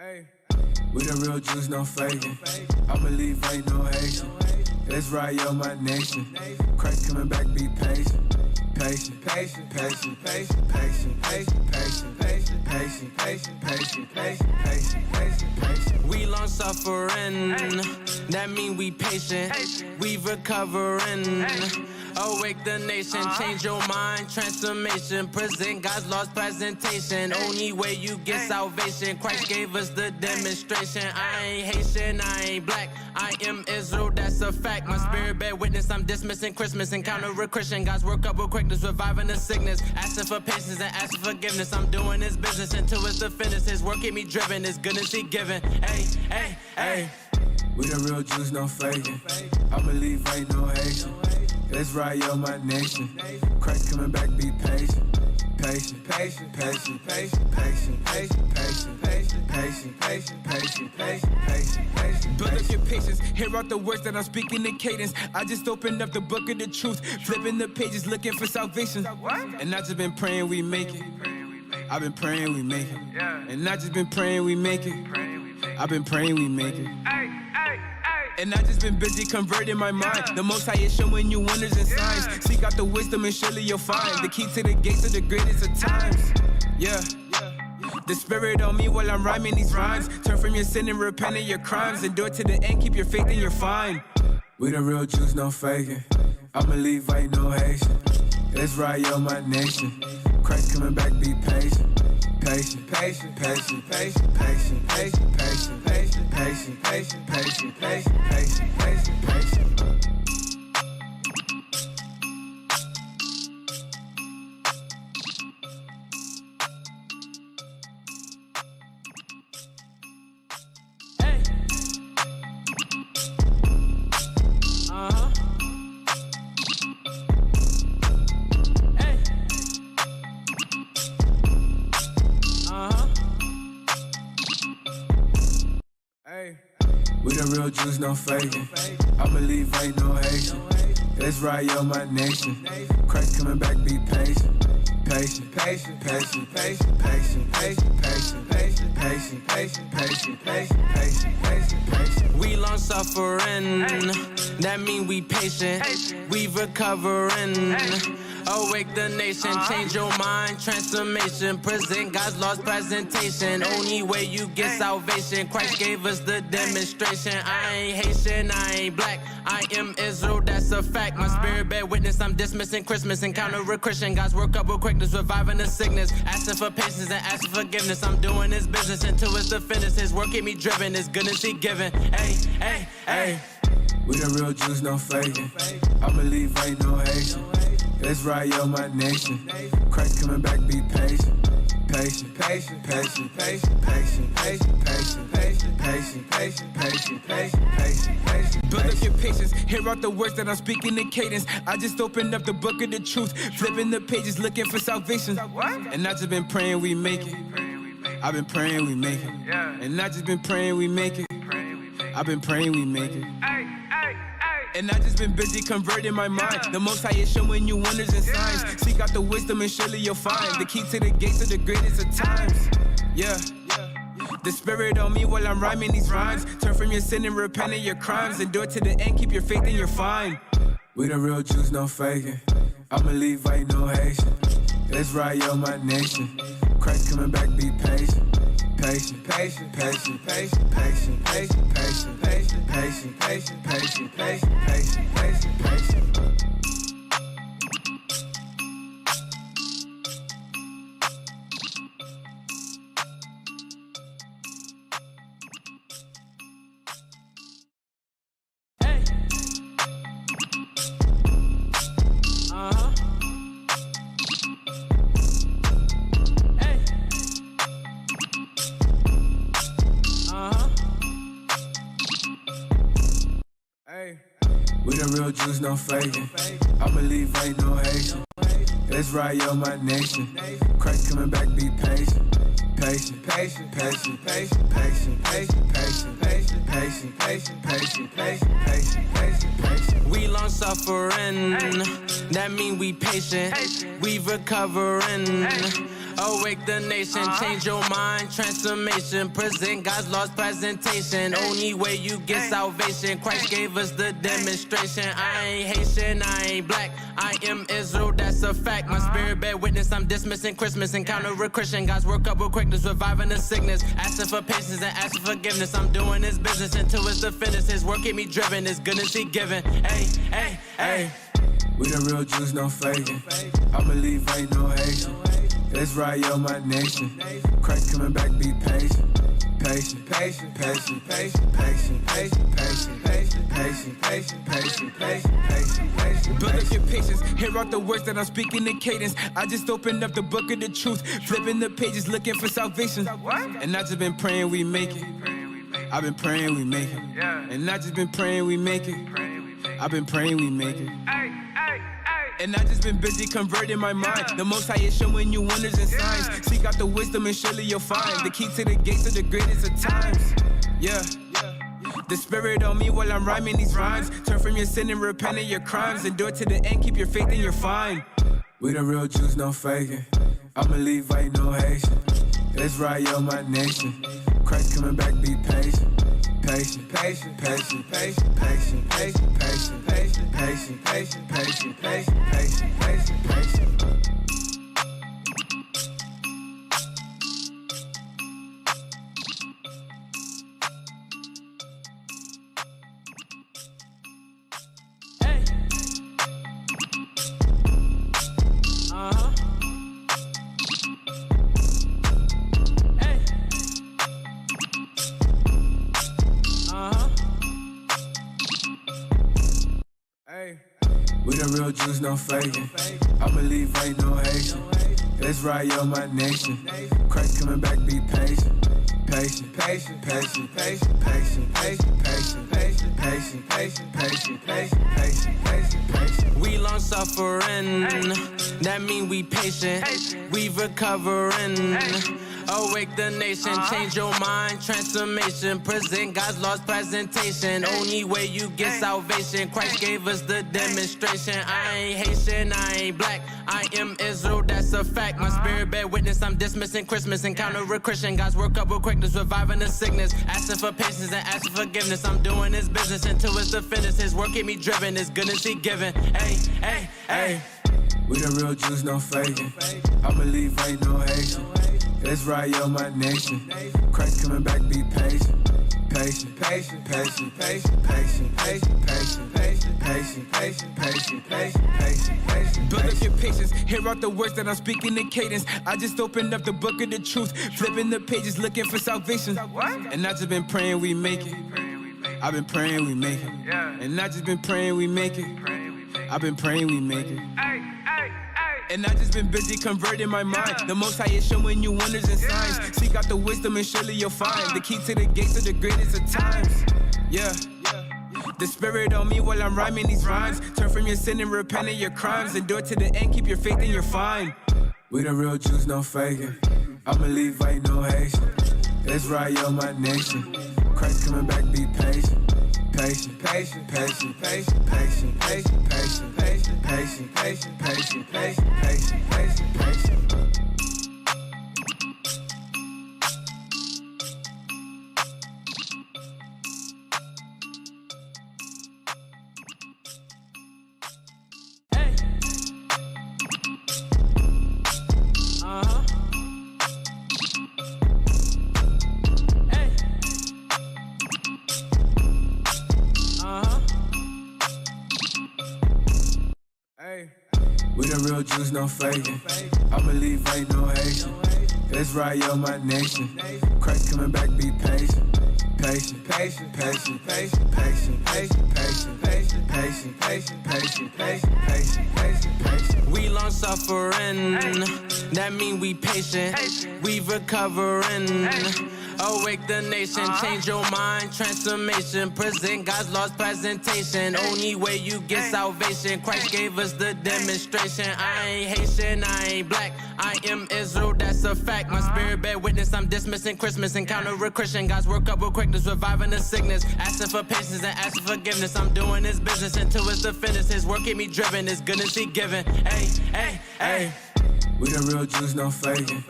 Hey, we the real Jews, no faking. I believe ain't no Haitian. Let's ride on my nation. Christ coming back, be patient. Patient, patient, patient, patient, patient, patient, patient, patient, patient, patient, patient, patient, patient, patient, patient. We long suffering, that mean we patient. We recovering. Awake the nation, change your mind, transformation. Present God's lost presentation. Only way you get salvation. Christ gave us the demonstration. I ain't Haitian, I ain't black. I am Israel, that's a fact. My spirit bear witness, I'm dismissing Christmas. Encounter a Christian, God's work up with quickness, reviving the sickness. Asking for patience and asking forgiveness. I'm doing his business until it's the finish. His work keep me driven, his goodness he given. Hey, hey, hey. We the real Jews, no faking. I believe ain't no Haitian. Let's ride on my nation. Christ coming back, be patient. Patient, patient, patient, patient, patient, patient, patient, patient, patient, patient, patient, patient, patient, patient. Build up your patience, hear out the words that I'm speaking in cadence. I just opened up the book of the truth, flipping the pages, looking for salvation. And I just been praying we make it. I've been praying we make it. And I just been praying we make it. I've been praying we make it. And I just been busy converting my mind. The Most High is showing you wonders and signs. Seek out the wisdom and surely you'll find the key to the gates of the greatest of times. Yeah. The spirit on me while I'm rhyming these rhymes. Turn from your sin and repent of your crimes. Endure to the end, keep your faith and you're fine. We the real Jews, no faking. I believe ain't no Haitian. Let's ride on my nation. Christ coming back, be patient. Patient, patient, patient, patient, patient, patient, patient, patient, patient, patient, patient, patient, patient, patient, patient. Hey. Hey, we the real Jews, no faking. I believe ain't no Haitian. Let's ride on my nation. Christ coming back, be patient. Patient, patient, patient, patient, patient, patient, patient, patient, patient, patient, patient, patient, patient, patient, patient. We long suffering, that mean we patient. We recovering. Awake the nation, change your mind, transformation. Present God's lost presentation. Only way you get salvation. Christ gave us the demonstration. I ain't Haitian, I ain't black. I am Israel, that's a fact. My spirit bear witness, I'm dismissing Christmas. Encounter a Christian, God's work up with quickness, reviving the sickness. Asking for patience and asking forgiveness. I'm doing his business until it's the finish. His work keep me driven, his goodness he given. Hey, hey, hey. We the real Jews, no faking. I believe ain't no Haitian. Let's ride on my nation. Christ coming back, be patient. Patient, patient, patient, patient, patient, patient, patient, patient, patient, patient, patient, patient, patient, patient. Build up your patience, hear out the words that I'm speaking in cadence. I just opened up the book of the truth, flipping the pages, looking for salvation. And I just been praying we make it. I've been praying we make it. And I just been praying we make it. I've been praying we make it. And I just been busy converting my mind. The Most High is showing you wonders and signs. Seek out the wisdom and surely you'll find the key to the gates of the greatest of times. Yeah. The spirit on me while I'm rhyming these rhymes. Turn from your sin and repent of your crimes. Endure to the end, keep your faith and you're fine. We the real Jews, no faking. I believe ain't no Haitian. Let's ride on my nation. Christ coming back, be patient. Patient, patient, patient, patient, patient, patient, patient, patient, patient, patient, patient, patient, patient, patient, patient. Hey. Hey, we the real Jews, no faking. I believe ain't no Haitian. Let's ride on my nation. Christ coming back, be patient. Patient, patient, patient, patient, patient, patient, patient, patient, patient, patient, patient, patient, patient, patient, patient. We long suffering, that mean we patient. We recovering. Awake the nation, change your mind, transformation. Present God's lost presentation. Only way you get salvation. Christ gave us the demonstration. I ain't Haitian, I ain't black. I am Israel, that's a fact. My spirit bear witness, I'm dismissing Christmas. Encounter a Christian, God's work up with quickness, reviving the sickness. Asking for patience and asking forgiveness. I'm doing His business until it's the finish. His work keep me driven, His goodness He given. Hey, hey, hey. We the real Jews, no faking. I believe ain't no Haitian. Let's ride yo my nation. Christ coming back, be patient. Patient, patient, patient, patient, patient, patient, patient, patient, patient, patient, patient, patient, patient, patient. Build up your patience, hear out the words that I'm speaking in cadence. I just opened up the book of the truth, flipping the pages, looking for salvation. And I just been praying we make it. I've been praying we make it. And I just been praying we make it. I've been praying we make it. And I just been busy converting my mind. The Most High is showing you wonders and signs. Seek out the wisdom and surely you'll find the key to the gates of the greatest of times. Yeah. The Spirit on me while I'm rhyming these rhymes. Turn from your sin and repent of your crimes. Endure to the end, keep your faith and you're fine. We the real Jews, no faking. I believe ain't no Haitian. Let's ride yo my nation. Christ coming back, be patient. Patient, patient, patient, patient, patient, patient, patient, patient, patient, patient, patient, patient, patient, patient, patient. Hey. Hey. We the real Jews, no faking. I believe ain't no Haitian. Let's ride yo my nation. Christ coming back, be patient. Patient, patient, patient, patient, patient, patient, patient, patient, patient, patient, patient, patient, patient, patient, patient. We long suffering, that mean we patient. We recovering. Awake the nation, change your mind, transformation. Present God's lost presentation. Only way you get salvation. Christ gave us the demonstration. I ain't Haitian, I ain't black. I am Israel, that's a fact. My spirit bear witness, I'm dismissing Christmas. Encounter a Christian, God's work up with quickness, reviving the sickness. Asking for patience and asking forgiveness. I'm doing His business until it's the finish. His work keep me driven, His goodness He given. Hey, hey, hey. We the real Jews, no faking. I believe ain't no Haitian. Let's ride yo my nation. Christ coming back, be patient. Patient, patient, patient, patient, patient, patient, patient, patient, patient, patient, patient, patient, patient, patient. Build up your patience, hear out the words that I'm speaking in cadence. I just opened up the book of the truth, flipping the pages, looking for salvation. And I just been praying we make it. I've been praying we make it. And I just been praying we make it. I've been praying we make it. And I just been busy converting my mind. The Most High is showing you wonders and signs. Seek out the wisdom and surely you'll find the key to the gates of the greatest of times. Yeah. The Spirit on me while I'm rhyming these rhymes. Turn from your sin and repent of your crimes. Endure to the end, keep your faith and you're fine. We the real Jews, no faking. I believe ain't no Haitian. Let's ride yo my nation. Christ coming back, be patient. Patient, patient, patient, patient, patient, patient, patient, patient, patient, patient, patient, patient, patient, patient, patient. Hey. Hey. We the real Jews, no faking. I believe ain't no Haitian. Let's ride yo my nation. Christ coming back, be patient. Patient, patient, patient, patient, patient, patient, patient, patient, patient, patient, patient, patient, patient, patient, patient. We long suffering, that mean we patient. We recovering. Awake the nation, change your mind, transformation. Present God's lost presentation. Only way you get salvation. Christ gave us the demonstration. I ain't Haitian, I ain't black. I am Israel, that's a fact. My spirit bear witness, I'm dismissing Christmas. Encounter a Christian, God's work up with quickness, reviving the sickness. Asking for patience and asking forgiveness. I'm doing His business until it's the finish. His work keep me driven, His goodness He given. Hey, hey, hey. We We the real Jews, no faking.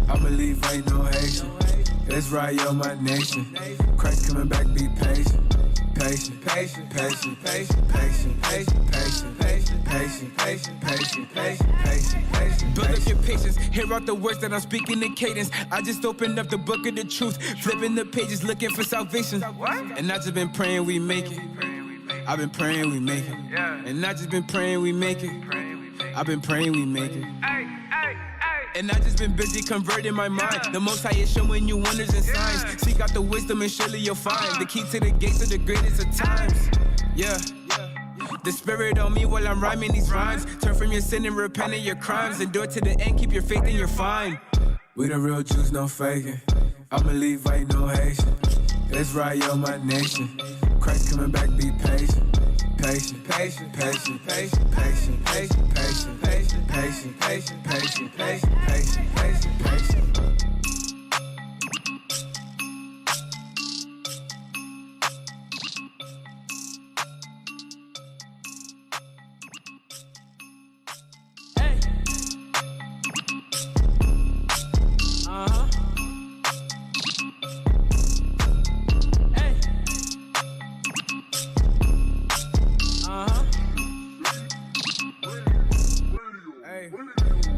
I believe ain't no Haitian. It's right, yo, my nation. Christ coming back, be patient. Patient, patient, patient, patient, patient, patient, patient, patient, patient, patient, patient, patient, patient, patient. Build up your patience, hear out the words that I'm speaking in cadence. I just opened up the book of the truth, flipping the pages, looking for salvation. And I just been praying we make it. I've been praying we make it. And I just been praying we make it. I've been praying we make it. And I just been busy converting my mind. The Most High is showing you wonders and signs. Seek out the wisdom and surely you'll find the key to the gates of the greatest of times. Yeah. The Spirit on me while I'm rhyming these rhymes. Turn from your sin and repent of your crimes. Endure to the end, keep your faith and you're fine. We the real Jews, no faking. I believe ain't no Haitian. It's right, yo, my nation. Christ coming back, be patient. Patient, patient, patient, patient, patient, patient, patient, patient, patient, patient, patient, patient, patient, patient, patient.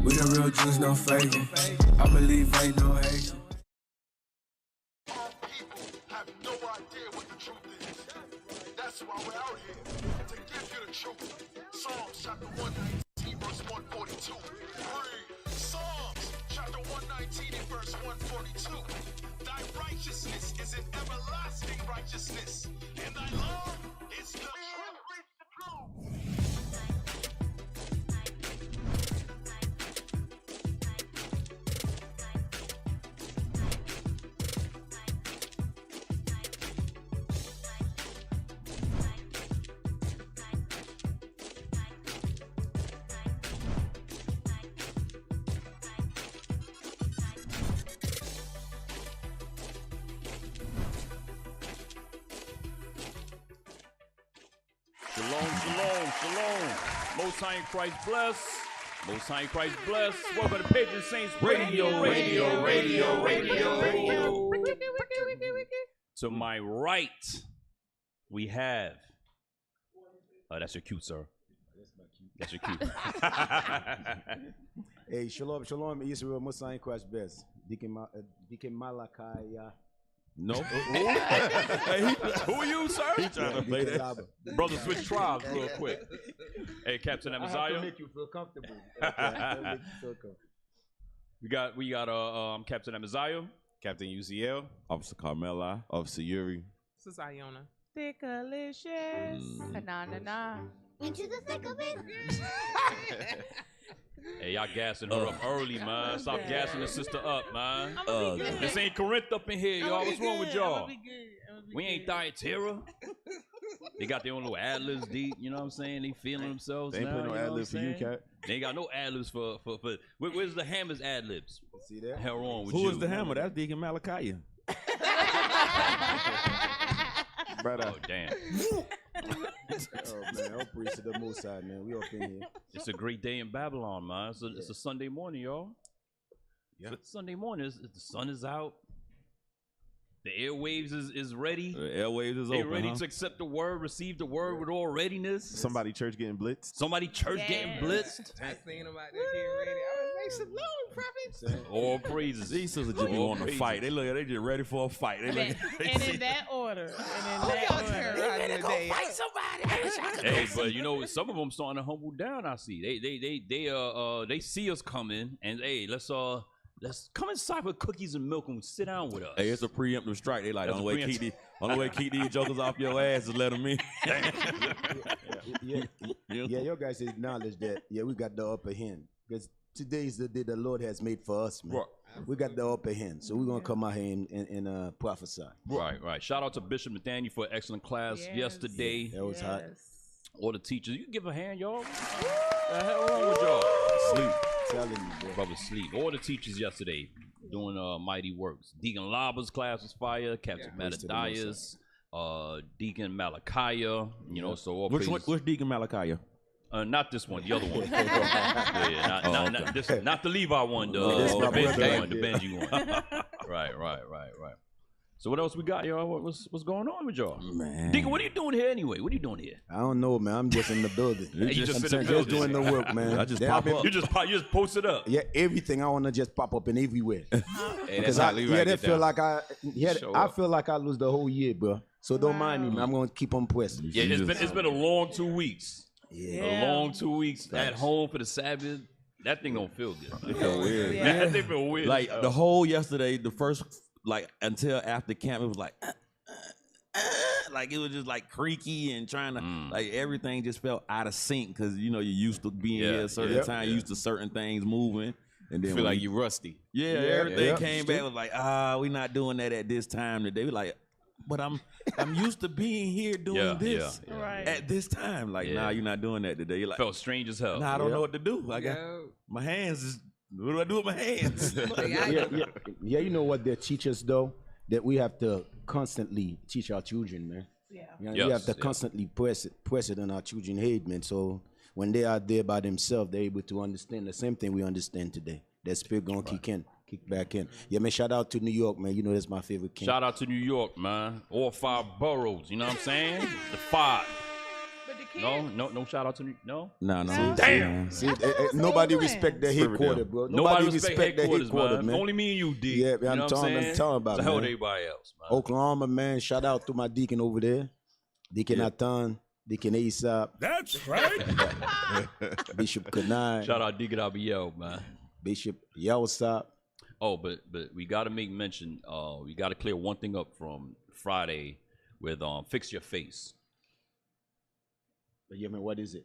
We the real Jews, no faking. I believe ain't no Haitian. Our people have no idea what the truth is. That's why we're out here, to give you the truth. Psalms chapter 119, verse 142. Read. Psalms chapter 119 and verse 142. Thy righteousness is an everlasting righteousness, and thy law is the truth. Shalom, shalom, shalom. Most High in Christ bless. Most High in Christ bless. Welcome to Pigeon Saints Radio. To my right, we have. Oh, that's your cute, sir. That's your cute. Hey, shalom, shalom, Israel, Most High in Christ bless. Deacon Malachi. No. Hey, who are you, sir? He trying to play that. Brother, switch tribes real quick. Hey, Captain I have Amaziah. to make you feel comfortable. Okay, We got Captain Amaziah. Captain UCL, Officer Carmela, Officer Yuri. This is Iona. Dickalicious. Na. Into the thick of it. Hey, y'all gassing her up early, man. Stop gassing the sister up, man. Good. This ain't Corinth up in here, y'all. What's wrong with y'all? We ain't Thyatira. They got their own little ad-libs deep, you know what I'm saying? They feeling themselves. They ain't putting no ad-libs for you, Cap. They ain't got no ad-libs for where's the Hammer's ad-libs? See that? Hell wrong with Who you. is the Hammer? That's Deacon Malachi. Oh, damn. Oh, man, I'll preach to the Most High, man. We up in here. It's a great day in Babylon, man. It's a Sunday morning, y'all. Yeah. So Sunday morning, the sun is out. The airwaves is ready. The airwaves is they open, ready to accept the word, receive the word with all readiness. Somebody church getting blitzed. Somebody church getting blitzed. I was thinking about that getting ready. I was like, shalom, prophet. All praises. These sisters just be wanting to fight. They just ready for a fight. And in that order. Fight somebody. Hey, but you know, some of them starting to humble down. I see. They see us coming, and hey, let's come inside with cookies and milk and sit down with us. Hey, it's a preemptive strike. They like, the only way keep these jokers off your ass is let them in. Yeah, your guys acknowledge that, we got the upper hand. Because today is the day the Lord has made for us, man. Right. We got the upper hand. So we're going to come out here and prophesy. Right. Shout out to Bishop Nathaniel for an excellent class yesterday. That was hot. All the teachers. You can give a hand, y'all. What the hell wrong with y'all? Sleep. Telling you, bro. Brother sleep. All the teachers yesterday doing mighty works. Deacon Laba's class was fire. Captain Mattathias, Deacon Malachi. You know, so all Which Deacon Malachi? Not this one, the other one. Not the Levi one, the Benji one. Right. So what else we got, y'all? What's going on with y'all? Man. Deacon, what are you doing here anyway? What are you doing here? I don't know, man. I'm just in the building. You just doing the work, man. I just pop up. You just post it up. Yeah, everything I want to just pop up in everywhere. Because I feel like I feel like I lose the whole year, bro. So don't mind me, man. I'm gonna keep on pressing. Yeah, it's been a long 2 weeks. Yeah. A long 2 weeks at home for the Sabbath. That thing don't feel good. It feel weird. Yeah. That thing feel weird. Like the whole yesterday, the first until after camp, it was like it was just like creaky and trying to like everything just felt out of sync because you used to being here a certain time, used to certain things moving, and then feel like you rusty. Yeah, everything came back was like we not doing that at this time today. We like, but I'm used to being here doing this at this time. Like, nah, you're not doing that today. You're like, felt strange as hell. Nah, I don't know what to do. Like, my hands is. What do I do with my hands? Yeah, you know what? They're teachers though that we have to constantly teach our children, man. We have to constantly press it on our children's head, man. So when they are there by themselves, they're able to understand the same thing we understand today. That spirit gonna kick back in. Yeah, man. Shout out to New York, man. You know that's my favorite king. Shout out to New York, man. All 5 boroughs. You know what I'm saying? The 5. No shout out to New York. No. Damn. See, nobody respect the headquarters, bro. Nobody respect the headquarters, man. Only me and you, D. Yeah, man, I'm talking about the hell with everybody else, man. Oklahoma, man. Shout out to my deacon over there, Deacon Nathan, Deacon Aesop. That's right. Bishop Kanai. Shout out Deacon Abiel, man. Bishop Yawasop. Oh, but we got to make mention. We got to clear one thing up from Friday with Fix Your Face. Yeah, man, what is it?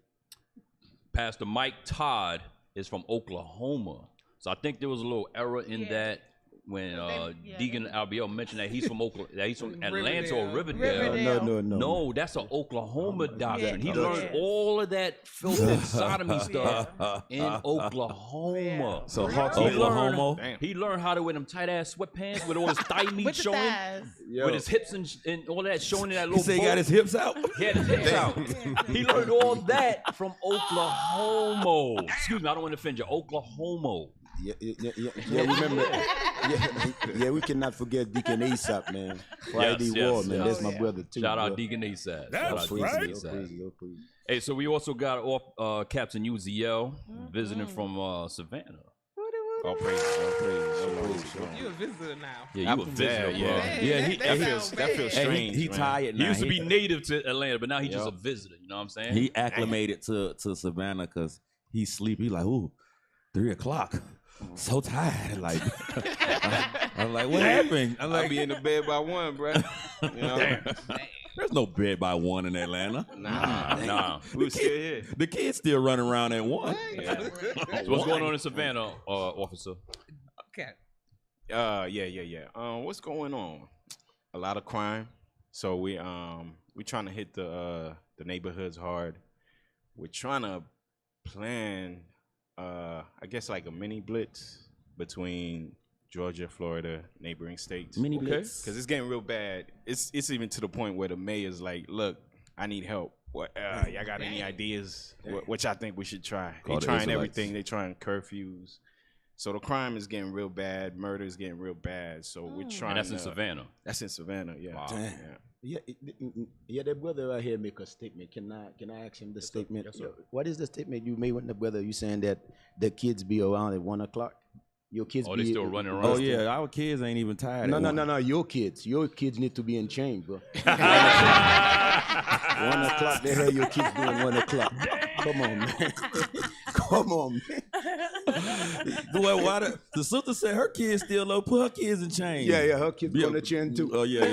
Pastor Mike Todd is from Oklahoma. So I think there was a little error in that when Deacon Albiel mentioned that he's from Oklahoma, that he's from Atlanta or Riverdale. No, that's an Oklahoma doctrine. He learned all of that filthy sodomy stuff in Oklahoma. So Oklahoma. He learned how to wear them tight ass sweatpants with all his thigh meat showing, with his hips and all that showing in that little. He said he got his hips out. He had his hips out. He learned all that from Oklahoma. Excuse me, I don't want to offend you. Oklahoma. Yeah, remember. Yeah, we cannot forget Deacon Aesop, man. Friday War, man. That's my brother too. Shout out Deacon Aesop. That's right. Hey, so we also got off Captain Uziel visiting from Savannah. All praise. You a visitor now. Yeah, you a visitor, bro. Yeah, that feels strange. He tired now. He used to be native to Atlanta, but now he's just a visitor. You know what I'm saying? He acclimated to Savannah because he sleep. He like, ooh, 3 o'clock. So tired. Like, I'm like, what happened? I'm like, I'll be in the bed by 1, bro. You know? There's no bed by 1 in Atlanta. Nah. We still here. The kids still running around at 1. Yeah. So what's going on in Savannah, officer? Okay. Yeah. What's going on? A lot of crime. So we trying to hit the neighborhoods hard. We're trying to plan I guess like a mini blitz between Georgia, Florida, neighboring states. Mini blitz. Because it's getting real bad. It's even to the point where the mayor's like, look, I need help. What y'all got any ideas? What y'all think we should try? They trying everything. They trying curfews. So the crime is getting real bad. Murder is getting real bad. So we're trying. And that's in Savannah. That's in Savannah. Yeah. Wow. Yeah, the brother right here make a statement. Can I ask him the statement? Yes, sir. What is the statement you made with the brother? You saying that the kids be around at 1 o'clock? Your kids they still running around? Oh yeah, our kids ain't even tired. No. Your kids need to be in chain, bro. 1 o'clock. They hear your kids doing 1 o'clock. Come on, man. Come on, man. Why the sister said her kids still up, put her kids in chains. Yeah, her kids on the chain too. Oh yeah,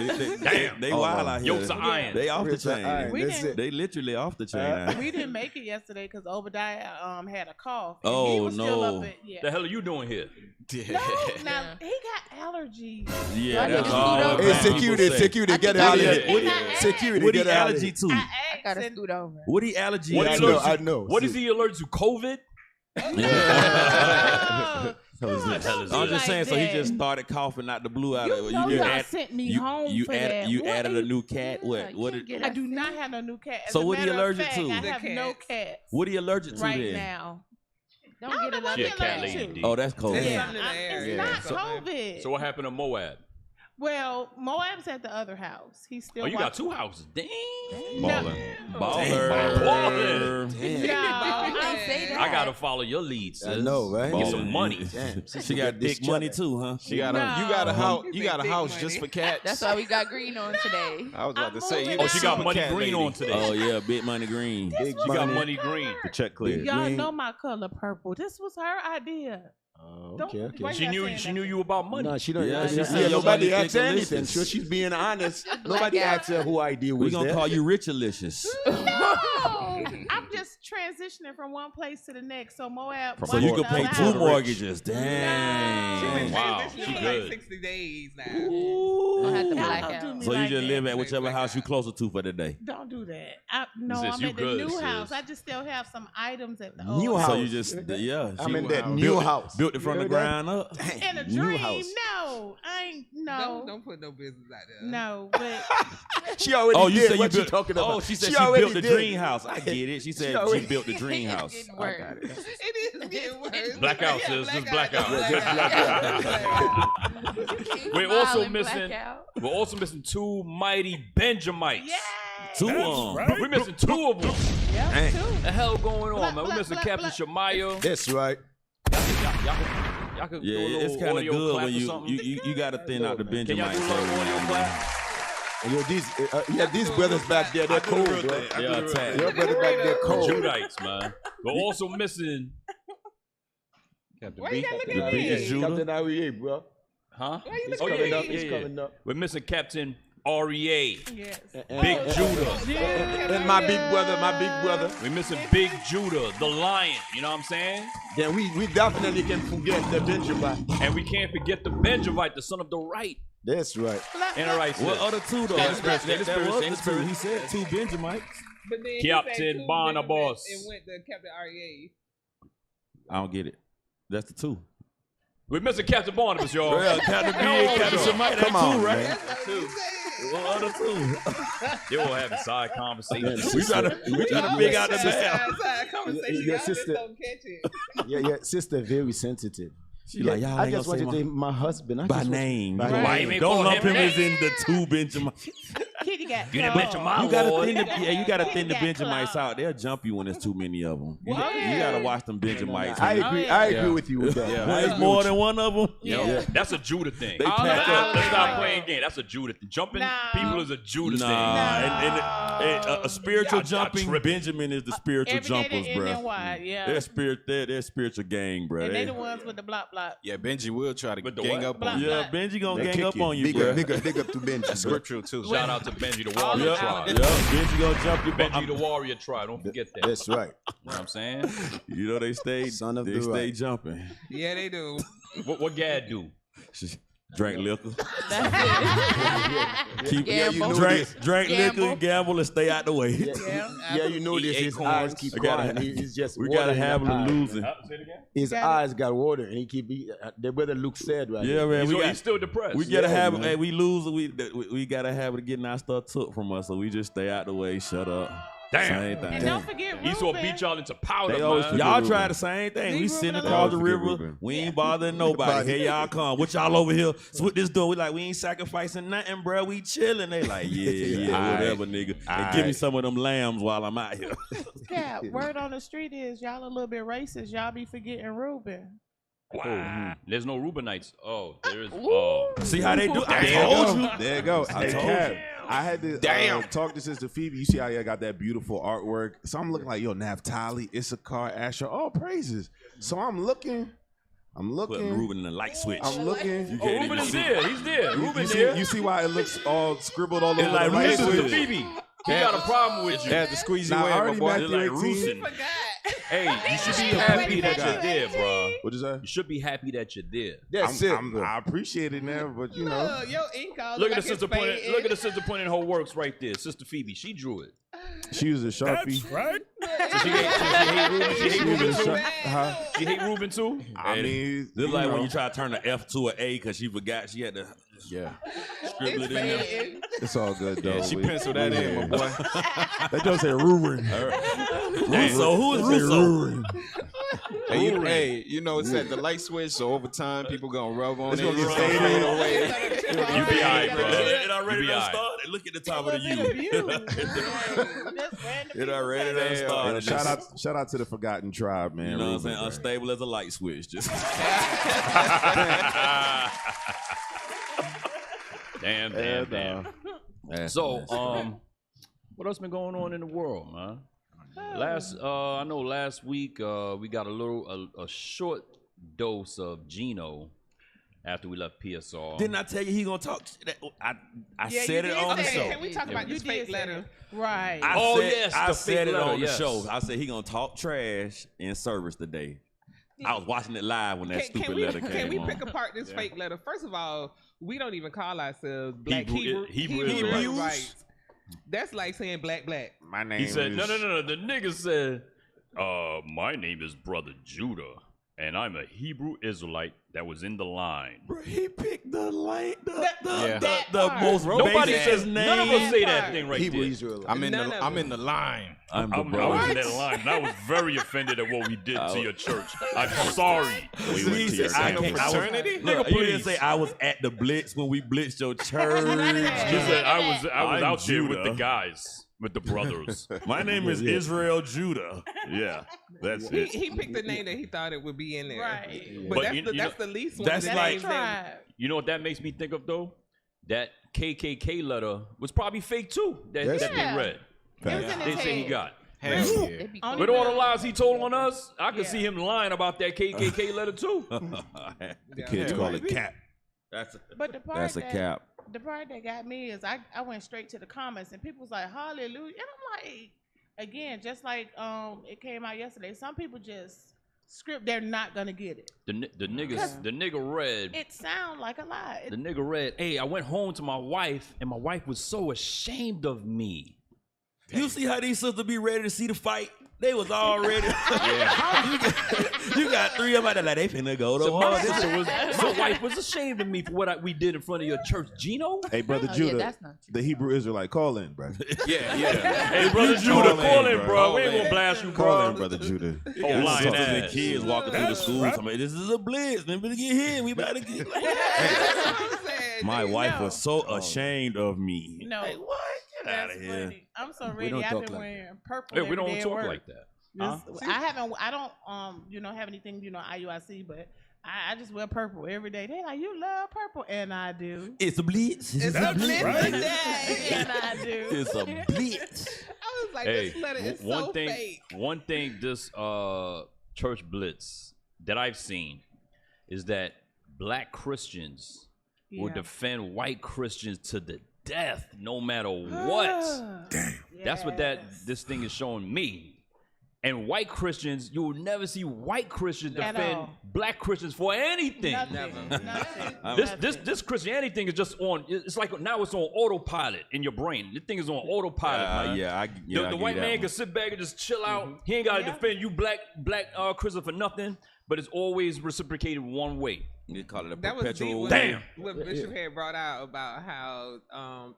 they wild out here. Yokes of iron. They off the chain. They They literally off the chain. We didn't make it yesterday because Obadiah had a cough. Oh, he was no. Still up The hell are you doing here? No, now he got allergies. Yeah, that's all. Hey, security, get out of here. Security, What he get out of allergy here. to? I gotta scoot over. What he allergy What to? I know. What is he allergic to? COVID? I'm just saying, so he just started coughing out the blue out of it. Y'all sent me home for that. You added a new cat? What? I do not have no new cat. So what are you allergic to? I have no cats. What are you allergic to right now? Don't get it She a cat lady. Oh, that's COVID. It's not COVID. So what happened to Moab? Well, Moab's at the other house. He's still. Oh, you got 2 houses. Dang. Baller. I gotta follow your lead, sis. I know, right? Get some money. She got big money too, huh? You got a house. You got a house just for cats. That's why we got green on today. I was about to say. Oh, she got money green on today. Oh yeah, big money green. She got money green. The check clear. Y'all know my color purple. This was her idea. Okay. She knew you about money. No, she don't. Yeah, nobody asked her anything. So she's being honest. Nobody asked her who idea was. We gonna call you Richalicious. No, I'm just transitioning from one place to the next. So Moab. So you can pay 2 mortgages. Dang. Wow, she good. 60 days now. Gonna have to black out. So you just live at whichever house you closer to for the day. Don't do that. I'm at the new house. I just still have some items at the new old house. So you just I'm in that new house. Built it from the ground up. In a dream, no, I ain't no. Don't put no business out there. No, but she already you did said what you you talking about. Oh, she said she already built the did. dream house. I get it. She said she built the dream house. It is getting worse. Blackout, sis. Just blackout. We're also missing 2 mighty Benjamites. yeah. 2 of them. We're missing 2 of them. Yeah, The hell going on, man? We're missing Captain Shemaiah. That's right. Y'all could Yeah, do a little it's kind of audio good clap when or something. you got to thin out the Can y'all Benjamites. do a little audio clap? These brothers back there, they're cold, bro. Yeah, attack. Your brother back there cold. Judites, man. We're also missing Captain Why B. you gotta look The at biggest me? Judah. Captain REA, bro. Huh? It's Oh, coming yeah, up. yeah, It's yeah. coming up. We're missing Captain REA. Yes. Big Judah. And my big brother. We're missing Big Judah, the lion. You know what I'm saying? Then we definitely can forget the Benjamin. And we can't forget the Benjamite, the son of the right. That's right. And all right, What other 2 though? Stay the spirit, stay the That spirit, was stay the the 2. spirit. He said 2 Benjamites. But then Captain Barnabas. It went to Captain REA. I don't get it. That's the 2. We're missing Captain Barnabas, y'all. Yeah, Captain B and Captain Shemaiah. Come on, 2, right? man. That's 2. What other 2? They all having side conversations. We trying to figure out the math. Side conversation. Your Y'all just sister- don't catch it. Yeah, sister, very sensitive. She like, y'all I ain't just gonna say wanted to my husband. I by just want- name. by Why name. you ain't Don't call lump him him as in the 2 Benjamites. Kitty got You didn't claws. mention my You gotta Lord. thin the, you gotta thin the got Benjamites claws. out. They'll jump you when there's too many of them. You Yeah. gotta watch them Benjamites. I agree. I agree with you with that. Yeah. I When there's agree more with than one of them. Yo, that's a Judah thing. They pack up. Let's stop playing game. That's a Judah thing. Jumping No. people is a Judah thing. A spiritual Y'all jumping tripping. Benjamin is the spiritual Every day jumpers, they bro. NY, yeah. They're spiritual gang, bro. And they the ones with the block. Yeah, Benji will try to With the gang what? up Block. on you. Yeah, Benji gonna They gang kick up on you, Big bro. up to Benji. bro. Scriptural too. Shout out to Benji the All Warrior the Tribe. Yeah, Benji gonna jump you. Benji the Warrior Tribe. Don't forget that. That's right. You know what I'm saying? You know they stay the stay right. jumping. Yeah, they do. What Gad do? Drink liquor. Keep drink liquor, gamble, and stay out the way. Yeah, you know this. His eyes keep crying. He's just. We gotta have him eyes. losing. His eyes got water, and he keep. Their brother looks sad right Yeah, now. man. He's still depressed. We gotta Yeah, have man. hey, we lose. We gotta have it getting our stuff took from us, so we just stay out the way. Shut up. Damn. Same thing. And don't forget Ruben. Esau beat y'all into powder, They always man. forget Y'all Ruben. try the same thing. We Leave sitting Ruben across the alone. river. Ruben. We ain't bothering nobody. Here y'all come. What y'all over here? So what this doing? We like, we ain't sacrificing nothing, bro. We chilling. They like, yeah, whatever, nigga. And give me some of them lambs while I'm out here. Yeah, word on the street is y'all a little bit racist. Y'all be forgetting Ruben. Wow. There's no Reubenites. Oh, there is. Oh. See how they do? I There told you. There you go. I Hey, told Kev, you. I had to talk to Sister Phoebe. You see how y'all got that beautiful artwork? So I'm looking like, yo, Naphtali, Issachar, Asher, all praises. So I'm looking. Put Ruben in the light switch. I'm looking. Oh, Ruben is there. He's there. Ruben's see, there. you see why it looks all scribbled all over It's like the light Listen to switch? Phoebe. He got a problem with you. Had to squeeze Now, you I in, my already boy. met They're you like 18. Rusin. Hey, you should be happy that you're there, bro. What'd you say? You should be happy that you're there. That's it. I appreciate it now, but you know. Look, your ink all Look at like the sister it's pointing. Look at the sister pointing her works right there. Sister Phoebe, she drew it. She was a Sharpie. That's right. She hate Reuben. She hate Reuben too. Huh? She hate Reuben too. I mean, This is like when you try to turn the F to an A because she forgot she had to scribble it in there. it's all good though. Yeah, she penciled that in, my boy. That just say Ruben. Russo, who is Russo? Hey, you know it's at the light switch, so over time people gonna rub on It's it. gonna get It's gonna fade away. You be alright, bro. It already You be done alright. started. Look at the top of the U. It already done Yeah, started. shout out to the forgotten tribe, man. You know what I'm Ruben, saying? bro. Unstable as a light switch. Just Damn. So, what else been going on in the world, man? I know last week we got a short dose of Gino after we left PSR. didn't I tell you he gonna talk? I Yeah, said you it did on the say it. show. Can we talk about this fake letter? Right. I said it on the yes. show. I said he gonna talk trash in service today. I was watching it live when that stupid letter came Can we on. pick apart this fake letter? First of all, we don't even call ourselves black Hebrew Hebrews. Israelites. That's like saying black. My name He said, is... no. The nigga said, my name is Brother Judah, and I'm a Hebrew Israelite that was in the line. Bro, he picked the line, Yeah. the most Nobody basic says none of us say that thing right Hebrew there. Israelite. I'm in the line. I'm the I was brother. in that line, and I was very offended at what we did to your church. I'm sorry. We went to your I church. can't- fraternity? Look, Nigga, you didn't please. say I was at the blitz when we blitzed your church. He said I was I'm out there with Judah. the guys, with the brothers. My name is Israel Judah. Yeah, that's it. He picked the name that he thought it would be in there. Right. But, But that's the least one. that's of the like- names that- You know what that makes me think of though? That KKK letter was probably fake too. That Yeah. they read. It was in They his say he head. got. Hell yeah. Only With all the real- lies he told on us, I could see him lying about that KKK letter too. The kids call it cap. But the part That's a that, cap. The part that got me is I went straight to the comments and people was like, hallelujah. And I'm like, again, just like it came out yesterday, some people just script, they're not gonna get it. The nigga read. It sound like a lie. The nigga read, hey, I went home to my wife, and my wife was so ashamed of me. You see how these sisters be ready to see the fight? They was already. you got three of them out there like they finna go to So war. my wife was ashamed of me for what we did in front of your church, Gino. Hey, brother Oh, Judah, yeah, that's not true. the Hebrew Israelite, call in, bro. Yeah. Hey, brother Judah, call in, bro. We ain't gonna blast you, Call bro. in, brother Judah. Oh, lying sisters ass. and kids walking through the school. Somebody, this is a blitz. We better get hit. We better get. My wife was so ashamed of me. No. Like, what? Get out That's of here. funny. I'm so We ready. don't I've talk been like wearing purple. Hey, we every don't day at talk work. like that. I don't have anything, IUIC, but I just wear purple every day. They like, you love purple, and I do. It's a blitz. It's a blitz today. And I do. It's a blitz. I was like, Hey, this letter is one so thing, fake. one thing this church blitz that I've seen is that black Christians will Yeah. defend white Christians to the death, no matter what. Damn. That's what this thing is showing me. And white Christians, you will never see white Christians At defend all. black Christians for anything. Nothing. This Christianity thing is just on. It's like now it's on autopilot in your brain. This thing is on autopilot, man. The white man can sit back and just chill out. He ain't got to defend you, black Christian, for nothing. But it's always reciprocated one way. They call it a That was deep perpetual. when what Bishop had brought out about how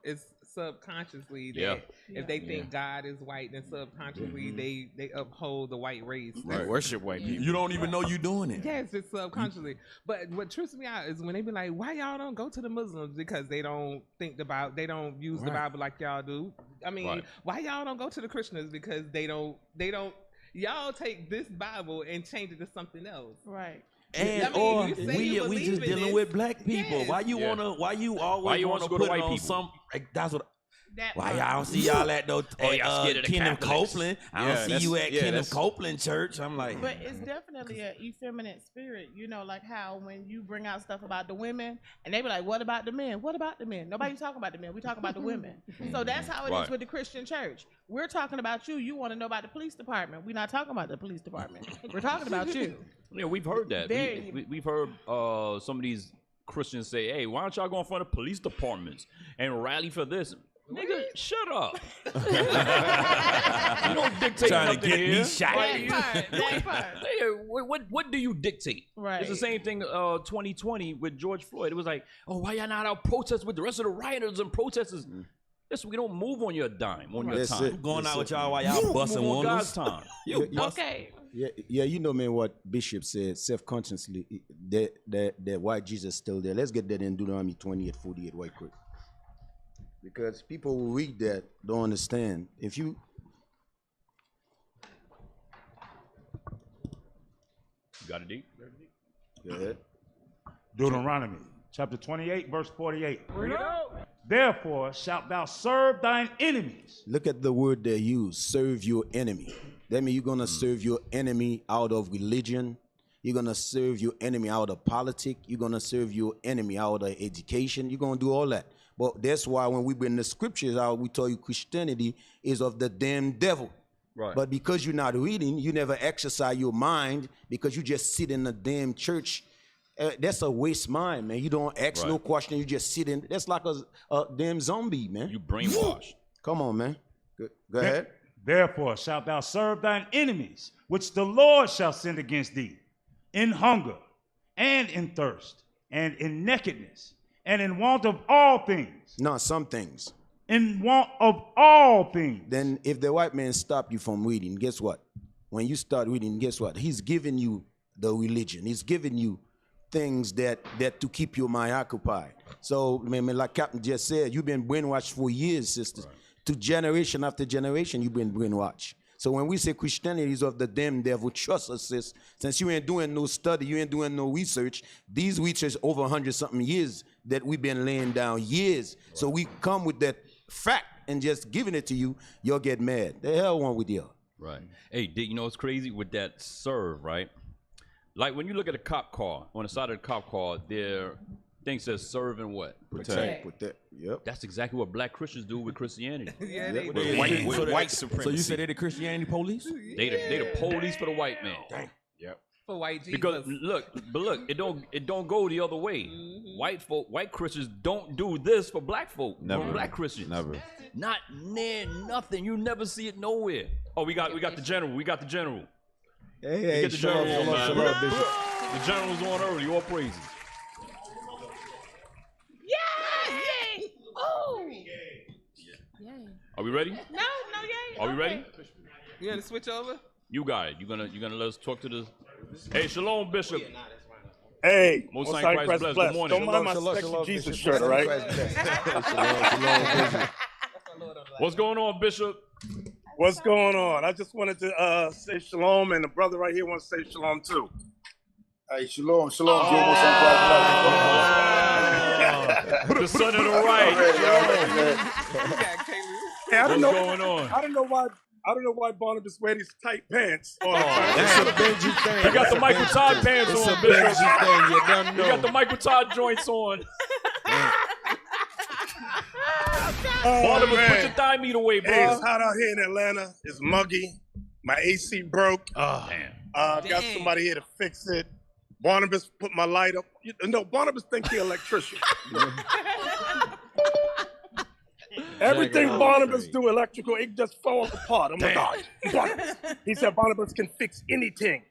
it's subconsciously that if they think God is white, then subconsciously they uphold the white race. They worship white people. You don't even know you're doing it. Yes, it's subconsciously. But what trips me out is when they be like, "Why y'all don't go to the Muslims?" Because they don't they don't use the Bible like y'all do. I mean, why y'all don't go to the Christians? Because they don't. Y'all take this Bible and change it to something else. Right. And I mean, or you say you we believe just in dealing this. with black people. Yes. Why you always you want to go to put white it on people? some? Like, that's what. That Why part. y'all don't see y'all at no y'all scared of the Kingdom Catholics. Copeland? I don't Yeah, see that's- you at yeah, Kingdom that's- Copeland Church. I'm like, But it's definitely an effeminate spirit, like how when you bring out stuff about the women, and they be like, "What about the men? What about the men? Nobody talking about the men. We talking about the women." So that's how it is with the Christian church. We're talking about you. You want to know about the police department. We're not talking about the police department. We're talking about you. Yeah, we've heard that. We've heard some of these Christians say, "Hey, why don't y'all go in front of police departments and rally for this?" Nigga, shut up. You don't dictate Trying to nothing get here. me shot. What do you dictate? Right. It's the same thing 2020 with George Floyd. It was like, oh, why y'all not out protest with the rest of the rioters and protesters? Listen, we don't move on your dime, on your time. I'm going out with y'all while y'all busting move on windows. God's time. Okay. Yeah, you know, man, what Bishop said, self-consciously, that why Jesus still there. Let's get that in Deuteronomy 28:48 right quick. Because people who read that don't understand. If you... Got it, D? Go ahead. Deuteronomy chapter 28, verse 48. Therefore shalt thou serve thine enemies. Look at the word they use, serve your enemy. That means you're going to serve your enemy out of religion. You're going to serve your enemy out of politics. You're going to serve your enemy out of education. You're going to do all that. But that's why when we bring the scriptures out, we tell you Christianity is of the damn devil. Right. But because you're not reading, you never exercise your mind because you just sit in the damn church. That's a waste mind, man. You don't ask no question. You just sit in. That's like a damn zombie, man. You brainwashed. Come on, man. Go ahead. Therefore shalt thou serve thine enemies, which the Lord shall send against thee, in hunger, and in thirst, and in nakedness, and in want of all things. No, some things. In want of all things. Then if the white man stop you from reading, guess what? When you start reading, guess what? He's giving you the religion. He's giving you things that to keep your mind occupied. So, like Captain just said, you've been brainwashed for years, sisters. Right. To generation after generation, you've been brainwashed. So when we say Christianity is of the damn devil, trust us, sis. Since you ain't doing no study, you ain't doing no research, these research over 100-something years that we've been laying down years. Right. So we come with that fact and just giving it to you, you'll get mad. The hell wrong with you? Right. Hey, you know what's crazy with that serve, right? Like when you look at a cop car, on the side of the cop car, their thing says serve and what? Protect. Yep. That's exactly what black Christians do with Christianity. Yeah, with white supremacy. So you said they're the Christianity police? They the police for the white man. Dang. Yep. For white Jesus. Because look, it don't go the other way. White Christians don't do this for black folk. Never. For black Christians. Never. Not near nothing. You never see it nowhere. Oh, we got the general. We got the general. Hey, get the general on, man. Bishop. The general's on early. All praises. Yay! Oh! Yay. Are we ready? No, yay. Are we ready? You gonna switch over? You got it. You gonna let us talk to the. Hey, shalom, Bishop. Hey, Most High Christ bless. Good morning. Don't mind my sexy Jesus shirt, all right? What's going on, Bishop? What's going on? I just wanted to say shalom, and the brother right here wants to say shalom too. Hey, shalom. The son of the right. Hey, What's going on? I don't know why Barnabas wear these tight pants. That's a Benji thing. You got the Michael Todd pants It's on, a Bishop. Benji thing. You done know. You got the Michael Todd joints on. Barnabas, put your thigh meat away, bro. Hey, it's hot out here in Atlanta. It's muggy. My AC broke. Oh, damn. Got somebody here to fix it. Barnabas put my light up. No, Barnabas think he an electrician. Everything Barnabas do electrical, it just falls apart. I'm like, oh, Barnabas. He said Barnabas can fix anything.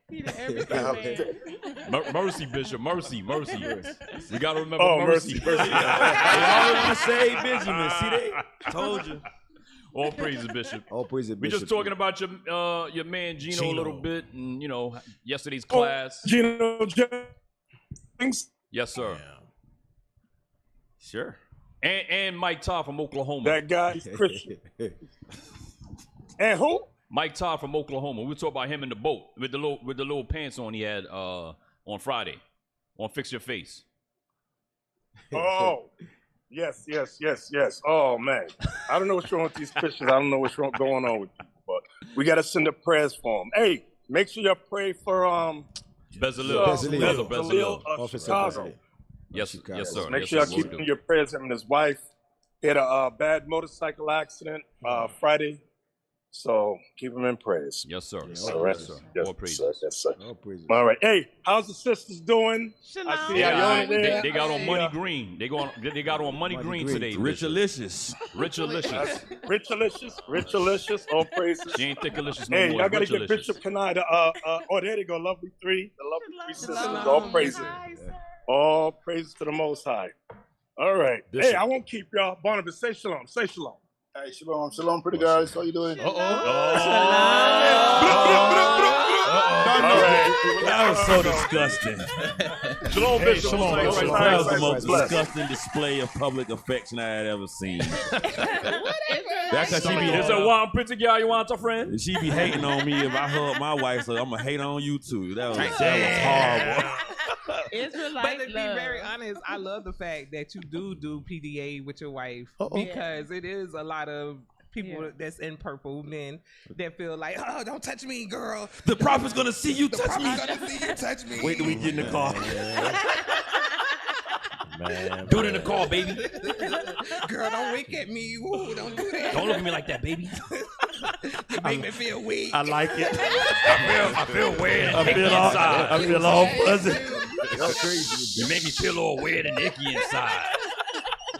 Mercy, Bishop. Mercy. You got to remember mercy. I say Benjamin. See, they told you. All praises, Bishop. All praises, We're Bishop. just talking about your man Gino a little bit, and yesterday's class. Gino Jennings. Yes, sir. Yeah. Sure. And Mike Todd from Oklahoma. That guy, he's Christian. And who? Mike Todd from Oklahoma. We were talking about him in the boat with the little pants on he had on Friday on Fix Your Face. Oh, yes. Oh, man. I don't know what's wrong with these Christians. I don't know what's going on with people, but we got to send up prayers for them. Hey, make sure you pray for Bezalel of Chicago. Yes, sir. Make sure y'all keep in your prayers. Him and his wife. He had a bad motorcycle accident Friday. So keep them in prayers. Yes, sir. All right. Yes, sir. Yes, All praises. sir. Yes, sir. All right. Hey, how's the sisters doing? I see how you there. They got on money green. They got on money green today. Richalicious. Richalicious. Richalicious. All praises. She ain't thickalicious no Hey, more. y'all gotta get Richalicious. Bishop Kanai to oh, there they go, lovely three. The lovely three sisters. All praises. All praises to the Most High. All right. Hey, I won't keep y'all. Barnabas, say shalom. Say shalom. Hey, shalom, shalom, pretty guys. How you doing? All right. That was so disgusting. Shalom, Bishop. Shalom. All right, That was the most bless. disgusting display of public affection I had ever seen. That's because she be. There's a one pretty girl you want a friend. She be hating on me if I hug my wife, so I'm gonna hate on you too. That was horrible. Israelite But to be very honest, I love the fact that you do PDA with your wife because it is a lot of people that's in purple, men that feel like, oh, don't touch me, girl. The prophet's gonna see you touch me. Gonna see you touch me. Wait till we get in the car. Man, do it in the car, baby. Girl, don't wink at me. Ooh, don't do that. Don't look at me like that, baby. You make me feel weak. I like it. I feel weird and icky inside. I feel all fuzzy. That's crazy. You make me feel all weird and icky inside.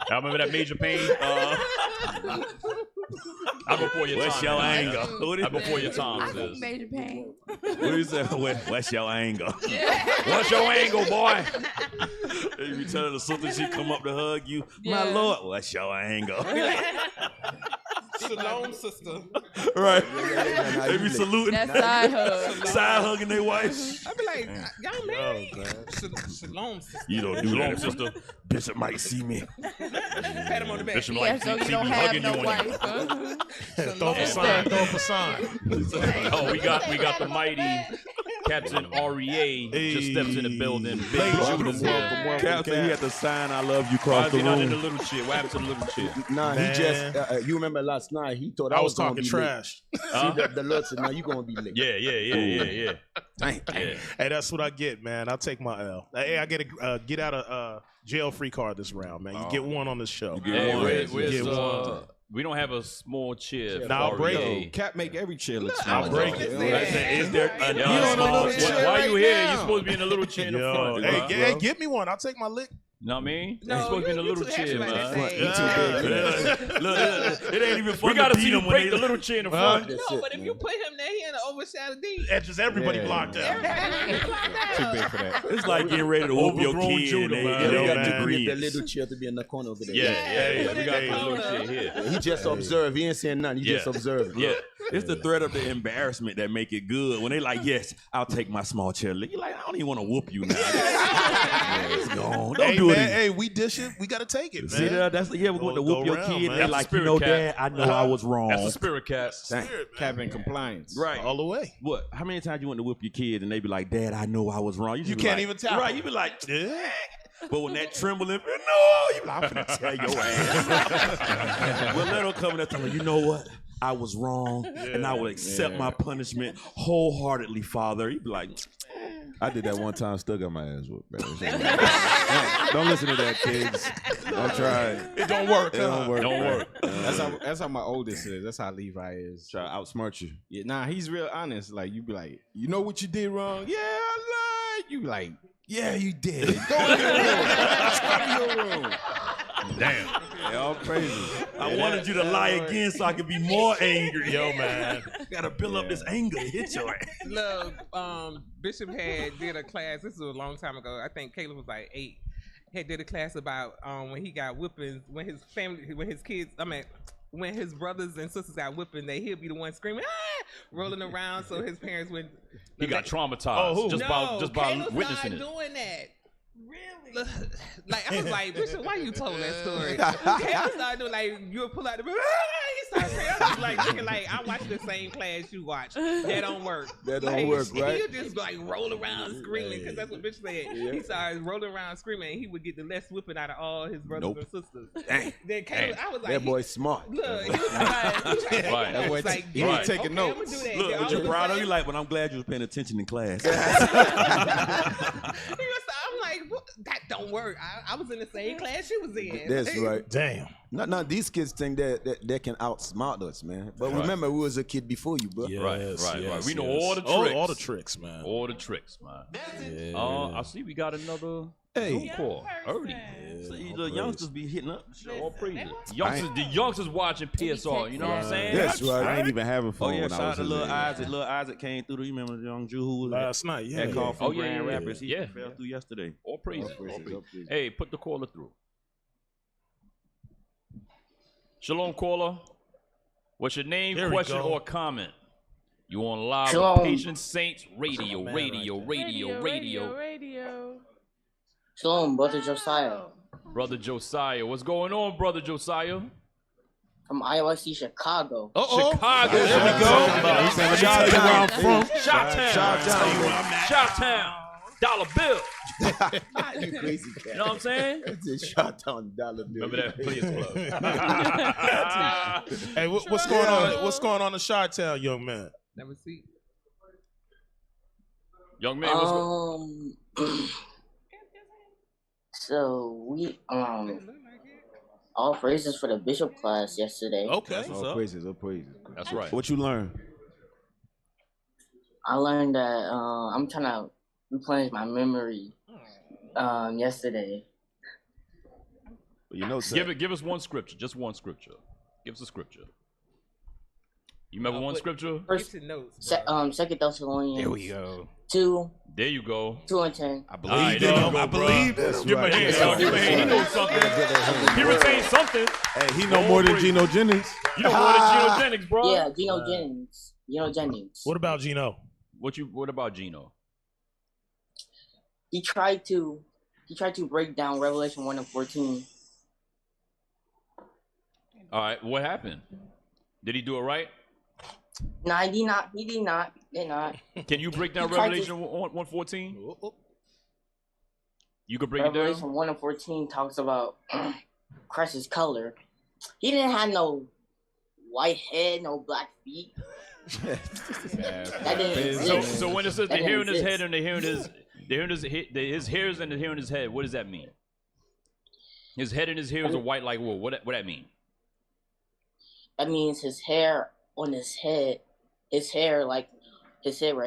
Y'all remember that Major Pain? I'm before your time. What's your anger? I'm before your time, sis. Major pain. What you say? What's your anger? What's your angle, boy? You be telling the sister she come up to hug you. Yeah. My Lord, what's your anger? Shalom, sister. Right. They be saluting. That side hug. Side hugging their wife. I be like, y'all married? Shalom, sister. You don't do that, sister. Bishop might see me. Pat him on the back. Bishop Yeah, like so you see don't me have hugging no you on wife. your- Throw up a sign. Throw up a sign. Oh, we got the mighty Captain REA just steps in the building. Big Judas here. Captain, he had to sign I love you Why across is the he not in the room. little shit? What happened to the little shit? Nah, Man. he just, you remember last night, he thought I was gonna talking be trash. Late. See, the Lord said, no, you're going to be late. Yeah. Dang. Hey, that's what I get, man. I'll take my L. Hey, I get a get out of jail free card this round, man. You get one on the show. Hey, You get one. we don't have a small chair. Nah, I'll for break REA. it. Cat make every chair look I'll small. break it. Is there a Yo, don't why you here? You're supposed to be in the little chair in the front. Hey, bro. hey, give me one. I'll take my lick. Know what I mean? No, You're supposed to be in the you little too chair, happy about man. that thing. Look, it ain't even fun We gotta to beat see you him when break they the little chair in the front. No, but if you put him there, he in the overshadow D. That's just everybody blocked out. Too big for that. It's like getting ready to whoop your Overgrown kid. Judah, and man. they We get got on to the get the greens. little chair to be in the corner over there. Yeah. We got the little chair here. He just observed. He ain't saying nothing. He just observed. Yeah, it's the threat of the embarrassment that make it good. When they like, yes, I'll take my small chair. You're like, I don't even want to whoop you now. It's gone. Don't Hey, do man, it. hey, we dish it. We got to take it, man. See that? That's we're going to Go whoop your around, kid. man. They That's like, the you know, spirit Dad, I know I was wrong. That's the spirit cat. Cabin compliance. Right. All the way. What? How many times you want to whoop your kid and they be like, Dad, I know I was wrong. You just be can't like, even tell. Right. You be like, Yeah. but when that trembling, no, you be like, I'm finna tell your ass. Well, let him come in there telling you know what? I was wrong, and I will accept my punishment wholeheartedly, Father. He'd be like, I did that one time, still got my ass whooped. Don't listen to that, kids. Don't try it. It don't work. It don't work. Don't work. That's how my oldest is. That's how Levi is. Try to outsmart you. Yeah, nah, he's real honest. Like, you be like, you know what you did wrong? Yeah, I lied. You be like, yeah, you did. Go in your room. Go in your room. Damn. Yeah, all praises. I wanted you to lie again so I could be more angry. Yo, man. Gotta build up this anger to hit your ass. Look, Bishop did a class. This was a long time ago. I think Caleb was like 8. Did a class about when he got whippings, when his brothers and sisters got whipping, he'll be the one screaming, rolling around, so his parents went. He got traumatized just by Caleb witnessing started it. doing that. Really? Like I was like, Bishop, why you told that story? Caleb started doing like you would pull out the. He started saying, I was like looking like I watched the same class you watch. That don't work. That don't work, right? He'll just like roll around screaming because that's what Bishop said. Yeah. He started rolling around screaming, and he would get the less whipping out of all his brothers and sisters. Dang. Then Caleb, I was like, That boy's smart. Look, he was like, Right. That boy, like, he was taking okay, notes. I'm gonna do that. Look, Then what you all of a proud of? sudden- You like, but I'm glad you was paying attention in class. He was, I'm like, what? That don't work. I was in the same class she was in. That's right. Damn. Now these kids think that they can outsmart us, man. But remember, we was a kid before you, bro. Right. We know all the tricks. All the tricks, man. All the tricks, man. Yeah. I see we got another Zoom call early. See, the youngsters be hitting up. All praises. The youngsters watching PSR. You know what I'm saying? That's right. I ain't even having fun. Oh yeah, when I shout out was to in Lil there. Isaac. Lil Isaac came through. You remember the young Jew who was Last night, yeah. that call from yeah, Grand yeah, Rapids? He yeah. fell through yesterday. All praises. Hey, put the caller through. Shalom, caller. What's your name, There we question, go. or comment? You on live Shalom. with Patient Saints Radio. Shalom, Brother Josiah. Brother Josiah. What's going on, Brother Josiah? From IYC Chicago. Chicago. There we go. Shout out where I'm from. Shot-town. Dollar bill. You crazy cat. You know what I'm saying? It's a shot on dollar bill. Remember that Players Club. Hey, what's going on? What's going on in Chi-Town, young man? Never see. Young man, what's going on? So we all praises for the bishop class yesterday. Okay. All praises. That's right. What you learn? I learned that I'm trying to replenish my memory yesterday. You know, Give us one scripture. Just one scripture. Give us a scripture. You remember one scripture? Second Thessalonians. There we go. 2. There you go. 2 and 10. I believe in him. I believe in him. Give him a hand, y'all. Give him a hand. He knows something. He retained something. Hey, he know more than Geno Jennings. You know more than Geno Jennings, bro. Yeah, Geno Jennings. Geno Jennings. What about Geno? What about Geno? He tried to break down Revelation 1 and 14. All right, what happened? Did he do it right? No, he did not. He did not. Did not. Can you break down He tried Revelation 1:14? You could break it Revelation down. 1 and 14 talks about Christ's color. He didn't have no white head, no black feet. That didn't exist. So when it says the That hair in didn't his head exist. and the hair in his hairs and the hair in his head, what does that mean? His head and his hairs are white like wool. What that mean? That means his hair on his head, his hair right, his hair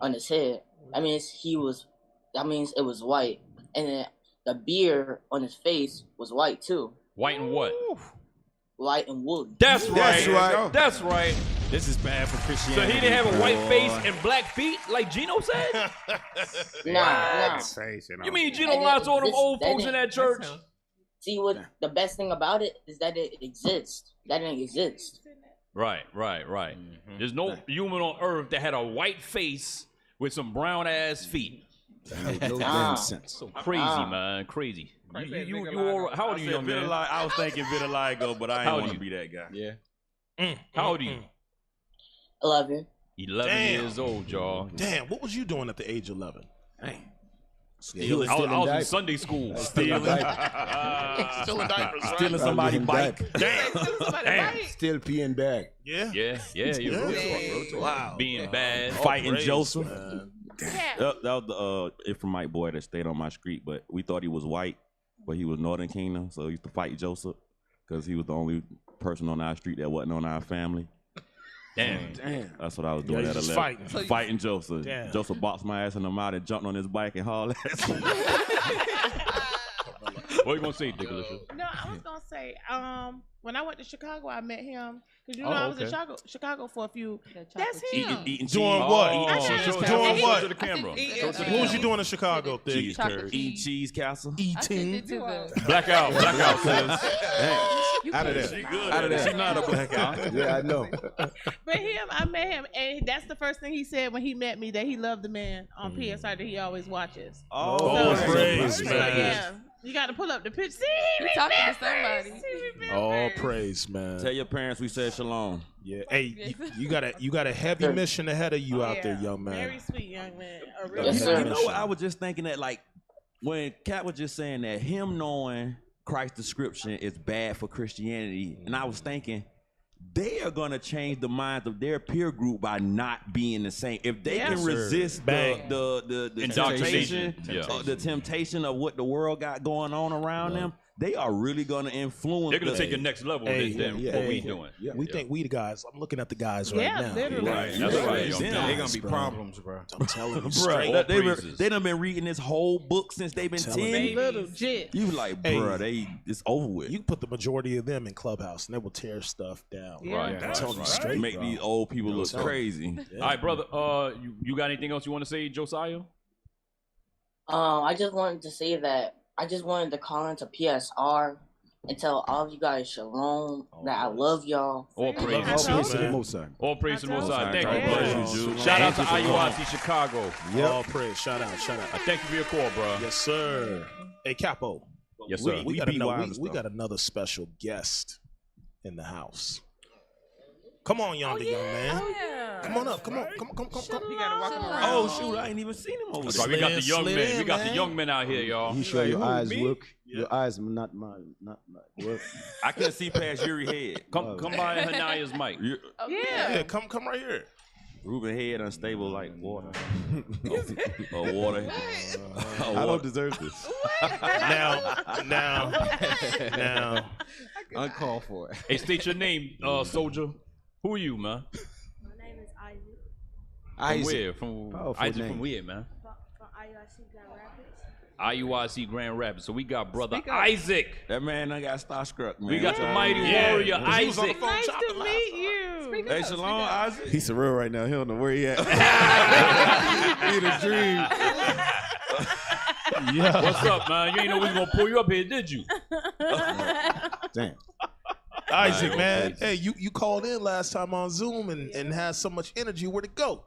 on his head. That means it was white, and then the beard on his face was white too. White and what? White and woolly. That's right. That's right. This is bad for So Christianity. he didn't have a white face and black feet like Gino said? Nah. You mean Gino lied to all them old folks in that church? See, what the best thing about it is that it exists. That didn't exist. Right. Mm-hmm. There's no human on earth that had a white face with some brown ass feet. No damn sense. So crazy, man. Crazy. You all, how old are you, young man? I was thinking vitiligo, but I How didn't old want are to be that guy. Yeah. How old are you? 11. 11 years old, y'all. Damn, what was you doing at the age of 11? Dang. He was I still in was in diapers. Sunday school. Still in diapers, right? Stealing somebody's bike. Damn. Still peeing back. Yeah. You're real talk. Wow. Being bad. Fighting praise, Joseph. man. That was the Ephraimite boy that stayed on my street, but we thought he was white, but he was Northern Kingdom, so he used to fight Joseph because he was the only person on our street that wasn't on our family. Damn. That's what I was doing Yeah, at you just 11. fighting. Fighting Joseph. Damn. Joseph boxed my ass in the mouth and jumped on his bike and hauled ass. What you gonna say, Dicklicious? No, I was gonna say, when I went to Chicago, I met him because I was in Chicago for a few. That's him. Eating cheese. Doing what? Doing what? To the camera. What was you doing in Chicago, Thick? Cheese curd. Eating cheese castle. Eating. Blackout, sis. Out of there. She good. Out of there. She not a blackout. Yeah, I know. But I met him, and that's the first thing he said when he met me, that he loved the man on PSI that he always watches. Oh, praise, man. Yeah, you got to pull up the picture. See, You talking to somebody. All praise, man. Tell your parents we said shalom. Yeah. Hey, you got a heavy mission ahead of you out there, young man. Very sweet young man. A Yes, really sir. You know what? I was just thinking that, like, when Kat was just saying that him knowing Christ's description is bad for Christianity, and I was thinking they are gonna change the minds of their peer group by not being the same. If they can resist the indoctrination, the temptation of what the world got going on around them, they are really gonna influence. They're gonna take the next level than what we doing. We think we the guys. I'm looking at the guys right now. Literally. Right, that's right. They're gonna be problems, bro. I'm telling you, bro. They done been reading this whole book since they've been 10. Little jit. You like, bro, it's over with. You put the majority of them in Clubhouse, and they will tear stuff down. Yeah. Right. I'm telling you straight, Make bro. these old people look crazy. All right, brother. You got anything else you want to say, Josiah? I just wanted to say that I just wanted to call into PSR and tell all of you guys shalom, that I love y'all. All praise to the Most High. All praise to the Most High. Thank you, bro. Yeah. Shout out to IUIC Chicago. All praise. Shout out. I thank you for your call, bro. Yes, sir. Hey, Capo. Yes, sir. We got another special guest in the house. Come on, yonder young man. Come on up. Come on. Come. You gotta walk him around. Oh shoot, I ain't even seen him over That's there. right. We got the young Slid men. in, We got the man. young men out here, y'all. You sure your eyes me? work? Your eyes not my work. I can't see past Yuri's head. Come by Hanaya's mic. Yeah, come right here. Ruben head unstable like water. Water. I don't deserve this. Now. Uncalled for. Hey, state your name, soldier. Who are you, man? My name is Isaac. From Isaac. where? From Powerful Isaac name. from where, man? From IUIC Grand Rapids. IUIC Grand Rapids. So we got brother Isaac. That man, I got starstruck, man. We got the mighty warrior Isaac. Nice to meet you. Hey, shalom, Isaac. He's surreal right now. He don't know where he at. He in a dream. Yeah. What's up, man? You ain't know we was gonna pull you up here, did you? Damn. Isaac, man. Hey, you called in last time on Zoom and had so much energy. Where'd it go?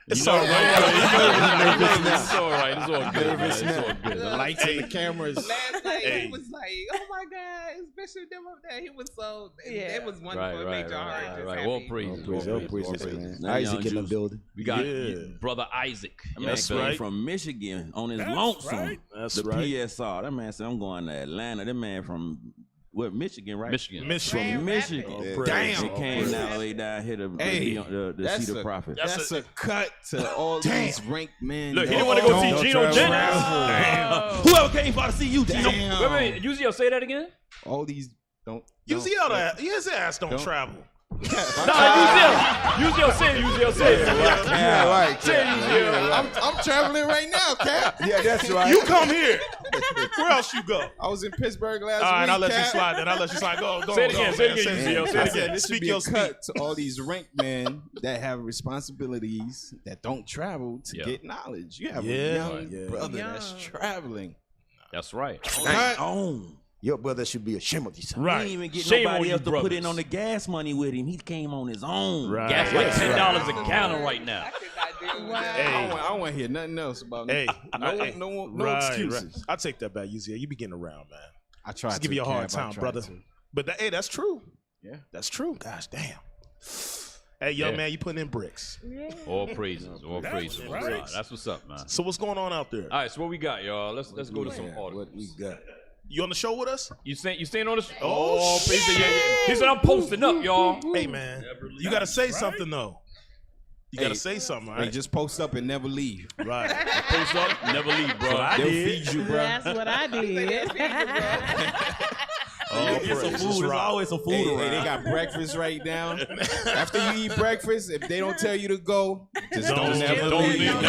It's all right. It's all right. It's all good, man. It's all good. The lights and the cameras. Last night he was like, "Oh my God, especially them up there." He was so. It was wonderful. It made your heart just Right. happy. All praises. All praises, man. Now Isaac in the Jews. building. We got brother Isaac. That man That's came right. from Michigan on his lonesome. That's the right. PSR. That man said, I'm going to Atlanta. That man from Michigan, right? Michigan. From Michigan. Oh, Damn. He came all the way down here to see the prophet. That's a cut to all these ranked men. Look, he didn't want to go see Geno Jennings. Whoever came for to see you, Gino. Wait, UZL, say that again? All these don't. His ass don't travel. UZL say it. Yeah, right. Say it, UZL. I'm traveling right now, Cap. Yeah, that's right. You come here. Where else you go? I was in Pittsburgh last week. All right, I'll let you Cap. slide. Then I'll let you slide. Go. Say it again. Say it again, UZL. Say I it said again. this should Speak be your a cut to all these ranked men that have responsibilities that don't travel to get knowledge. You have a young brother that's traveling. That's right. Your brother should be ashamed of yourself. He didn't even get nobody else to put in on the gas money with him. He came on his own. Right. Gas like $10 a gallon right now. I don't want to hear nothing else about no excuses. Right. I'll take that back, UZL. You be getting around, man. I try Just to give you a hard Cap, I time, try brother. to. But that's true. Yeah, that's true. Gosh damn. Hey, young man, you putting in bricks. All praises. All praises. Right. That's what's up, man. So what's going on out there? All right, so what we got, y'all? Let's go to some articles. What we got? You on the show with us? You staying on the show? Oh, praise the- yeah. He said I'm posting up, y'all. Hey, man, you got to say something, though. You got to say something, all Hey, right? just post up and never leave. Right. Post up, never leave, bro. They'll feed you, bro. That's what I did. Get some food. There's always some food Hey, around. they got breakfast right now. After you eat breakfast, if they don't tell you to go, just don't never leave. Yes,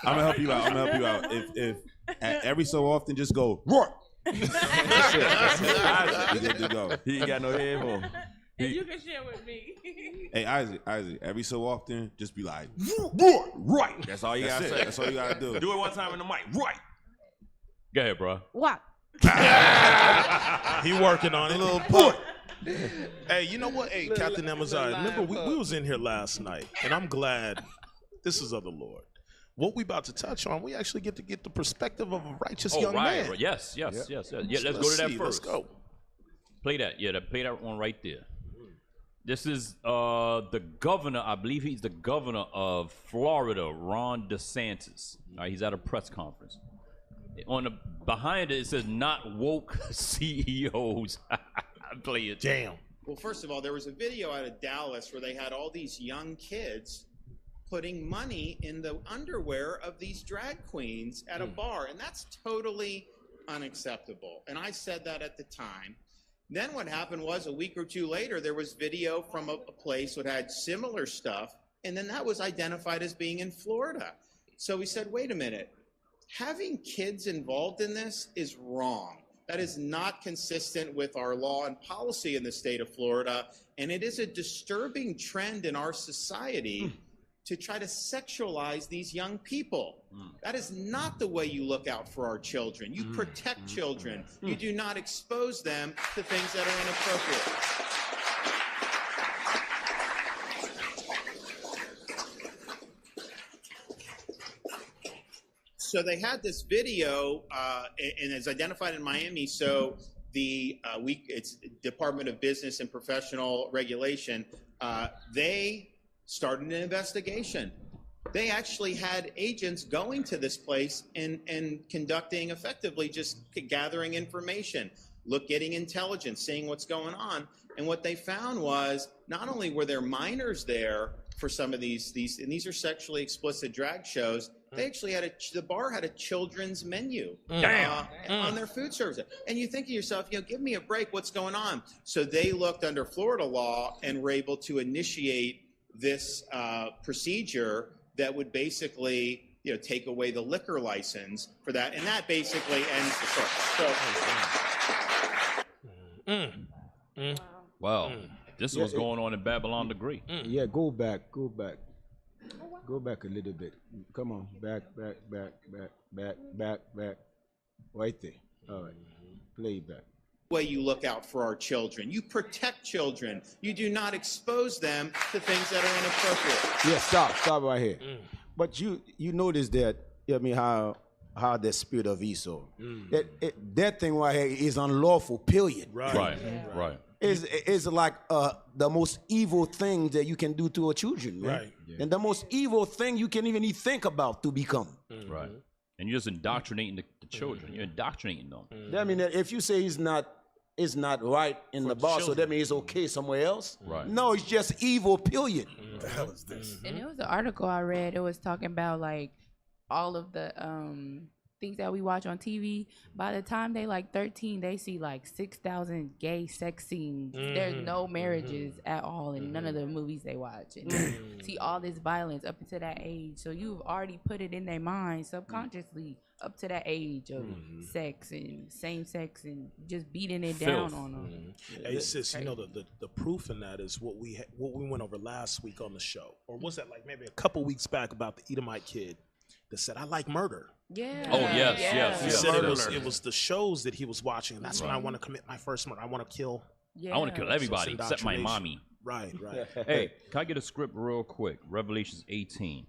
I'm gonna help you out. If every so often, just go roar. That's it. You good to go. He ain't got no head for. And you can share with me. Hey, Isaac. Every so often, just be like Roar. Right. That's all you That's gotta it. say. That's all you gotta do. Do it one time in the mic. Right. Go ahead, bro. What? He working on it. Little putt. Hey, you know what? Hey, Captain Amazon, remember we was in here last night, and I'm glad this is of the Lord. What we about to touch on, we actually get the perspective of a righteous young man. Right. Yes. Yeah, let's go to that see, first. Let's go. Play that. Yeah, play that one right there. This is the governor. I believe he's the governor of Florida, Ron DeSantis. All right, he's at a press conference. Behind it says "not woke CEOs." Play it. Damn. Well, first of all, there was a video out of Dallas where they had all these young kids putting money in the underwear of these drag queens at a bar, and that's totally unacceptable. And I said that at the time. Then what happened was a week or two later, there was video from a place that had similar stuff, and then that was identified as being in Florida. So we said, wait a minute, having kids involved in this is wrong. That is not consistent with our law and policy in the state of Florida, and it is a disturbing trend in our society to try to sexualize these young people. That is not the way you look out for our children. You protect children. You do not expose them to things that are inappropriate. So they had this video, and it's identified in Miami. So the it's Department of Business and Professional Regulation. They started an investigation. They actually had agents going to this place and conducting effectively just gathering information, getting intelligence, seeing what's going on. And what they found was not only were there minors there for some of these and these are sexually explicit drag shows, they actually had the bar had a children's menu on their food service. And you think to yourself, give me a break, what's going on? So they looked under Florida law and were able to initiate this procedure that would basically, take away the liquor license for that, and that basically ends the story. Wow, this is what's going on in Babylon the Great. Yeah, go back a little bit. Come on, back, right there. All right, play back. Way you look out for our children. You protect children. You do not expose them to things that are inappropriate. Yeah, stop right here. But you notice that, how the spirit of Esau, that thing right here is unlawful, period. Right. It's like the most evil thing that you can do to our children, man. Right. Yeah. And the most evil thing you can even think about to become. Right. And you're just indoctrinating the children. You're indoctrinating them. That means that if you say it's not right in the bar, so that means it's okay somewhere else. Right. No, it's just evil, period. What the hell is this? And it was an article I read. It was talking about like all of the things that we watch on TV. By the time they like 13, they see like 6,000 gay sex scenes. There's no marriages at all in none of the movies they watch. And they see all this violence up until that age. So you've already put it in their mind subconsciously up to that age of sex and same sex and just beating it down on them. Hey sis, the proof in that is what we went over last week on the show, or was that like maybe a couple weeks back about the Edomite kid that said, I like murder. Yeah. Oh, yes. He said it was the shows that he was watching. That's when I want to commit my first murder. I want to kill. I want to kill everybody except my mommy. Right. Hey, can I get a script real quick? Revelations 18.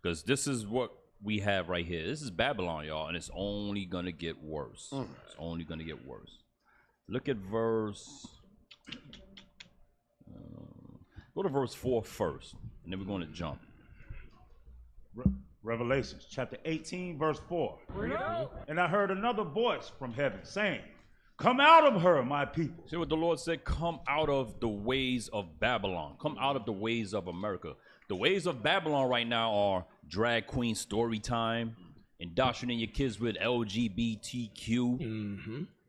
Because this is what we have right here. This is Babylon, y'all, and it's only going to get worse. It's only going to get worse. Look at verse... go to verse 4 first, and then we're going to jump. Revelations chapter 18, verse 4. And I heard another voice from heaven saying, come out of her, my people. See what the Lord said? Come out of the ways of Babylon. Come out of the ways of America. The ways of Babylon right now are drag queen story time, indoctrinating your kids with LGBTQ.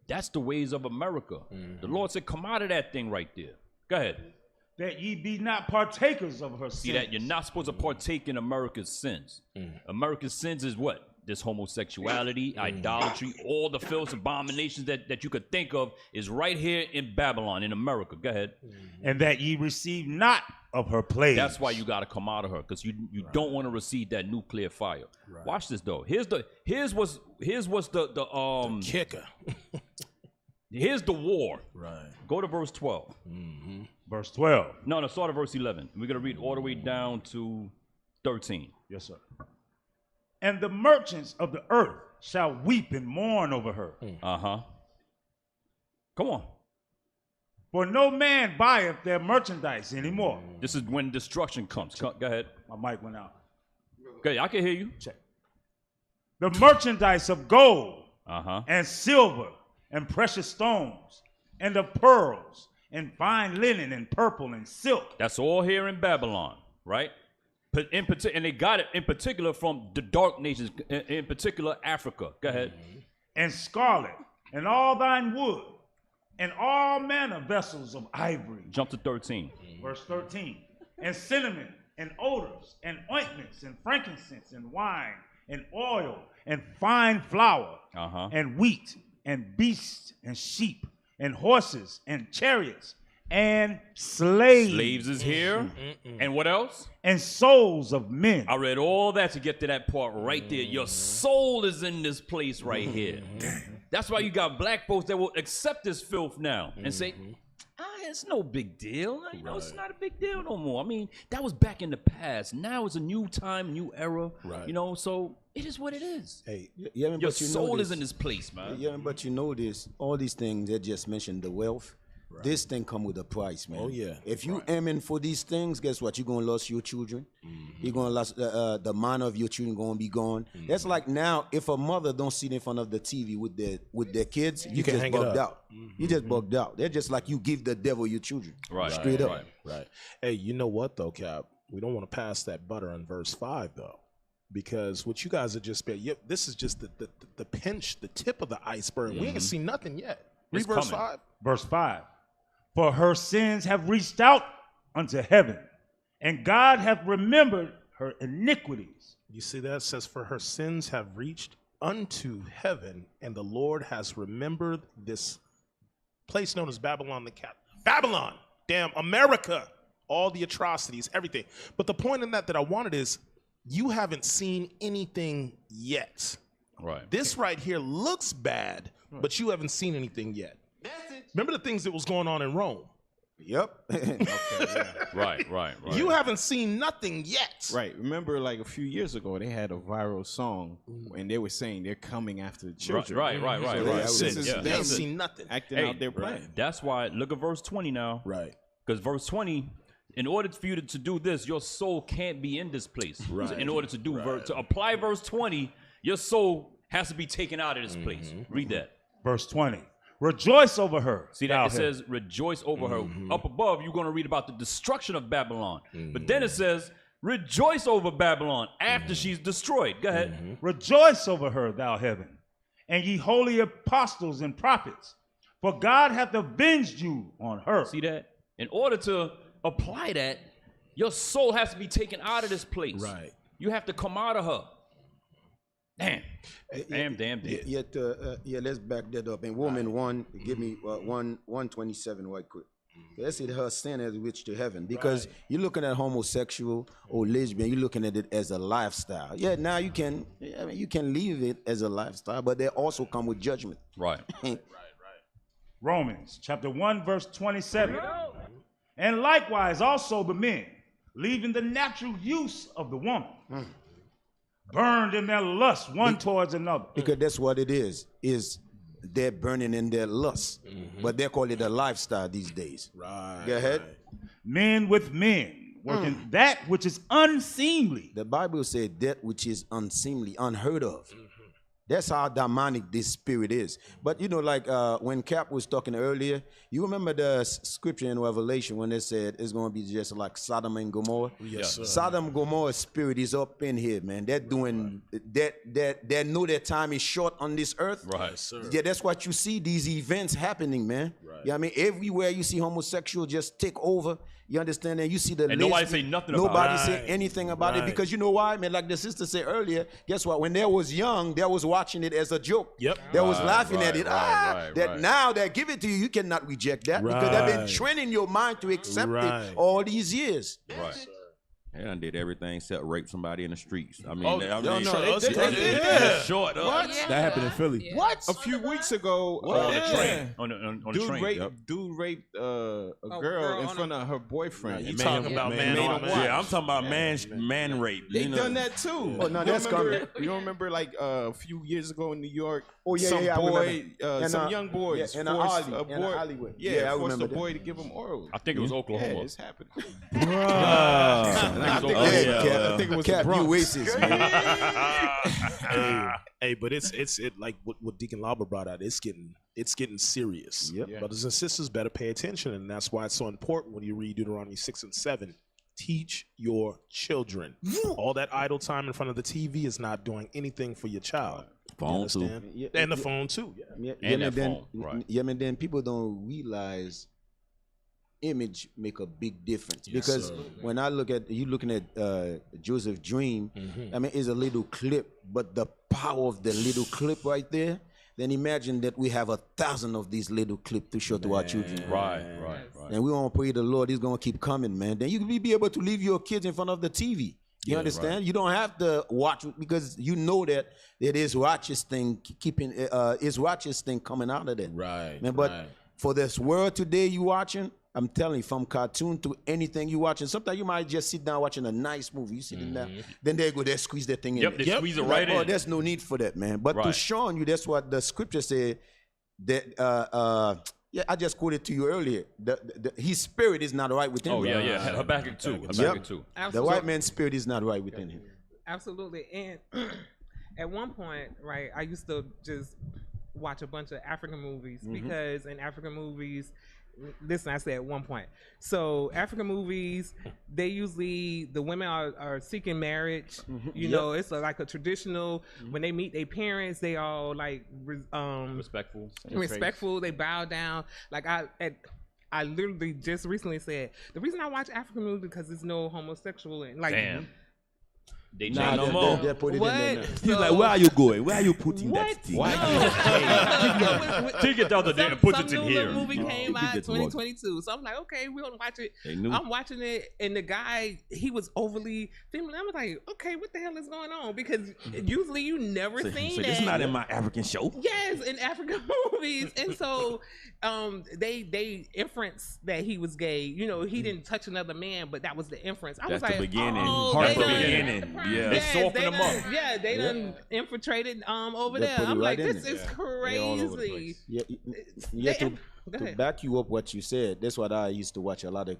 That's the ways of America. The Lord said, come out of that thing right there. Go ahead. That ye be not partakers of her sins. See that? You're not supposed to partake in America's sins. America's sins is what? This homosexuality, idolatry, all the filth, abominations that you could think of is right here in Babylon, in America. Go ahead. And that ye receive not of her plagues. That's why you got to come out of her, because you don't want to receive that nuclear fire. Watch this though. Here's what's the kicker. Here's the war. Right. Go to verse 12. Verse 12. No, start at verse 11. We're going to read all the way down to 13. Yes, sir. And the merchants of the earth shall weep and mourn over her. Come on. For no man buyeth their merchandise anymore. This is when destruction comes. Go ahead. My mic went out. Okay, I can hear you. Check. The merchandise of gold and silver and precious stones and of pearls, and fine linen, and purple, and silk. That's all here in Babylon, right? But and they got it in particular from the dark nations, in particular Africa. Go ahead. And scarlet, and all thine wood, and all manner vessels of ivory. Jump to 13. Verse 13. And cinnamon, and odors, and ointments, and frankincense, and wine, and oil, and fine flour, and wheat, and beasts, and sheep, and horses, and chariots, and slaves. Slaves is here. And what else? And souls of men. I read all that to get to that part right there. Your soul is in this place right here. That's why you got black folks that will accept this filth now and say, it's no big deal. You know, it's not a big deal no more. I mean, that was back in the past. Now it's a new time, new era. Right. You know, so it is what it is. Hey, your soul is in this place, man. Yeah, but you know this, all these things that just mentioned, the wealth, this thing come with a price, man. Oh, yeah. If you aiming for these things, guess what? You're going to lose your children. You're going to lose the mind of your children going to be gone. That's like now, if a mother don't sit in front of the TV with their kids, you just bugged out. You just bugged out. They're just like you give the devil your children. Right. Straight up. Right. Hey, you know what, though, Cap? We don't want to pass that butter on verse 5, though. Because what you guys have just been, this is just the pinch, the tip of the iceberg. We ain't seen nothing yet. Read verse 5. Verse 5. For her sins have reached out unto heaven, and God hath remembered her iniquities. You see that? It says, for her sins have reached unto heaven, and the Lord has remembered this place known as Babylon the Cat. Babylon, damn, America, all the atrocities, everything. But the point in that I wanted is, you haven't seen anything yet. Right. This right here looks bad, but you haven't seen anything yet. Remember the things that was going on in Rome? Yep. Right. You haven't seen nothing yet. Right. Remember, like a few years ago, they had a viral song, and they were saying they're coming after the children. Right. They haven't seen nothing. Acting out their plan. That's why, look at verse 20 now. Right. Because verse 20, in order for you to do this, your soul can't be in this place. Right. So in order to do to apply verse 20, your soul has to be taken out of this place. Read that. Verse 20. Rejoice over her. See that? It says, rejoice over her. Up above, you're going to read about the destruction of Babylon. But then it says, rejoice over Babylon after she's destroyed. Go ahead. Rejoice over her, thou heaven, and ye holy apostles and prophets, for God hath avenged you on her. See that? In order to apply that, your soul has to be taken out of this place. Right. You have to come out of her. Damn. Damn. Let's back that up. And woman 1, give me 127 right quick. Let's say her sin has reached to heaven, because you're looking at homosexual or lesbian, you're looking at it as a lifestyle. Yeah, now you can leave it as a lifestyle, but they also come with judgment. Right. Romans chapter 1 verse 27. And likewise also the men, leaving the natural use of the woman, burned in their lust one towards another. Because that's what it is they're burning in their lust. But they call it a lifestyle these days. Right. Go ahead. Men with men, working that which is unseemly. The Bible said that which is unseemly, unheard of. That's how demonic this spirit is. But you know, like when Cap was talking earlier, you remember the scripture in Revelation when they said it's going to be just like Sodom and Gomorrah? Yes, sir. Sodom and Gomorrah's spirit is up in here, man. They're doing they know their time is short on this earth. Right, sir. Yeah, that's what you see, these events happening, man. Right. Yeah, I mean, everywhere you see homosexual just take over. You understand? And you see the and nobody say nothing about it. Nobody say anything about it, because you know why, man? Like the sister said earlier, guess what? When they was young, they was watching it as a joke. Yep. They was laughing at it. Now they give it to you, you cannot reject that, because they've been training your mind to accept it all these years. Right. They done did everything except rape somebody in the streets. I mean, short. What? That happened in Philly. What? A few weeks ago, on the train. On the train. Dude raped a girl in front of her boyfriend. You talking about man on man? Yeah, I'm talking about man rape. They done that too. Oh, no, that's coming. You don't remember like a few years ago in New York? Oh yeah, some young boys in forced an a boy. alleyway. Yeah, I forced remember a boy to give him oral. I think it was Oklahoma. Yeah, it's happening. I think it was Cap, the Bronx. you racist, man. Hey, but it's like what Deacon Lauber brought out. It's getting serious. Yep. Yeah. Brothers and sisters better pay attention, and that's why it's so important when you read Deuteronomy 6 and 7. Teach your children. All that idle time in front of the TV is not doing anything for your child. Phone too. And the phone too. Yeah, And yeah, that then, phone, right. Yeah, man. Then people don't realize image make a big difference, Yes, because sir. when I look at you looking at Joseph's dream, I mean, it's a little clip, but the power of the little clip right there. Then imagine that we have 1,000 of these little clips to show to our children. Right. And we want to pray the Lord is going to keep coming, man. Then you can be able to leave your kids in front of the TV. You understand? Right. You don't have to watch, because you know that it is righteous thing coming out of that. Right. Man, but for this world today you watching, I'm telling you, from cartoon to anything you watching, sometimes you might just sit down watching a nice movie. You sitting down, then they go, they squeeze that thing in. Yep, they squeeze it right in. Oh, there's no need for that, man. But to show you, that's what the scripture said. That I just quoted to you earlier. His spirit is not right within him. Oh yeah. Habakkuk 2. Habakkuk 2. The white man's spirit is not right within him. Absolutely. And at one point, right, I used to just watch a bunch of African movies, because in African movies, listen, I said at one point. So African movies, they usually, the women are seeking marriage. You know, it's like a traditional, when they meet their parents, they all like respectful. They bow down. Like I literally just recently said, the reason I watch African movies because there's no homosexual in, like. Damn. They Nah, change no more. They put it in there now. He's like, where are you going? Where are you putting that thing? Take it the other day and put it in here. Some movie came out 2022, so I'm like, okay, we're gonna watch it. I'm watching it, and the guy, he was overly feminine. I was like, okay, what the hell is going on? Because usually you never seen that. It's not in my African show. Yes, in African movies, and so they inference that he was gay. You know, he didn't touch another man, but that was the inference. I was like, the beginning. oh, That's the beginning. Yeah, they soften them up. Yeah, they done infiltrated over there. I'm like, this is crazy. Yeah, to back you up what you said, that's what I used to watch a lot of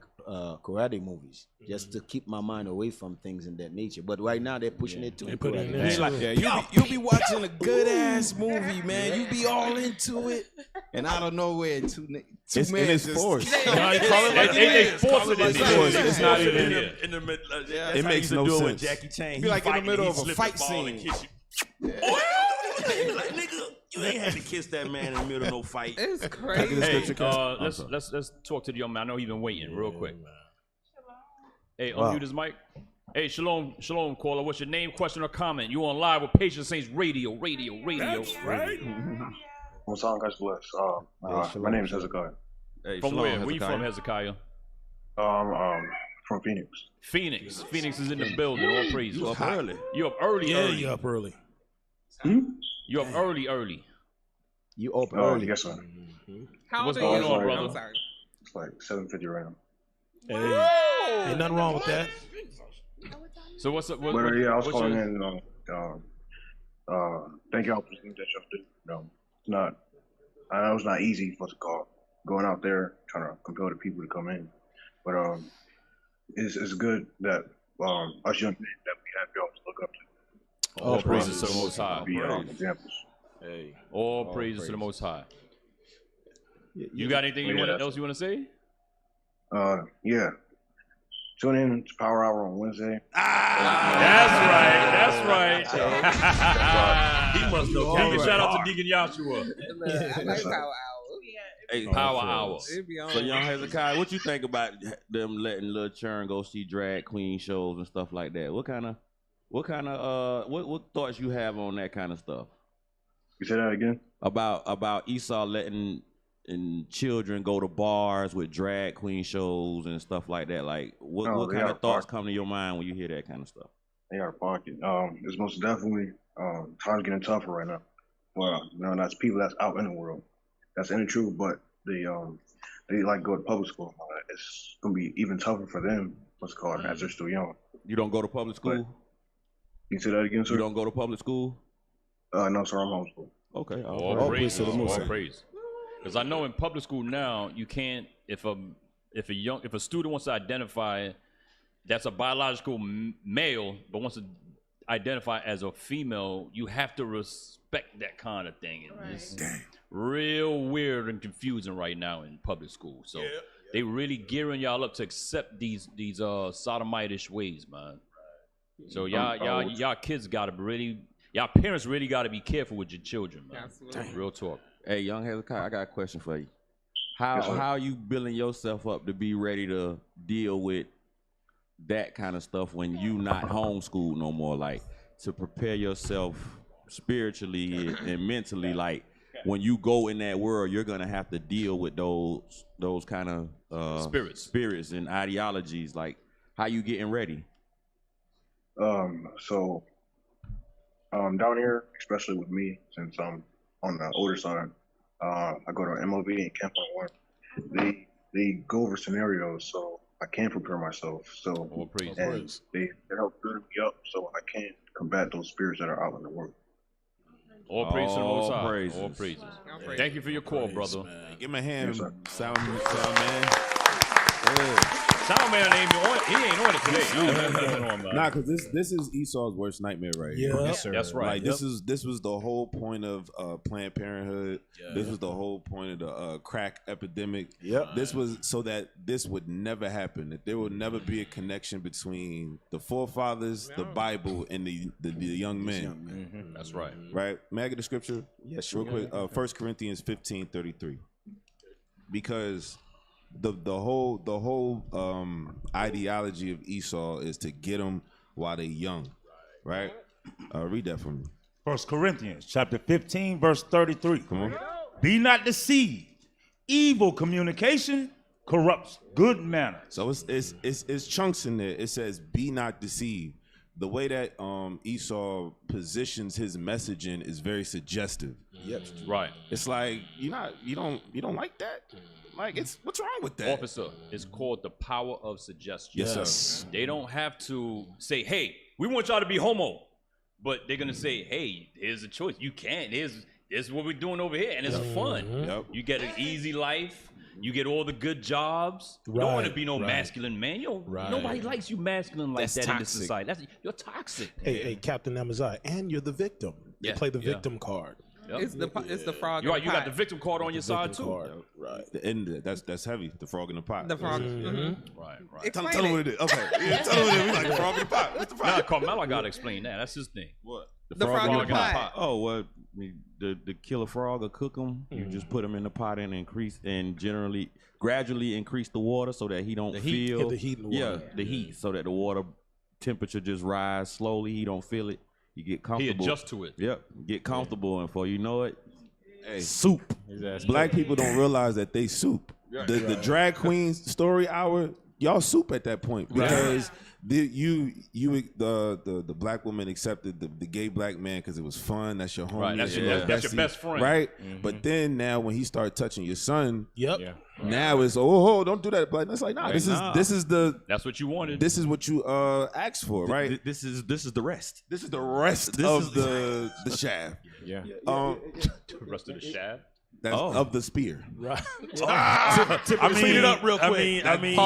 karate movies, just to keep my mind away from things in that nature. But right now they're pushing it too. They put it in there. You'll be watching a good ass movie, man. You be all into it, and out of nowhere, two men it's forced. They force it in there. It's not even in the middle. It makes no sense. With Jackie Chan, be like in the middle of a fight scene. Like, nigga, you ain't had to kiss that man in the middle of no fight. It's crazy. Hey, let's talk to the young man. I know he's been waiting real quick. Hey, unmute his mic. Hey, shalom, caller. What's your name, question, or comment? You on live with Patient Saints Radio. That's right. What's on, guys? Bless. My name is Hezekiah. Hey, from where? Where you from, Hezekiah? From Phoenix. Phoenix is in the building. All praise. You up early? You up early? Yeah, you up early. You up early? You up early? Yes, sir. How What's old are going you? on, brother? I'm sorry. It's like 7:50 right now. Hey, ain't nothing wrong with that. So what's up? I was calling in. Thank y'all for listening to that show. It's not. I know it's not easy for us to call. Going out there trying to compel the people to come in, but it's good that us young men that we have y'all to look up to. All praises to the Most High. Be examples. Hey, all praises to the Most High. You got anything else you want to say? Yeah. Tune in to Power Hour on Wednesday. That's right. He must know. Shout out to Deacon Joshua. Hey, Power Hour. So, young Hezekiah, what you think about them letting Lil Churn go see drag queen shows and stuff like that? What thoughts you have on that kind of stuff? You say that again? About Esau letting children go to bars with drag queen shows and stuff like that. Like, what kind of thoughts come to your mind when you hear that kind of stuff? They are pocket. It's most definitely times getting tougher right now. Well, that's people that's out in the world. That's in the truth, but they like go to public school. It's gonna be even tougher for them. What's it called? As they're still young. You don't go to public school? But, you say that again, sir? You don't go to public school? No, sir. I'm homeschooled. Okay. All praise. Because I know in public school now you can't if a student wants to identify that's a biological male, but wants to identify as a female, you have to respect that kind of thing. And it's real weird and confusing right now in public school. So they really gearing y'all up to accept these sodomitish ways, man. So y'all kids gotta really, y'all parents really gotta be careful with your children, man. Absolutely. Real talk. Hey, young Hezekiah, I got a question for you. How are you building yourself up to be ready to deal with that kind of stuff when you not homeschooled no more? Like, to prepare yourself spiritually and mentally, like when you go in that world, you're gonna have to deal with those kind of spirits and ideologies. Like, how you getting ready? So down here, especially with me, since I'm on the older side, I go to MOV and Camp on One. They go over scenarios, so I can prepare myself. So and they help build me up so I can combat those spirits that are out in the world. All praise to the Most High. praises. All praises. Thank you for your call, brother. Give him a hand, Yes, sound man. Sound man he ain't on it today. I don't know what's going on, man. Nah, because this is Esau's worst nightmare right here. Yes, sir. That's right. Like this was the whole point of Planned Parenthood. This was the whole point of the crack epidemic. This was so that this would never happen. That there would never be a connection between the forefathers, the Bible, and the young men. That's right. Right? May I get the scripture? Yes, real quick. 1 Corinthians 15:33. Because the whole ideology of Esau is to get them while they're young, right? Read that for me. 1 Corinthians chapter 15, verse 33. Come on. Be not deceived. Evil communication corrupts good manners. So it's chunks in there. It says, "Be not deceived." The way that Esau positions his messaging is very suggestive. Yep. Right. It's like you don't like that. Like, what's wrong with that? Officer, it's called the power of suggestion. Yes, sir. They don't have to say, hey, we want y'all to be homo. But they're going to say, hey, here's a choice. You can't. Here's what we're doing over here. And it's fun. Yep. You get an easy life. You get all the good jobs. You don't want to be no masculine man. Nobody likes you masculine like that in this society. You're toxic. Hey, Captain Amaziah, and you're the victim. They play the victim card. Yep. It's the frog. You're right. in You the got the victim card on your side too. Right. And that's heavy. The frog in the pot. The frog. Right. Tell him what it is. Okay. Yeah, tell him what it is. We like the frog in the pot. What's the frog? Nah, Carmelo got to explain that. That's his thing. What? The frog in the pot. Oh, well, the kill a frog or cook them. You just put them in the pot and gradually increase the water so that he don't feel the heat in the water. the heat, so that the water temperature just rise slowly. He don't feel it. You get comfortable. He adjusts to it. Yep. Get comfortable, and before you know it, soup. Black people don't realize that they soup. The drag queens story hour, y'all soup at that point because the black woman accepted the gay black man because it was fun. That's your homie. Right. That's your best friend. Right. But then now when he started touching your son, now it's don't do that. But that's like this is that's what you wanted. This is what you asked for, right? This is the rest. This is the rest of the shaft. Yeah. The rest of the shaft. That's of the spear. Right. Clean it up real quick. I mean,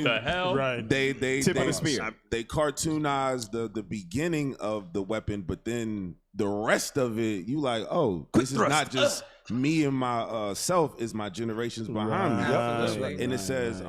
the hell? Right. They Tip of the spear. They cartoonized the beginning of the weapon, but then the rest of it, you like, this is not just me and my self, is my generations behind me. Right. And it says,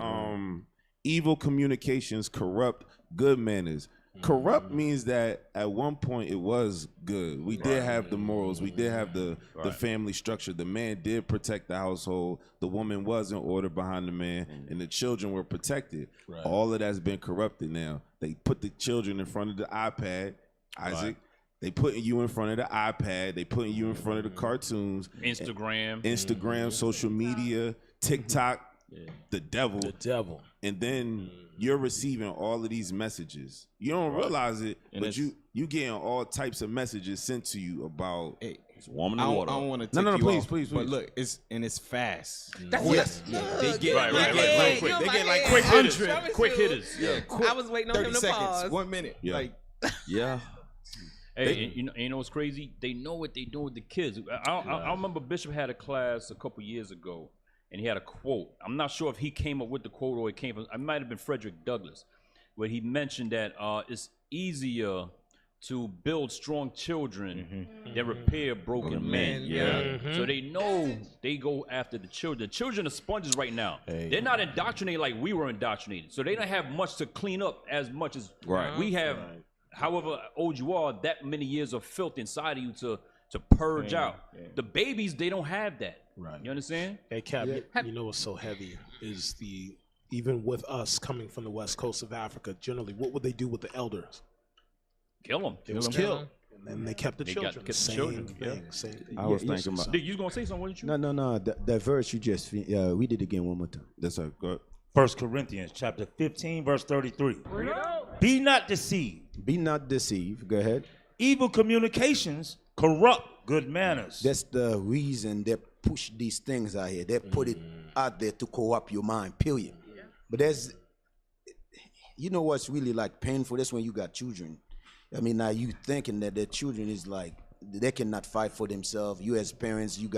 evil communications corrupt good manners. Corrupt means that at one point it was good. We did have the morals. We did have the family structure. The man did protect the household. The woman was in order behind the man, and the children were protected. Right. All of that's been corrupted now. They put the children in front of the iPad, Isaac. Right. They putting you in front of the iPad. They putting you in front of the cartoons. Instagram, social media, TikTok, the devil. And then you're receiving all of these messages. You don't realize it, but you getting all types of messages sent to you about it's warming the water. I don't want to take you off, please. But look, it's fast. That's They get quick. They get like quick hitters. Yeah, quick. I was waiting on 30 him to seconds, pause. 1 minute. Yeah. Like, yeah. Hey, you know what's crazy? They know what they doing with the kids. I remember Bishop had a class a couple years ago, and he had a quote. I'm not sure if he came up with the quote or it came from. It might have been Frederick Douglass. where he mentioned that it's easier to build strong children than repair broken men. Yeah. So they know they go after the children. The children are sponges right now. They're not indoctrinated like we were indoctrinated. So they don't have much to clean up as much as we have. However old you are, that many years of filth inside of you to purge out. The babies, they don't have that. Right. You understand? Hey, Cap, you know what's so heavy is even with us coming from the west coast of Africa, generally, what would they do with the elders? Kill them. It was killed. And then they kept the children. Same thing. I was thinking about. Dude, you was gonna say something, weren't you? No. That verse you just we did it again one more time. That's a good. 1 Corinthians chapter 15, verse 33. Be not deceived. Be not deceived. Go ahead. Evil communications corrupt good manners. That's the reason they push these things out here. They put it out there to co-opt your mind, period. But you know what's really like painful? That's when you got children. I mean, now you thinking that their children is like, they cannot fight for themselves. You as parents, you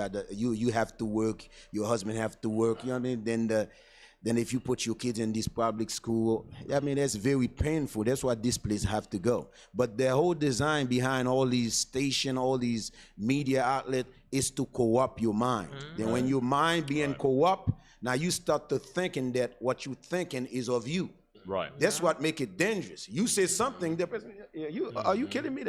have to work. Your husband have to work. You know what I mean? Then if you put your kids in this public school, I mean, that's very painful. That's why this place have to go. But the whole design behind all these stations, all these media outlets is to co-opt your mind. Then when your mind being co-opt, now you start to thinking that what you thinking is of you. Right. That's what make it dangerous. You say something, the person, are you kidding me?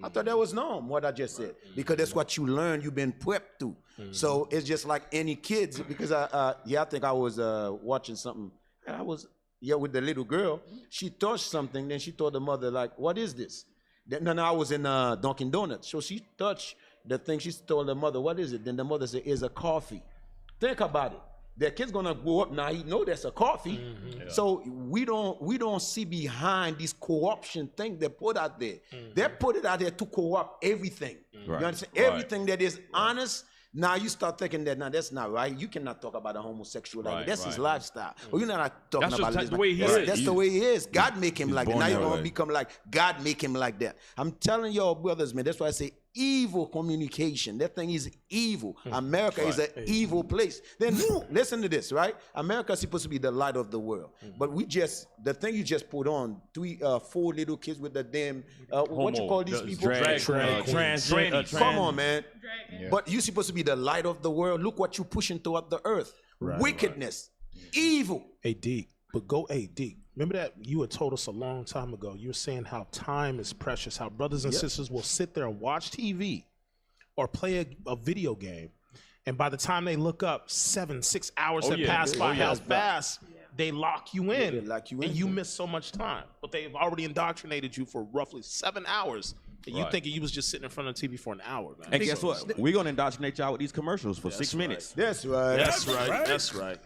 I thought that was norm, what I just said. Because that's what you learn, you've been prepped to. So it's just like any kids, because I think I was watching something, and I was with the little girl. She touched something, then she told the mother, like, what is this? Then I was in Dunkin' Donuts. So she touched the thing, she told the mother, what is it? Then the mother said, it's a coffee. Think about it. The kid's gonna grow up now. He know that's a coffee. So we don't see behind this co-option thing they put out there. They put it out there to co-opt everything. You understand? Everything that is honest. Now you start thinking that that's not right. You cannot talk about a homosexual like that. That's his lifestyle. Or you're not talking about that's the way he is. That's the way he is. God make him like that. Now you're gonna become like God make him like that. I'm telling y'all, brothers, man. That's why I say evil communication. That thing is evil. America is an evil place. Then listen to this, right? America is supposed to be the light of the world. But the thing you just put on, 4 little kids with the damn, what you call these people? Trans. Come on, man. But you're supposed to be the light of the world. Look what you're pushing toward the earth. Wickedness, evil. Hey, D, remember that you had told us a long time ago, you were saying how time is precious, how brothers and sisters will sit there and watch TV or play a video game, and by the time they look up, 6 hours have passed by how fast they lock you in. They lock you in. And you miss so much time. But they've already indoctrinated you for roughly 7 hours. And you thinking you was just sitting in front of the TV for an hour, man. And guess what? We're gonna indoctrinate y'all with these commercials for 6 minutes. That's right. That's right.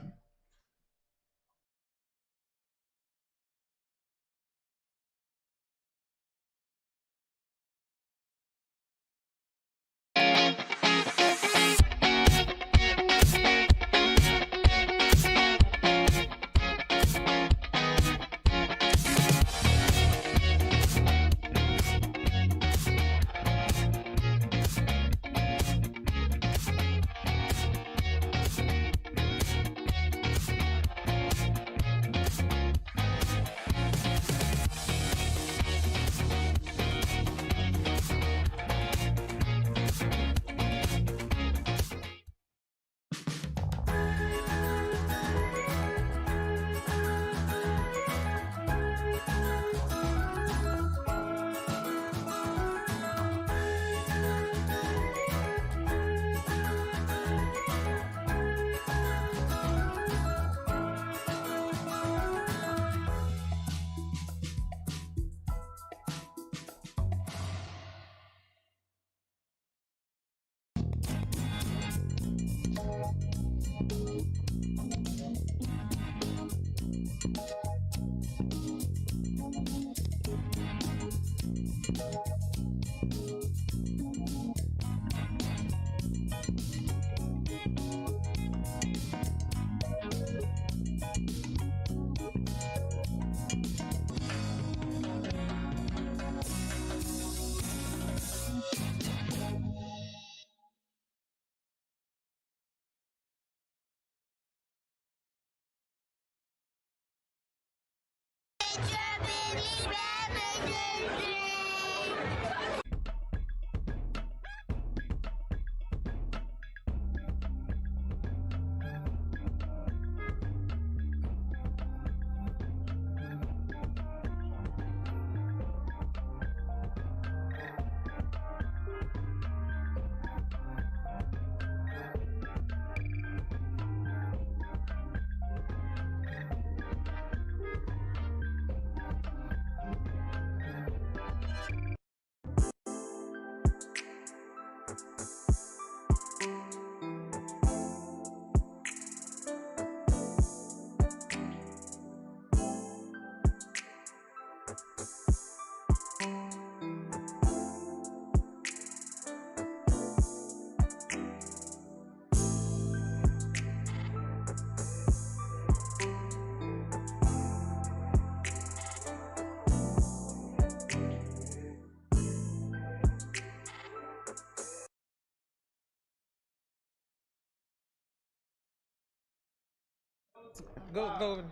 Go.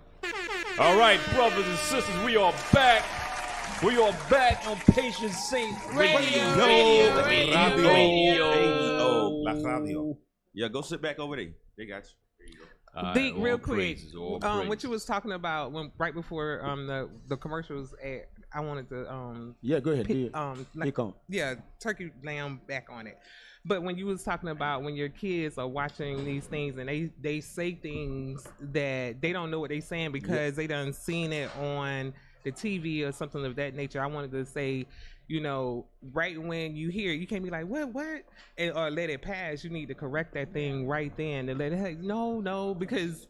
All right, brothers and sisters, we are back. We are back on Patient Saint Radio. Yeah, go sit back over there. They got you. There you go. Deke, real quick, what you was talking about right before the commercials, I wanted to go ahead. turkey lamb back on it. But when you was talking about when your kids are watching these things and they say things that they don't know what they saying because they done seen it on the TV or something of that nature, I wanted to say, right when you hear it, you can't be like, what? Or let it pass. You need to correct that thing right then and let it, no, because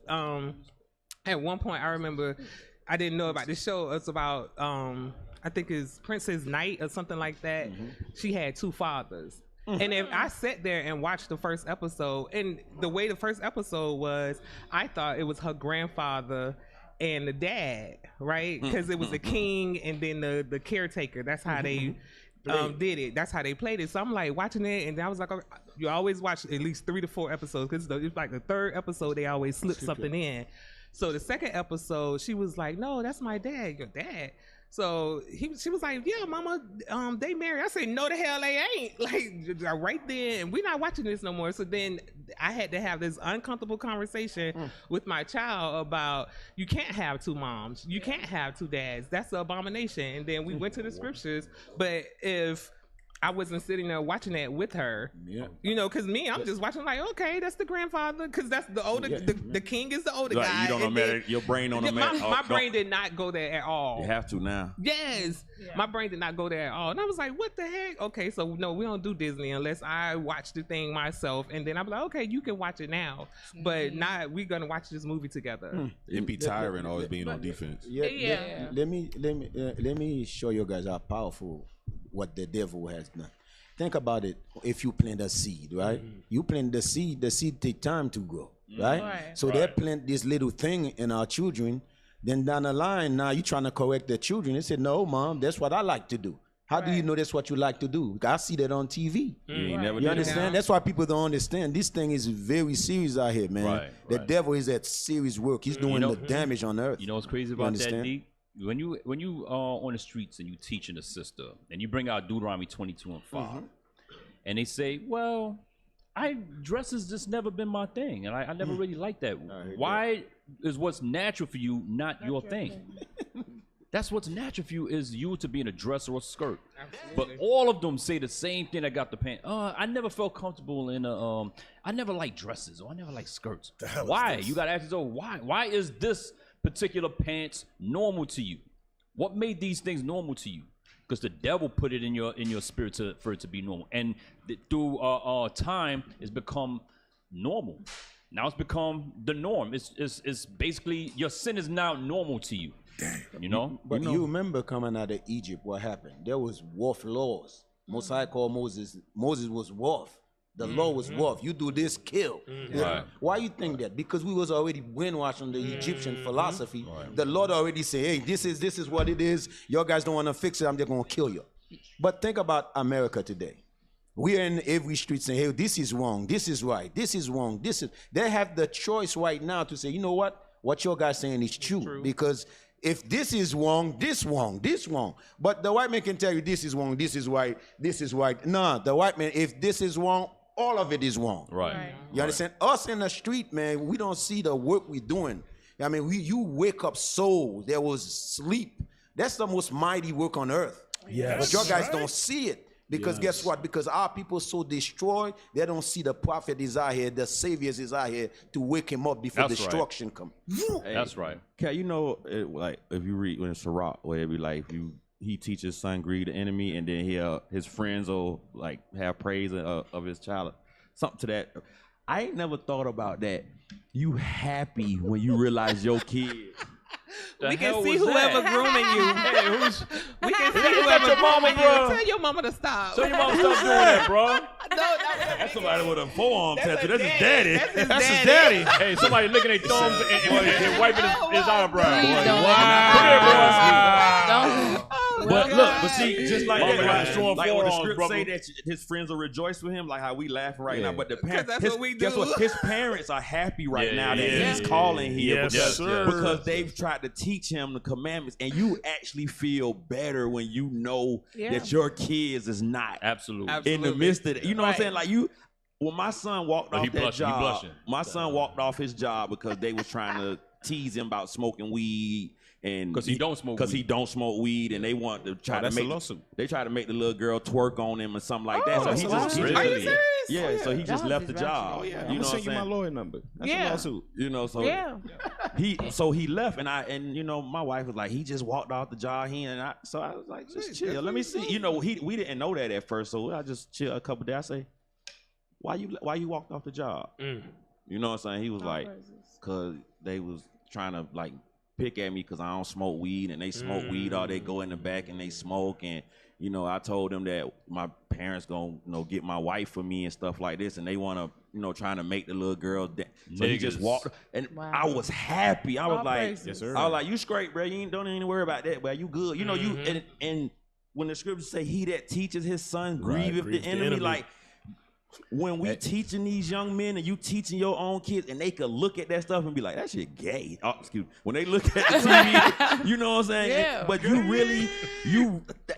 at one point I remember I didn't know about this show. It's about, I think it's Princess Knight or something like that. Mm-hmm. She had two fathers. And if I sat there and watched the first episode, and the way the first episode was, I thought it was her grandfather and the dad, right? Because it was the king and then the caretaker. That's how they did it. That's how they played it. So I'm like watching it, and I was like, okay, you always watch at least 3 to 4 episodes because it's like the third episode they always slip something in. So the second episode, she was like, "No, that's my dad. Your dad." So she was like, "Yeah, mama, they married." I said, "No, the hell they ain't." Like right then, we're not watching this no more. So then I had to have this uncomfortable conversation with my child about you can't have two moms, you can't have two dads. That's an abomination. And then we went to the scriptures. But if I wasn't sitting there watching that with her, because I'm just watching like, okay, that's the grandfather, because that's the older, the king is the older guy. You don't know, man. Your brain don't know, man. My brain did not go there at all. You have to now. Yes, my brain did not go there at all, and I was like, what the heck? Okay, so no, we don't do Disney unless I watch the thing myself, and then I'm like, okay, you can watch it now, but not we're gonna watch this movie together. It'd be tiring always being on defense. Let me show you guys how powerful what the devil has done. Think about it. If you plant a seed, right? You plant the seed take time to grow, right? So they plant this little thing in our children. Then down the line, now you're trying to correct the children. They said, "No, mom, that's what I like to do." How do you know that's what you like to do? I see that on TV. You understand? That's why people don't understand. This thing is very serious out here, man. The devil is at serious work. He's doing the damage on earth. You know what's crazy about that, Deke? When you are on the streets and you teaching a sister and you bring out Deuteronomy 22:5, and they say, "Well, dresses just never been my thing, and I never really liked that." Why is what's natural for you not your thing? That's what's natural for you is you to be in a dress or a skirt. Absolutely. But all of them say the same thing. I got the pants. I never felt comfortable in I never liked dresses or I never liked skirts. Why? You got to ask yourself why. Why is this particular pants normal to you? What made these things normal to you? Because the devil put it in your spirit for it to be normal, and through time it's become normal. Now it's become the norm. It's basically your sin is now normal to you. Damn. But you remember coming out of Egypt, what happened? There was wolf laws. Most High called Moses was wolf. The law was wolf. You do this, kill. Right. Why you think that? Because we was already brainwashed on the Egyptian philosophy. The Lord already said, "Hey, this is what it is. Your guys don't want to fix it. I'm just gonna kill you." But think about America today. We are in every street saying, "Hey, this is wrong. This is right. This is wrong. This is." They have the choice right now to say, "You know what? What your guys saying is true. Because if this is wrong, this wrong, this wrong." But the white man can tell you this is wrong, this is right, this is right. No, the white man, if this is wrong, all of it is wrong. Right. You understand? Us in the street, man, we don't see the work we're doing. I mean, you wake up souls. There was sleep. That's the most mighty work on earth. Yes. But your guys don't see it. Because guess what? Because our people so destroyed, they don't see the prophet is out here, the saviors is out here to wake him up before destruction come. Hey, that's right. Okay, like if you read when Sirach, where it be like he teaches his son greed the enemy, and then his friends will like have praise of his child, something to that. I ain't never thought about that. You happy when you realize your kid. We can see whoever grooming you. We can see whoever your mama, grooming bro. you. Tell your mama to stop. Tell your mama to stop doing that, bro. That's somebody with a forearm tattoo. That's his daddy. That's his daddy. Hey, somebody licking their thumbs and wiping his eyebrow. Please don't. Wow. Don't. But look, but see, just like Mama that, got like, strong like when the forearms, script brother. say that his friends will rejoice with him, like how we laughing right now. But the Because that's his, what we guess do. what? His parents are happy right now that yeah. he's calling here Yes, sir. because they've tried to teach him the commandments, and you actually feel better when you know that your kids is not Absolutely. in the midst of it. You know what I'm Right. saying? Like you. When my son walked off he that blushing, he job, blushing. my son walked off his job because they was trying to tease him about smoking weed, and 'Cause he don't smoke because he weed. don't smoke weed, and they want to try to that's a make lawsuit. they try to make the little girl twerk on him or something like that. So that's he a just lawsuit. he Are you just- serious? yeah, so he just That left was the his job. Oh yeah, You I'm know gonna what I'm send you my saying? lawyer number. That's a Yeah. lawsuit. You know, so Yeah. he left, and you know, my wife was like, he just walked off the job. So I was like, just chill. Let me see. You know, we didn't know that at first, so I just chill a couple days. I say, why you walked off the job? You know what I'm saying? He was like, cause they was trying to like pick at me because I don't smoke weed, and they smoke weed all they go in the back and they smoke, and you know, I told them that my parents gonna get my wife for me and stuff like this, and they wanna trying to make the little girl so he just Niggas. walked, and I was happy. I was All like, praises. Yes, sir. I was like, you straight, bro. You don't even worry about that, bro. You good. You know, you and when the scriptures say he that teaches his son grieveth the enemy, like when we teaching these young men and you teaching your own kids, and they could look at that stuff and be like, that shit gay. Oh, excuse me. When they look at the TV, you know what I'm saying? Yeah. But you really,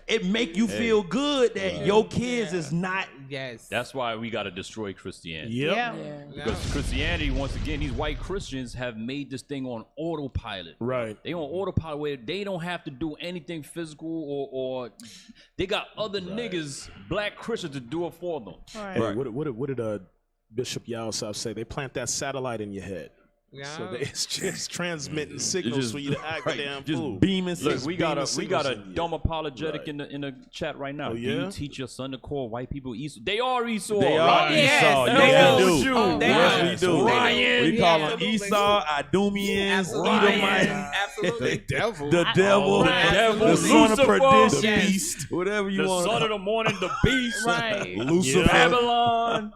it make you feel good that your kids is not. Yes. That's why we got to destroy Christianity. Yep. Yeah. Because Christianity, once again, these white Christians have made this thing on autopilot. Right. They on autopilot where they don't have to do anything physical or they got other niggas, black Christians, to do it for them. Right. Hey, what did Bishop Yalsaf say? They plant that satellite in your head. So it's just transmitting signals for you to act a damn fool. Beaming. Look, we got a signals dumb apologetic in the chat right now. Oh, Do yeah? you teach your son to call white people Esau? They are Esau. They are right? Esau. No Yes, we do. shoot. Yes, we do. Ryan. We call them Esau, Idumeans, Edomites, Absolutely. The devil. the devil, the son of Lucifer. perdition, Yes. beast, whatever you The want. son of the morning, the beast. Right. Lucifer. Babylon.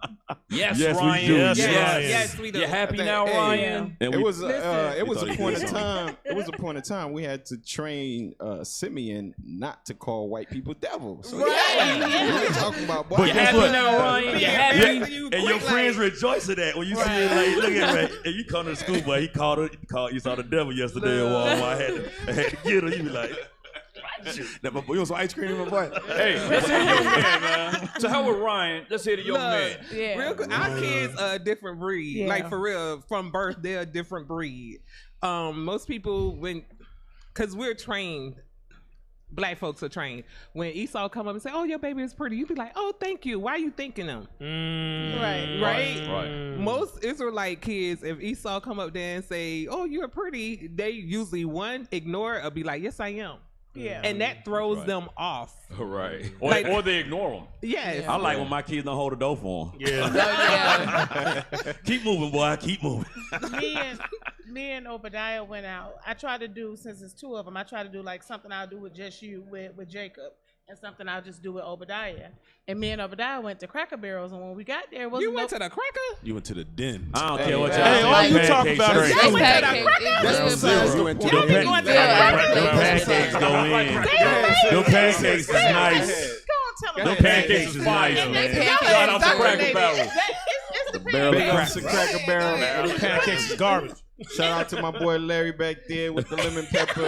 Yes, Yes, we Ryan. do. Yes, Ryan. Yes, we do. You happy now, Hey, Ryan? And It we- was it was thought a he point did of something. time. It was a point of time we had to train Simeon not to call white people devil. So yeah, we're talking about. But You guess happy what? now, Ryan? You happy? Yeah, and your friends rejoice at that when you see it. Like, look at it. And you come to the school, boy. He called. You saw the devil yesterday at Walmart. I had to get her. You be like, that my boy, you want some ice cream, my boy? Hey, let's hear the young man, man. So how with Ryan? Let's hear the young man. Yeah. Real good. Our kids are a different breed. Yeah. Like for real, from birth, they're a different breed. Most people because we're trained. Black folks are trained. When Esau come up and say, "Oh, your baby is pretty," you be like, "Oh, thank you. Why are you thanking them?" Right. Most Israelite kids, if Esau come up there and say, "Oh, you're pretty," they usually ignore it or be like, "Yes, I am." Yeah. And that throws them off. Right. Like- Or they ignore him. Yes. I like when my kids don't hold the door for them. Yeah. Keep moving, boy. Keep moving. Me and Obadiah went out. I tried to do, since it's two of them, I tried to do like something I'll do with just you with Jacob, and something I'll just do with Obadiah. And me and Obadiah went to Cracker Barrels, and when we got there, You went to the Cracker? You went to the den. I don't care what y'all Hey, say. all you Pancakes talk about is straight. Y'all went to the Cracker? That's what you went to. Y'all be going to the Cracker? Them pancakes go in. Them pancakes is nice. Them pancakes is nice, man. Shout out to Cracker Barrel. Barrel Big of ups to Cracker Barrel. Them pancakes is garbage. Shout out to my boy Larry back there with the lemon pepper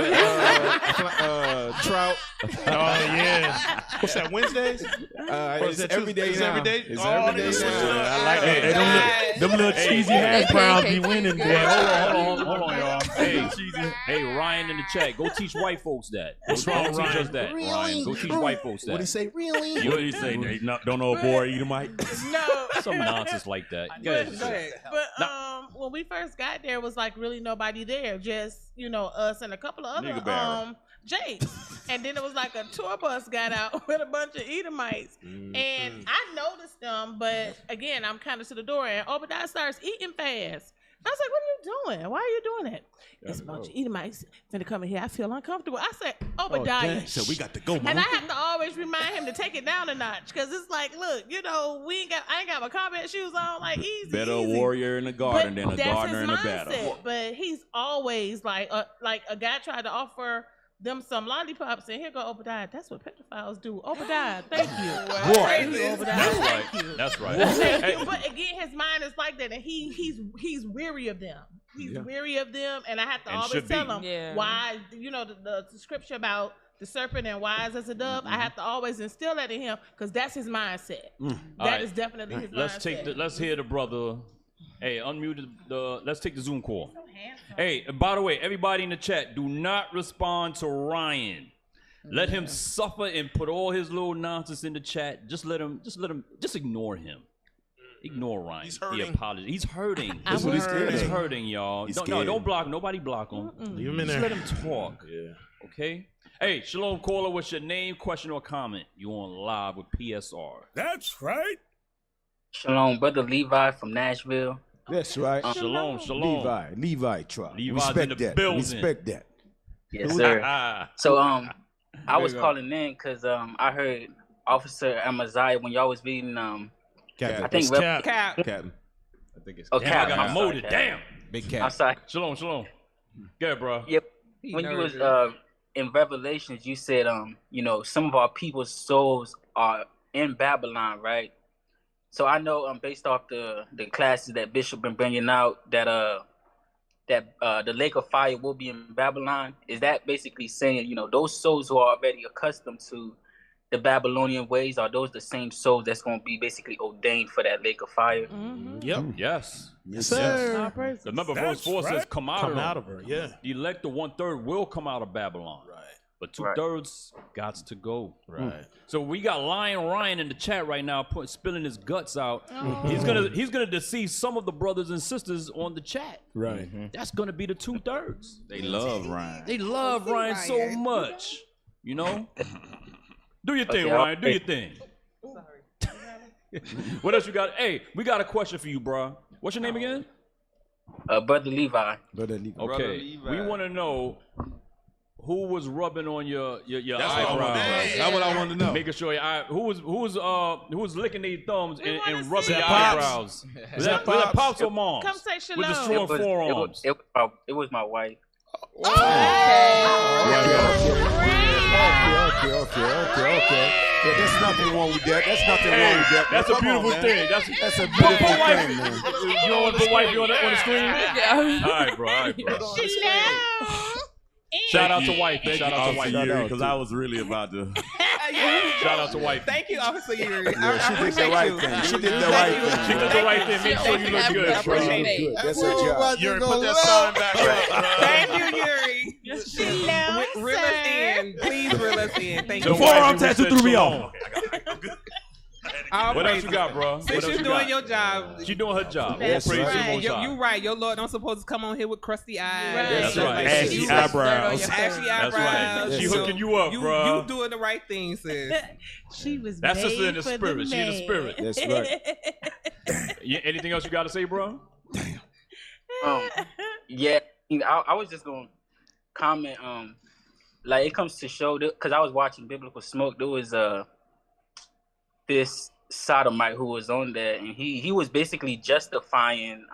trout. Oh yeah. What's that? Wednesdays? Or is It's that every day It's now. every day. It's Oh, every day nigga, switch it now. up. I like Hey, it. them little cheesy hash browns be winning, boy. Hold on, y'all. Hey, Ryan in the chat, go teach white folks that. What's wrong, Don't teach Ryan? us that, Ryan. Go teach white folks that. What he say? Really? What did he say? Don't know a boy Edomite? No. Some nonsense like that. Go ahead. But when we first got there, was like really nobody there, just us and a couple of Nigga other barrel. Jakes. And then it was like a tour bus got out with a bunch of Edomites, and I noticed them, but again, I'm kind of to the door, and Obadiah starts eating fast. I was like, "What are you doing? Why are you doing that?" It's a bunch of Edomites finna come in here. I feel uncomfortable. I said, "Obadiah." So we got to go, man. And I have to always remind him to take it down a notch, because it's like, look, I ain't got my combat shoes on, like easy. Better a easy. warrior in the garden than a That's gardener his in a mindset. battle. But he's always like a guy tried to offer them some lollipops, and here go Obadiah. That's what pedophiles do. Obadiah, thank you. Right. Thank you, Obadiah. That's Thank right. you. That's right. Thank Hey. you. But again, his mind is like that, and he's weary of them. He's weary of them, and I have to And always should be. tell him why. You know the scripture about the serpent and wise as a dove. I have to always instill that in him because that's his mindset. That is definitely his mindset. Let's hear the brother. Hey, unmute let's take the Zoom call. Hey, and by the way, everybody in the chat, do not respond to Ryan. Let him suffer and put all his little nonsense in the chat. Just ignore him. Ignore Ryan. He's hurting. He apologizes. He's hurting. That's what he's scared He's of. hurting, y'all. Don't block. Nobody block him. Leave him in Just there. let him talk. Yeah. Okay? Hey, Shalom caller, what's your name, question, or comment? You on live with PSR. That's right. Shalom, brother Levi from Nashville. That's right. Shalom. Levi tribe. Levi's Respect in the that. building. Respect that. Yes, sir. So I was calling in because I heard Officer Amaziah when y'all was reading Captain. I think Captain. I think it's Okay, Damn, I got I'm sorry, molded. Captain. Damn. Big I'm cat. sorry. Shalom. Go ahead, bro. Yep. When you was in Revelations, you said some of our people's souls are in Babylon, right? So I know based off the classes that Bishop been bringing out that the lake of fire will be in Babylon. Is that basically saying those souls who are already accustomed to the Babylonian ways, are those the same souls that's going to be basically ordained for that lake of fire? Yep. Yes. Yes, sir. Remember, verse 4 says, come out of her. Yeah. The elect, the 1/3 will come out of Babylon. Right. But 2/3 gots to go. Right. So we got Lion Ryan in the chat right now, spilling his guts out. Oh. He's gonna deceive some of the brothers and sisters on the chat. Right. That's gonna be the 2/3. They love Ryan. They love Ryan so much. You know? Do your thing, Okay, Ryan. Do okay. your thing. What else you got? Hey, we got a question for you, bro. What's your name again? Brother Levi. Okay. We want to know who was rubbing on your That's what I wanted to eyebrows. know. That's what I wanted to know. Making sure your eye, who was licking their thumbs and rubbing see your it. eyebrows. Was that Pops or Moms? Come say With the shalom. strong forearms. It was my wife. Okay. Yeah, there's nothing wrong with that. That's nothing wrong with that. That's a Come beautiful on, man. thing. That's a beautiful wife. thing, man. You don't want to put wife on the screen? All right, bro. Shout out to wife, man. Shout out to wife. Because I was really about to. Shout out to wife. Thank you, Officer Yuri. She did the right thing. She did the right thing. She did the right thing. Make sure you look good, bro. That's her job. Yuri, put that sign back up. Thank you, Yuri. Reel us in. Please reel us in. Thank you. The forearm tattoo threw me off. All What else praises. you got, bro? Since What else you're you doing got? your job. She doing her job. That's All praise to the right. Most High. You right. Your Lord don't supposed to come on here with crusty eyes. That's right. Ashy eyebrows. Ashy That's eyebrows. right. She So hooking you up, bro. You doing the right thing, sis. She was That's just made in the for spirit. She in the man. spirit. That's right. Yeah, anything else you got to say, bro? Yeah, I was just gonna comment. Like it comes to show because I was watching Biblical Smoke. There was this sodomite who was on there, and he was basically justifying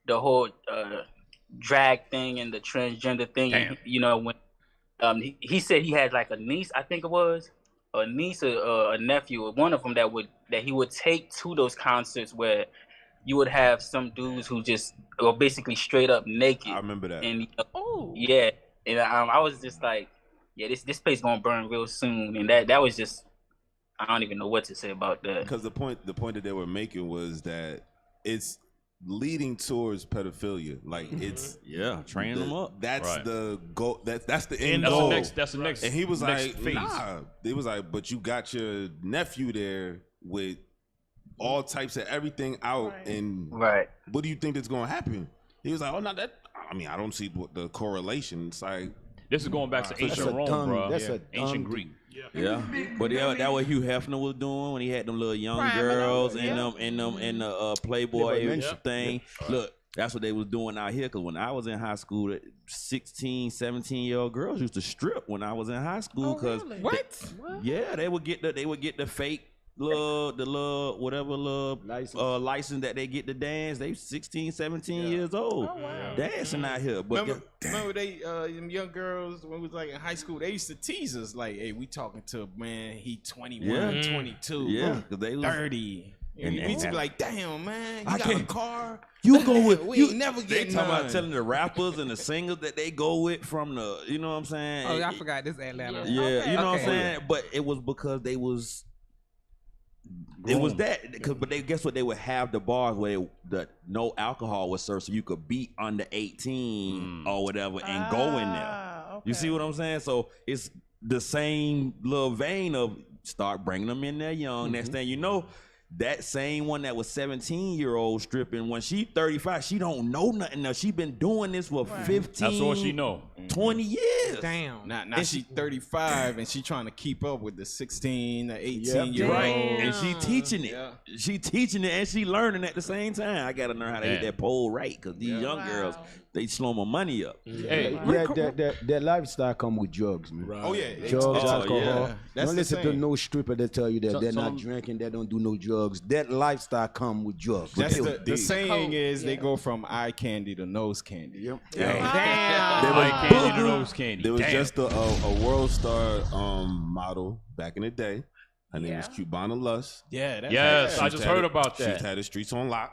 the whole drag thing and the transgender thing. And, when he said he had like a niece, I think it was a niece or a nephew, or one of them that he would take to those concerts where you would have some dudes who just were basically straight up naked. I remember that. And yeah, and I was just like, yeah, this place gonna burn real soon, and that was just, I don't even know what to say about that. Because the point that they were making was that it's leading towards pedophilia. Like it's training them up. That's Right. the goal. That's the end That's the goal. that's the next. And he was next like, phase. nah. It was like, but you got your nephew there with all types of everything out, and what do you think that's going to happen? He was like, oh, no, that. I mean, I don't see what the correlation. It's like This is going back to ancient Rome, bro. Ancient Greek. Yeah, but that what Hugh Hefner was doing when he had them little young girls and them in the Playboy thing. Look, that's what they was doing out here. Cause when I was in high school, 16, 17-year-old girls used to strip when I was in high school. Cause What? yeah, they would get the fake license that they get to dance. They 16, 17 years old. Oh, wow. Dancing out here. But remember they them young girls when we was like in high school, they used to tease us like, hey, we talking to man, he 21, 22, yeah, 'cause they was, 30. And we used to be like, damn, man, you I got can't- a car. You go with we you ain't never They get talking none. about telling the rappers and the singers that they go with from the, you know what I'm saying? Oh, I forgot this Atlanta. Yeah, you know what I'm saying? But it was because they was it was that but they guess what, they would have the bars where the no alcohol was served so you could be under 18 or whatever and go in there. You see what I'm saying? So it's the same little vein of start bringing them in there young. Next thing you know, that same one that was 17-year-old stripping, when she 35, she don't know nothing else. She been doing this for 15. That's all she know. 20 years. Damn. Now she 35 and she trying to keep up with the 16, the 18-year-old. Right. And she teaching it. She teaching it and she learning at the same time. I gotta learn how to hit that pole right, because these young girls, they slow my money up. That lifestyle come with drugs, man. Oh, yeah. Drugs, Oh, alcohol. yeah. That's Don't the listen to thing. no stripper that tell you that So- they're so not I'm- drinking, they don't do no drugs. That lifestyle come with drugs. That's They- the saying is they go from eye candy to nose candy. Yep. There was, Eye candy to nose candy. There was Damn. just a World Star model back in the day. Her name was Cubana Lust. Yeah, that's Yes, I just heard about that. She's had the streets on lock.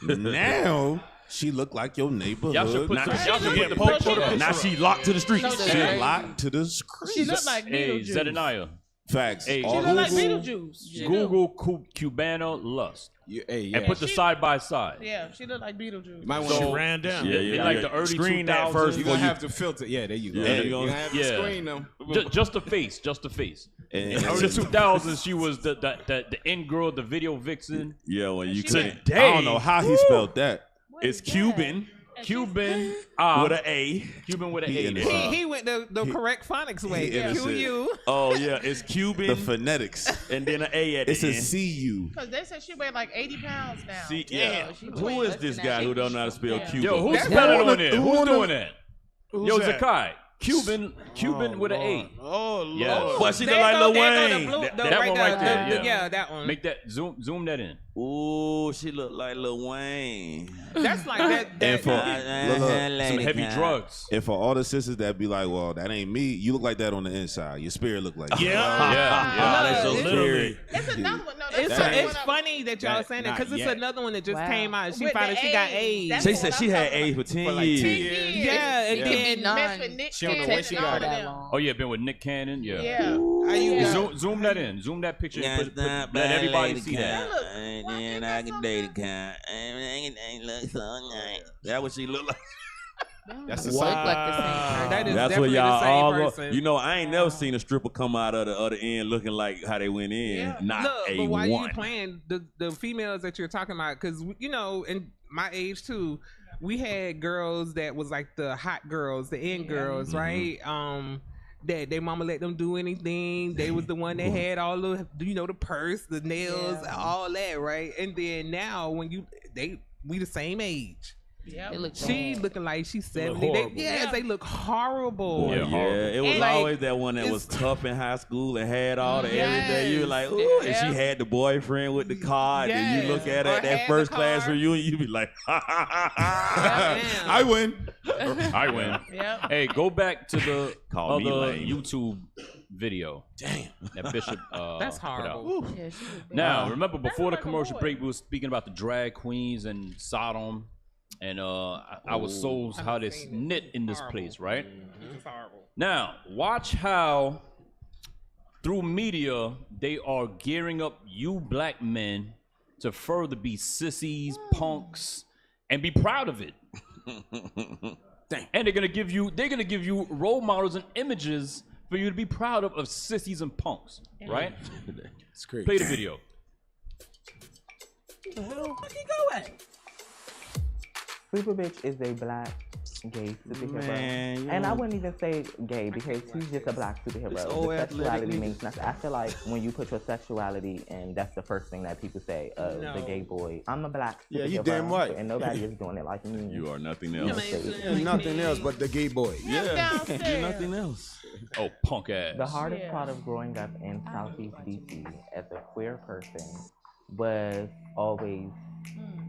Now she looked like your neighborhood. Y'all should put Now- y'all should put the picture Now up. she locked to the streets. She locked to the streets. She look like Hey, Beetlejuice. Zedekiah. Facts. Hey, She look like Beetlejuice. She do. Google Cubana Lust. And put the side by side. Yeah, she look like Beetlejuice. You might want So- to ran down. In like the early Screen 2000s. that first You're before gonna you have to filter. Yeah, there you go. Yeah, You're gonna have to screen them. Just the face, just the face. And- In the early 2000s, she was the in girl, the video vixen. Yeah, when you She could. been- I don't know how he spelled that. It's Cuban Cuban with an A. Cuban with an He A. in there. it. He went the correct phonics way. he innocent. Q-U. Oh yeah, it's Cuban. The phonetics. And then an A at the It's a end. CU. Because they said she weighed like 80 pounds now. See, yeah. she Who weighed is less this than guy that. who don't know how to spell Yeah. Cuban? Yo, who's That's spelling who on it? who Who's wanna- doing that? Yo, that? Zakai. Cuban with an A. Oh, Lord. Yes. But she There look like go- Lil there go Wayne. the blue- That the one right there, the- yeah. Yeah, that one. Make that zoom that in. Ooh, she look like Lil Wayne. That's like that. And for Some heavy drugs. and for all the sisters that be like, well, that ain't me. You look like that on the inside. Your spirit look like that. Yeah. That's so scary. It's another one. No, It's, that's it's funny that y'all saying that because it's another one that just came out. She found out she got AIDS. They said she had AIDS for 10 years. Yeah, and then She don't know where she got it. Oh yeah, been with Nick Cannon. Yeah. Yeah. How you got? Zoom that in. Zoom that picture. Let everybody see that. And I can date a kind. Look so nice. That what she look like. That's the Look same. like the same person. That is That's what definitely y'all the same all go. person. You know, I ain't never seen a stripper come out of the other end looking like how they went in. Yeah. Not Look, a but while one. you playing the females that you're talking about, because you know, in my age too, we had girls that was like the hot girls, the in girls, right? That their mama let them do anything. They was the one that had all the, you know, the purse, the nails, all that, right? And then now when we the same age. Yep. It looks She bad. looking like she's 70. horrible. They look horrible. Yeah, it was And, like, always that one that was tough in high school and had all the everyday. You were like, ooh, and she had the boyfriend with the card. And you look at her Or at that had first the class card. reunion, you be like, ha ha ha ha. I win. I win. Yep. Hey, go back to the Call me other lame. YouTube video. Damn. That Bishop That's put out. horrible. Yeah, she was bad. Now, remember before the like a commercial boy. break, we were speaking about the drag queens and Sodom and our souls, how this knit in this place, right? It's horrible. Now, watch how through media they are gearing up you black men to further be sissies, punks, and be proud of it. And they're gonna give you role models and images for you to be proud of sissies and punks, right? It's crazy. Play the video. What the hell? Where he go at? Sleeper Bitch is a black gay superhero. Man, And I wouldn't even say gay because he's just a black superhero. This The old athletic sexuality nigga. means nothing. I feel like when you put your sexuality and that's the first thing that people say, the gay boy. I'm a black superhero. Yeah, you damn right. And nobody is doing it like me. You are nothing else. Nothing else but the gay boy. Yeah, downstairs. you're nothing else. Oh, punk ass. The hardest part of growing up in Southeast DC as a queer person was always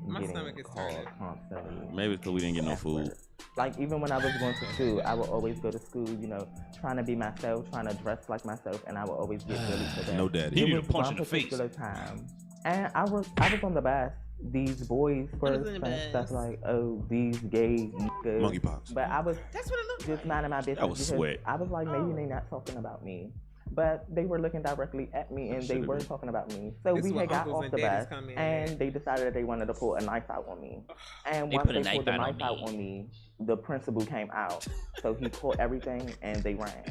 My getting stomach is called turning. constantly. Maybe because we didn't get no food. Like even when I was going to school, I would always go to school, you know, trying to be myself, trying to dress like myself, and I would always get bullied for that. No daddy. It You need was a punch one in the face. particular time, and I was on the bus. These boys were saying stuff like, "Oh, these gay niggas." Monkeypox. But I was That's what it looked just minding my business. That was because sweat. I was like, maybe they're not talking about me. But they were looking directly at me and they were talking about me. So This we is had where got uncles off and the daddies bus come in. and they decided that they wanted to pull a knife out on me. And They once put a they pulled knife the out on knife out me. on me, the principal came out. So he pulled everything and they ran.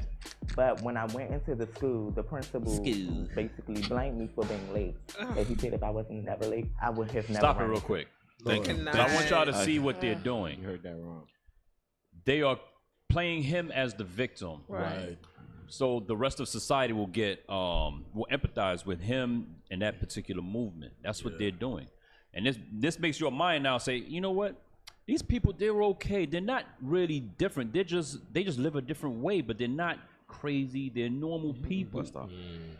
But when I went into the school, the principal basically blamed me for being late. So he said if I wasn't never late, I would have never Stop it ran. real quick. Thank you. But I want y'all to see what they're doing. You heard that wrong. They are playing him as the victim. Right. So the rest of society will will empathize with him and that particular movement. That's what they're doing. And this makes your mind now say, you know what? These people, they're okay. They're not really different. They just live a different way, but they're not crazy. They're normal people.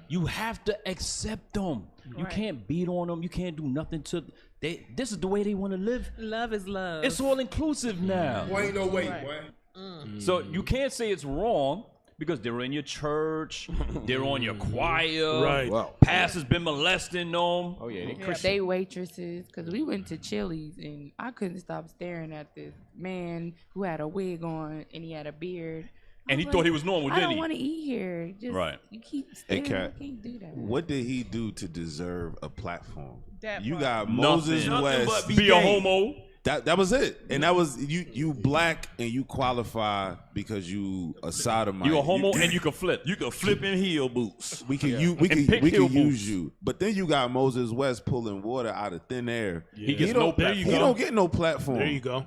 You have to accept them. You can't beat on them. You can't do nothing to this is the way they want to live. Love is love. It's all inclusive now. Boy, ain't no way, boy. So you can't say it's wrong because they're in your church, they're on your choir, Right. Wow. Pastor's been molesting them. Oh yeah, They waitresses, because we went to Chili's and I couldn't stop staring at this man who had a wig on and he had a beard. And he thought he was normal, I didn't don't he? want to eat here. Just, Right. You keep Hey, staring. Kat, You can't do that. what did he do to deserve a platform? That You part. got Nothing. Moses Nothing West. but be a homo. That was it, and that was you black and you qualify because you a sodomite. You a homo and you can flip. You can flip in heel boots. We can Yeah. you we And can pick we heel can use boots. you, but then you got Moses West pulling water out of thin air. He gets no don't, platform. He don't get no platform. There you go.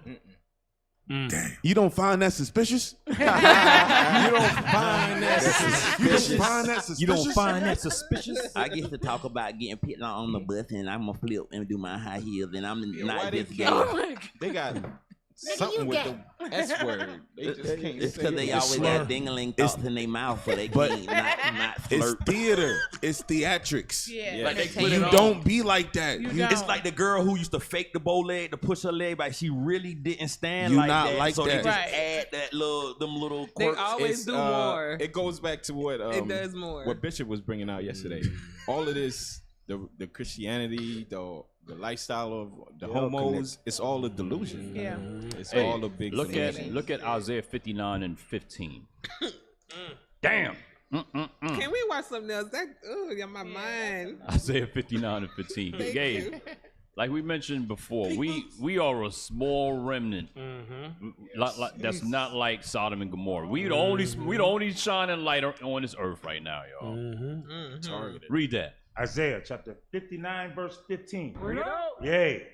You don't find that suspicious? You don't find that suspicious. You don't find that suspicious? You don't find that suspicious? I get to talk about getting picked on the bus and I'm gonna flip and do my high heels and I'm Why not they just gay. They got something with the S word. They just can't It's say because they it. always got dingling thoughts in their mouth, so they But can't not it's flirt. theater. It's theatrics. Yeah. Like they put You it on. don't be like that. You You- It's like the girl who used to fake the bow leg to push her leg, but she really didn't stand You like not that. like so that. they just Right. add that them little They quirks. always do more. It goes back to what It does more. what Bishop was bringing out yesterday. All of this, the Christianity, the lifestyle of the homos, it's all a delusion. Yeah. It's Hey, all a big look delusion. at Isaiah 59 and 15. Damn. Can we watch something else? That yeah, my mind. Isaiah 59 and 15. Thank Gabe, you. like we mentioned before, we are a small remnant. That's not like Sodom and Gomorrah. We the only shining light on this earth right now, y'all. Targeted. Read that. Isaiah chapter 59, verse 15. Read it out. Yea,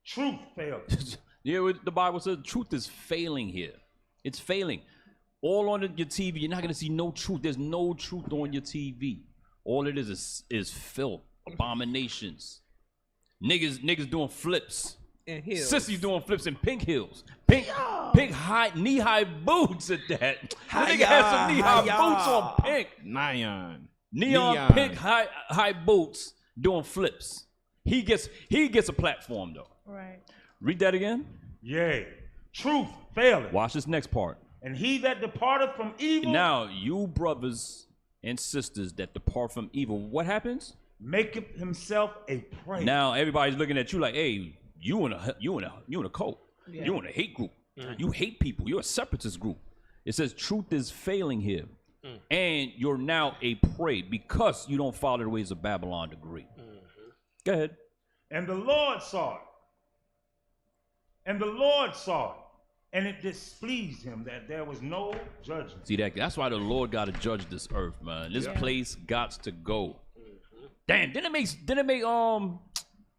truth failed. Yeah, the Bible says truth is failing here. It's failing. All on your TV, you're not gonna see no truth. There's no truth on your TV. All it is filth, abominations. Niggas doing flips. And heels. Sissies doing flips in pink heels. Pink high, knee-high boots at that. That nigga had some knee-high boots on pink. Neon pink high boots doing flips. He gets a platform though. Right. Read that again. Yea, truth faileth. Watch this next part. And he that departed from evil. Now, you brothers and sisters that depart from evil, what happens? Maketh himself a prey. Now everybody's looking at you like, hey, you in a cult. Yeah. You in a hate group. You hate people. You're a separatist group. It says truth is failing here. And you're now a prey because you don't follow the ways of Babylon to agree. Go ahead. And the Lord saw it. And the Lord saw it. And it displeased him that there was no judgment. See that's why the Lord got to judge this earth, man. This place got to go. Damn, didn't it make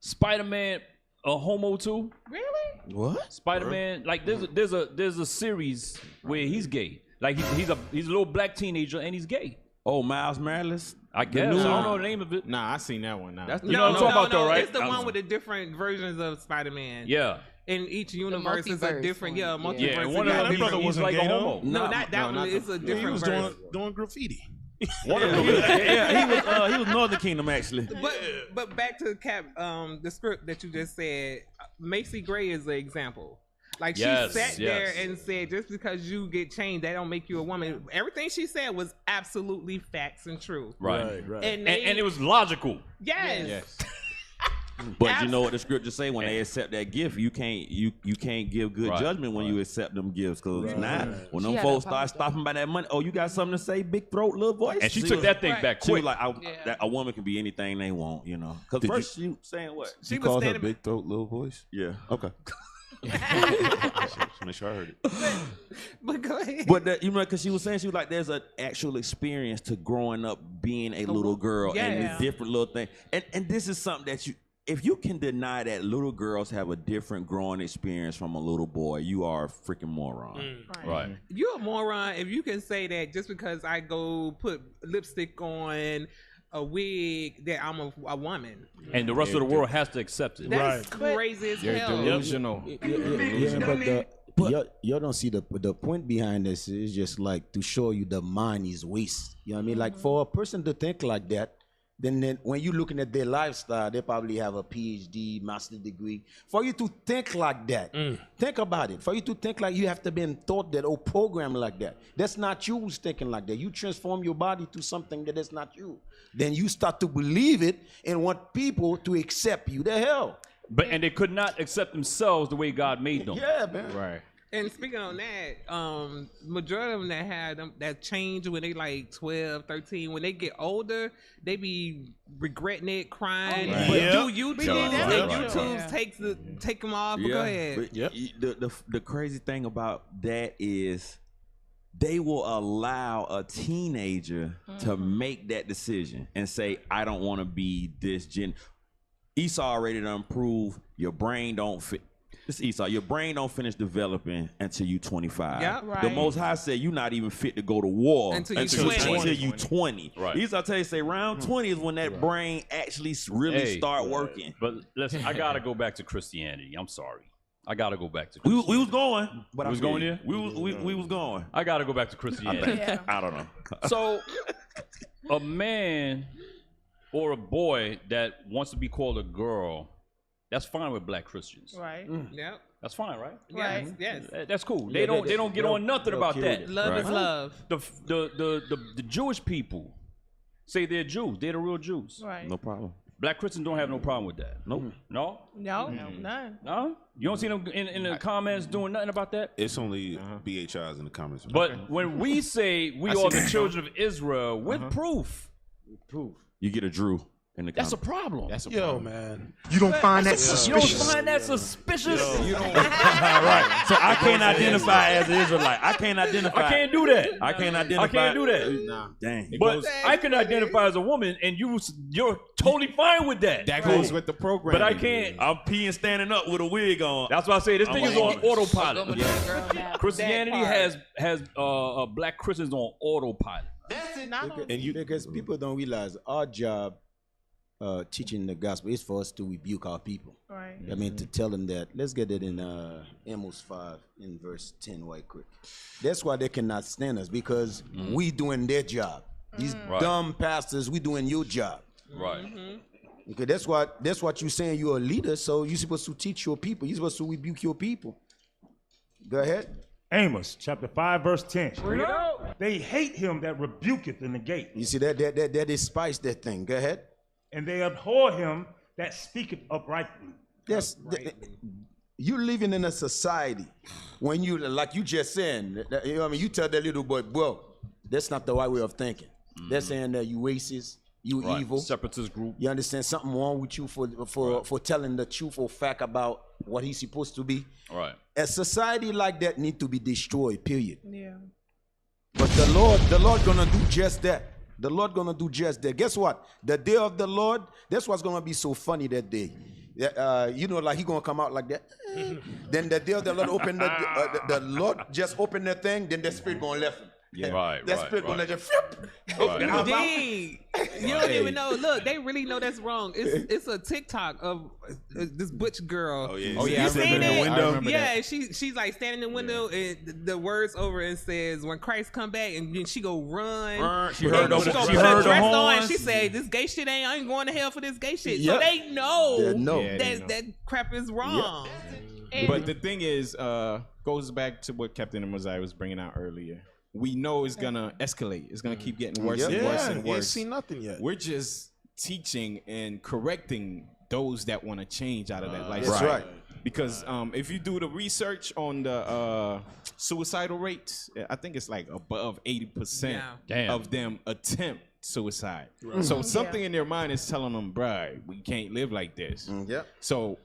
Spider-Man a homo too? Really? What? Spider-Man, like there's a series where he's gay. Like he's a little black teenager and he's gay. Oh, Miles Morales? I guess. I don't know the name of it. Nah, I seen that one now. You know what I'm talking about though, right? It's the one with the different versions of Spider-Man. Yeah. in each universe is a multiverse different, one. multiverse. Yeah, and one of them brother he's wasn't like a gay, though. homo. No, not that one. It's a He different was verse. doing graffiti. One of them, he was Northern Kingdom actually. But back to the script that you just said, Macy Gray is an example. Like Yes, she sat there yes. and said, just because you get changed, that don't make you a woman. Everything she said was absolutely facts and true. Right. And And it was logical. yes. But you know what the scriptures say, when they accept that gift, you can't give good Right, judgment when you accept them gifts. Cause now when She them had folks a start stopping by that money, oh, you got something to say, big throat, little voice. And she took that thing back She was quick. like, that a woman can be anything they want, you know. Cause Did first she saying what? She called her big throat, little voice? Yeah. Okay. Make sure I heard it. But go ahead. But you know, because she was saying, she was like, there's an actual experience to growing up being a little girl and Yeah. the different little thing. And this is something that if you can deny that little girls have a different growing experience from a little boy, you are a freaking moron. Right. You're a moron if you can say that just because I go put lipstick on a wig that I'm a woman. And the rest of the world has to accept it. That's crazy as You're hell. delusional. But you don't see the point behind this is just like to show you the mind is waste. You know what I mean? Like for a person to think like that, then when you're looking at their lifestyle, they probably have a PhD, master's degree. For you to think like that, think about it. For you to think like you have to be taught that or programmed like that. That's not you who's thinking like that. You transform your body to something that is not you. Then you start to believe it and want people to accept you. The hell. And they could not accept themselves the way God made them. Yeah, man. Right. And speaking on that, majority of them that had them that change when they like 12, 13, when they get older, they be regretting it, crying. Right. But Yep. do YouTube and Right. YouTube take them off. But go ahead. But the crazy thing about that is they will allow a teenager to make that decision and say, I don't want to be this gen. Esau already done proved your brain don't fit. This Esau, your brain don't finish developing until you 25. Yeah, The right. Most High said you're not even fit to go to war Until you 20. Right. Esau tell you, say around 20 is when that brain actually really start working. But listen, I gotta go back to Christianity. I'm sorry. I gotta go back to We Christianity. was going, but We was going there? We was going. I gotta go back to Christianity. I don't know. So, a man or a boy that wants to be called a girl, that's fine with black Christians. Right. Yep. That's fine, right? Yes. Yes. That's cool. Yeah, They don't get on nothing they'll about kill that. it. Love is love. The Jewish people say they're Jews. They're the real Jews. Right. No problem. Black Christians don't have no problem with that. Nope. No? No, none. No? You don't see them in the comments doing nothing about that? It's only BHIs in the comments. But when we say we are the children of Israel with proof, You get a Drew in the that's a comments. problem. That's a Yo, problem. man. You don't find that You suspicious? don't find that suspicious? You don't right. So I can't identify as an Israelite. I can't identify. I can't do that. I can't identify. I can't do that. Nah. Dang. But I can identify as a woman, and you're totally fine with that. That goes with the program. But I can't. I'm peeing standing up with a wig on. That's why I say this thing is on autopilot. Yeah. Christianity has black Christians on autopilot. Because people don't realize our job teaching the gospel is for us to rebuke our people. Right. I mean, to tell them that. Let's get it in Amos 5 in verse 10 right quick. That's why they cannot stand us, because we doing their job. These dumb pastors, we doing your job. Right. Okay, that's what you're saying. You're a leader, so you're supposed to teach your people. You're supposed to rebuke your people. Go ahead. Amos chapter 5 verse 10. They hate him that rebuketh in the gate. You see that despise that thing. Go ahead. And they abhor him that speaketh uprightly. Yes, you living in a society when you, like you just saying, you know what I mean, you tell that little boy, bro, that's not the right way of thinking. They're saying that you racist, you evil, separatist group. You understand something wrong with you for telling the truth or fact about what he's supposed to be. Right. A society like that need to be destroyed. Period. Yeah. But the Lord gonna do just that. The Lord gonna do just that. Guess what? The day of the Lord, that's what's gonna be so funny that day. You know, like he gonna come out like that. Then the day of the Lord open the Lord just open the thing. Then the spirit gonna left him. Yeah. That spirit gonna just Indeed. You don't even know. Look, they really know that's wrong. It's a TikTok of this butch girl. Oh yeah. Oh, yeah, You I seen remember it? that. I remember Yeah, that. she's like standing in the window and the words over and says, "When Christ come back," and then she go run. She heard And she gonna put the her dress on. horns. She say, "This gay shit I ain't going to hell for this gay shit." Yep. So they know, They know. Yeah, they know. that crap is wrong. But the thing is, goes back to what Captain Mosiah was bringing out earlier. We know it's gonna escalate. It's gonna keep getting worse and worse and You ain't worse. seen nothing yet. We're just teaching and correcting those that want to change out of that lifestyle. That's right. Because if you do the research on the suicidal rates, I think it's like above 80% Damn. of them attempt suicide. So something in their mind is telling them, bruh, we can't live like this. Yep. So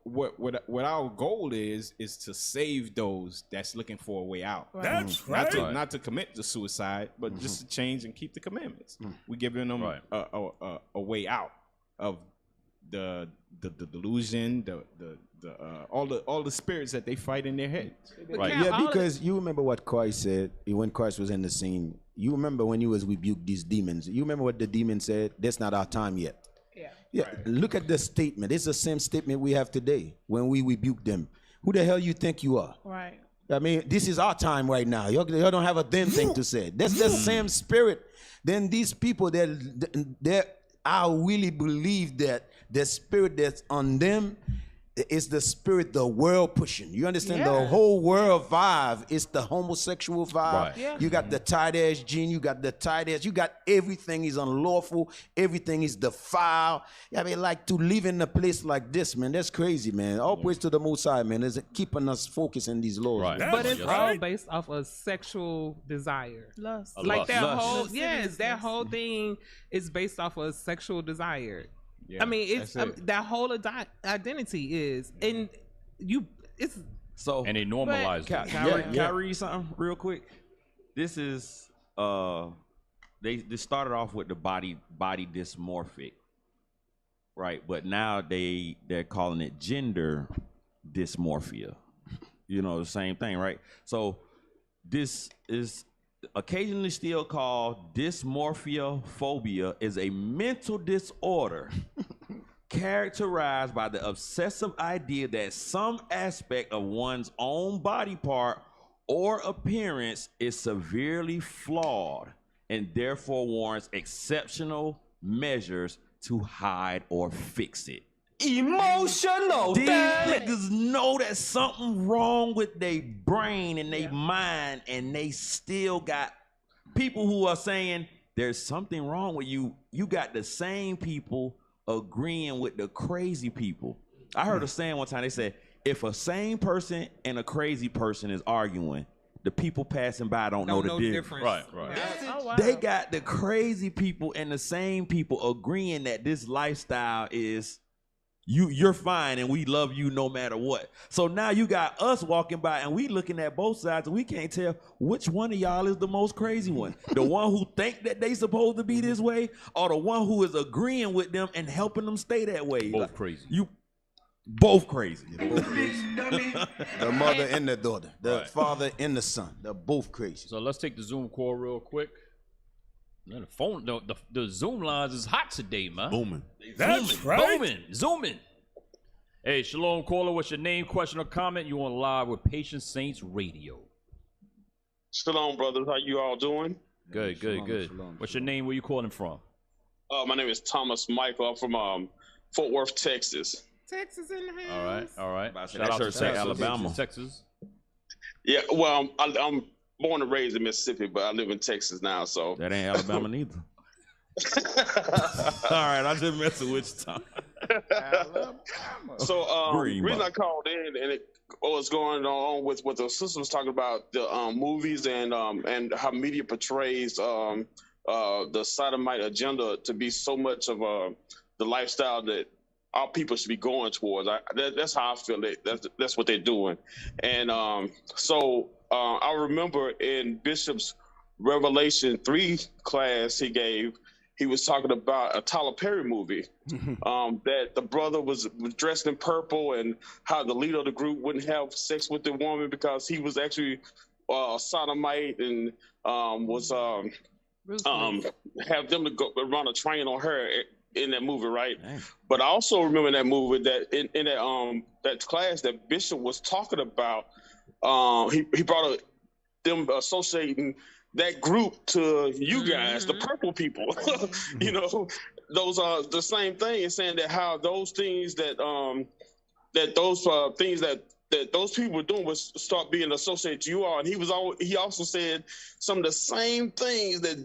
what our goal is to save those that's looking for a way out. That's Not to commit the suicide, but just to change and keep the commandments. We're giving them a way out of the delusion, all the spirits that they fight in their heads. Right. Yeah, because you remember what Christ said when Christ was in the scene. You remember when he was rebuked these demons. You remember what the demon said? That's not our time yet. Yeah, look at the statement. It's the same statement we have today when we rebuke them. Who the hell you think you are? Right. I mean, this is our time right now. Y'all don't have a damn thing to say. That's the same spirit. Then these people I really believe that the spirit that's on them is the spirit the world pushing. You understand? Yeah. The whole world vibe is the homosexual vibe. Right. Yeah. You got the tight ass gene. You got the tight ass. You got everything is unlawful. Everything is defiled. I mean, like to live in a place like this, man. That's crazy, man. All praise to the Most High, man. Is keeping us focused in these laws. Right. man. But it's all based off of sexual desire. Lust. Like that Lust. whole Lasciviousness. that whole thing is based off of sexual desire. Yeah, I mean, it's that's it. that whole identity is, and it's So And they normalize Can, it. can I read something real quick? This is they started off with the body dysmorphic, right? But now they're calling it gender dysmorphia. You know, the same thing, right? So this is occasionally still called dysmorphia phobia, is a mental disorder characterized by the obsessive idea that some aspect of one's own body part or appearance is severely flawed and therefore warrants exceptional measures to hide or fix it. Emotional These damage. niggas know that something wrong with their brain and their mind, and they still got people who are saying there's something wrong with you. You got the same people agreeing with the crazy people. I heard a saying one time, they said, if a sane person and a crazy person is arguing, the people passing by don't know the difference. Right. Oh, wow. They got the crazy people and the same people agreeing that this lifestyle is you're fine and we love you no matter what. So now you got us walking by and we looking at both sides and we can't tell which one of y'all is the most crazy one. The one who think that they supposed to be this way, or the one who is agreeing with them and helping them stay that way. Both crazy. You both crazy. The mother and the daughter, the father and the son, they're both crazy. So let's take the Zoom call real quick. Man, the phone, the Zoom lines is hot today, man. Booming. That's right. Booming, zooming. Hey, Shalom caller, what's your name, question, or comment? You on live with Patient Saints Radio. Shalom, brothers. How you all doing? Good. What's your name? Where you calling from? My name is Thomas Michael. I'm from Fort Worth, Texas. Texas in the house. All right. Shout out to Texas, Alabama. Texas. Yeah, well, I'm born and raised in Mississippi, but I live in Texas now, so. That ain't Alabama neither. All right, I just messing with you, Tom. So the reason I called in and what was going on with what the sister was talking about, the movies and how media portrays the sodomite agenda to be so much of the lifestyle that our people should be going towards. That's how I feel. That's what they're doing. And so I remember in Bishop's Revelation 3 class he gave, he was talking about a Tyler Perry movie that the brother was dressed in purple and how the leader of the group wouldn't have sex with the woman because he was actually sodomite and was have them to go run a train on her in that movie, right? Dang. But I also remember in that movie that in that class that Bishop was talking about, he brought them associating that group to you guys, the purple people. You know, those are the same thing, and saying that how those things that those people were doing was start being associated to you all. And he also said some of the same things that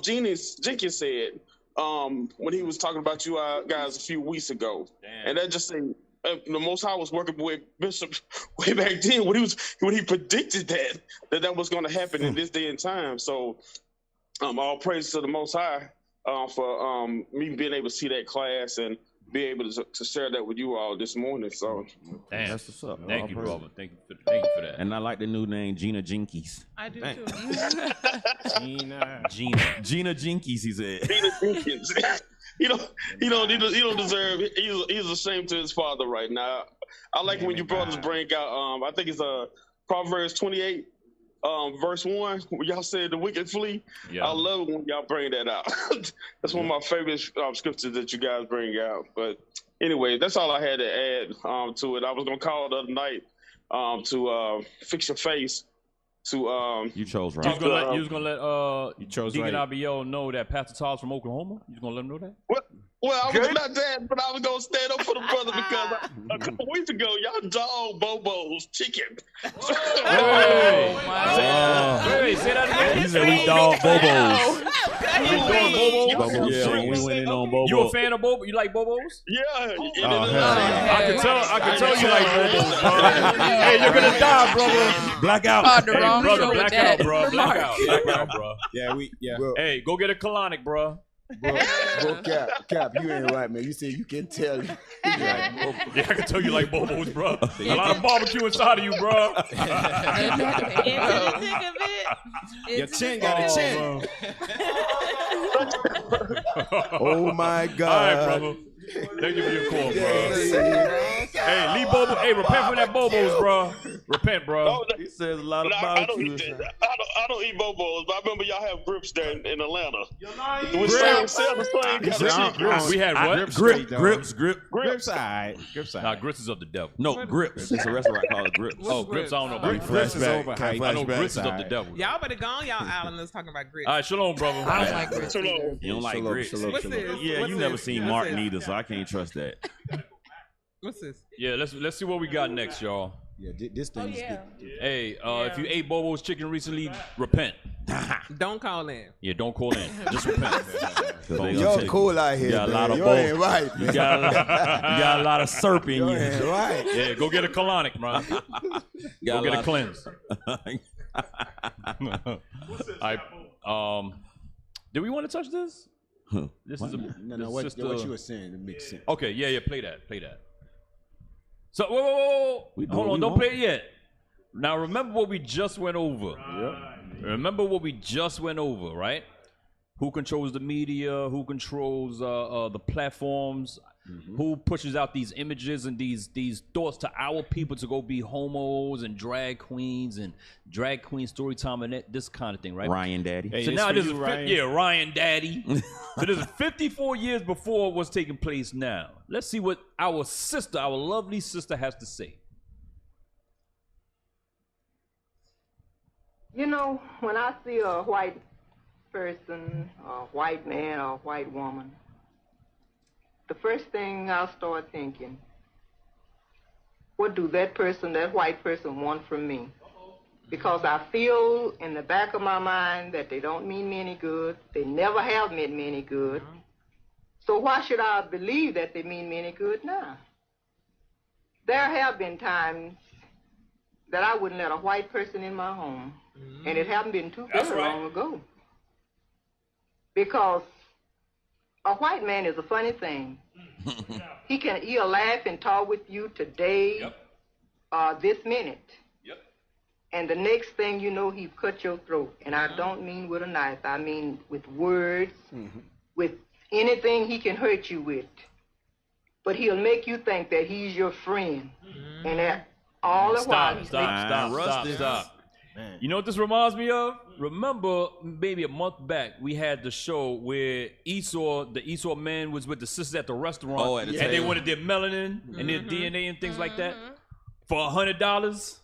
Jenkins said when he was talking about you guys a few weeks ago. Damn. And that just saying the Most High was working with Bishop way back then when he predicted that was going to happen in this day and time. So all praise to the Most High for me being able to see that class and be able to share that with you all this morning. So damn, that's what's up. Thank you, brother. Thank you for that. And I like the new name, Gina Jinkies. I do Dang. too. Gina Jinkies, he said. Gina Jenkins. He don't deserve. He's ashamed to his father right now. I like when you brothers bring out. I think it's Proverbs 28. Verse 1, when y'all said the wicked flee. Yeah. I love it when y'all bring that out. That's one of my favorite scriptures that you guys bring out. But anyway, that's all I had to add to it. I was gonna call the other night to fix your face. To you chose right. You was gonna let Deacon RBO know that Pastor Todd's from Oklahoma. You was gonna let him know that? Well, I was not that, but I was gonna stand up for the brother because a couple weeks ago y'all dog Bobo's chicken. Hey, say that again. He said we dog Bobo's. Yeah, we went in on Bobo. You a fan of Bobo? You like Bobos? Yeah. I can tell you like Bobos, bro. Hey, you're gonna die, brother. Blackout. Hey, brother, blackout, bro. Blackout, bro. Yeah. Hey, go get a colonic, bro. Bro, Cap, you ain't right, man. You said you can tell. Yeah, I can tell you like Bobos, bro. A lot of barbecue inside of you, bro. Your chin got a chin. Oh my God. All right, brother. Thank you for your call, bro. Hey, leave Bobo. Hey, repent for that Bobos, bro. Repent, bro. He says a lot I about you. I don't eat Bobos, but I remember y'all have grips there in Atlanta. We had what? Grips, all right. Nah, grits is of the devil. No, Grips. It's a restaurant called Grips. Oh, Grips, I don't know about Grips is over. I know grits is of the devil. Y'all better go on y'all islands talking about grits. All right, shalom, brother. I don't like grits. Shalom. You don't like grits? What's this? Yeah, you never seen Martin either, so I can't trust that. What's this? Yeah, let's see what we got next, y'all. Yeah, this thing is good. Hey, if you ate Bobo's chicken recently, repent. Don't call in. Yeah, don't call in. Just repent. You're cool out here. You got a lot of you ain't right. You got a lot of syrup in you. Ain't right. Yeah, go get a colonic, man. Go get a cleanse. Do we want to touch this? This is what you were saying. It makes sense. Okay, yeah, play that. So, whoa. Hold on, don't play it yet. Now, remember what we just went over. Remember what we just went over, right? Who controls the media? Who controls the platforms? Who pushes out these images and these thoughts to our people to go be homos and drag queens and drag queen story time and this kind of thing, right? Ryan Daddy. Hey, so now this is Ryan Daddy. So this is 54 years before what's taking place now. Let's see what our lovely sister has to say. You know, when I see a white person, a white man or a white woman, the first thing I'll start thinking, what do that white person want from me? Because I feel in the back of my mind that they don't mean me any good. They never have meant me any good. So why should I believe that they mean me any good now? There have been times that I wouldn't let a white person in my home. And it hasn't been too very long ago. Because a white man is a funny thing. He'll laugh and talk with you today, this minute. And the next thing you know, he's cut your throat. And I don't mean with a knife. I mean with words, with anything he can hurt you with. But he'll make you think that he's your friend. And that all the while he's Stop. Man. You know what this reminds me of? Remember, maybe a month back, we had the show where the Esau man was with the sisters at the restaurant, and they wanted their melanin and their DNA and things like that for $100.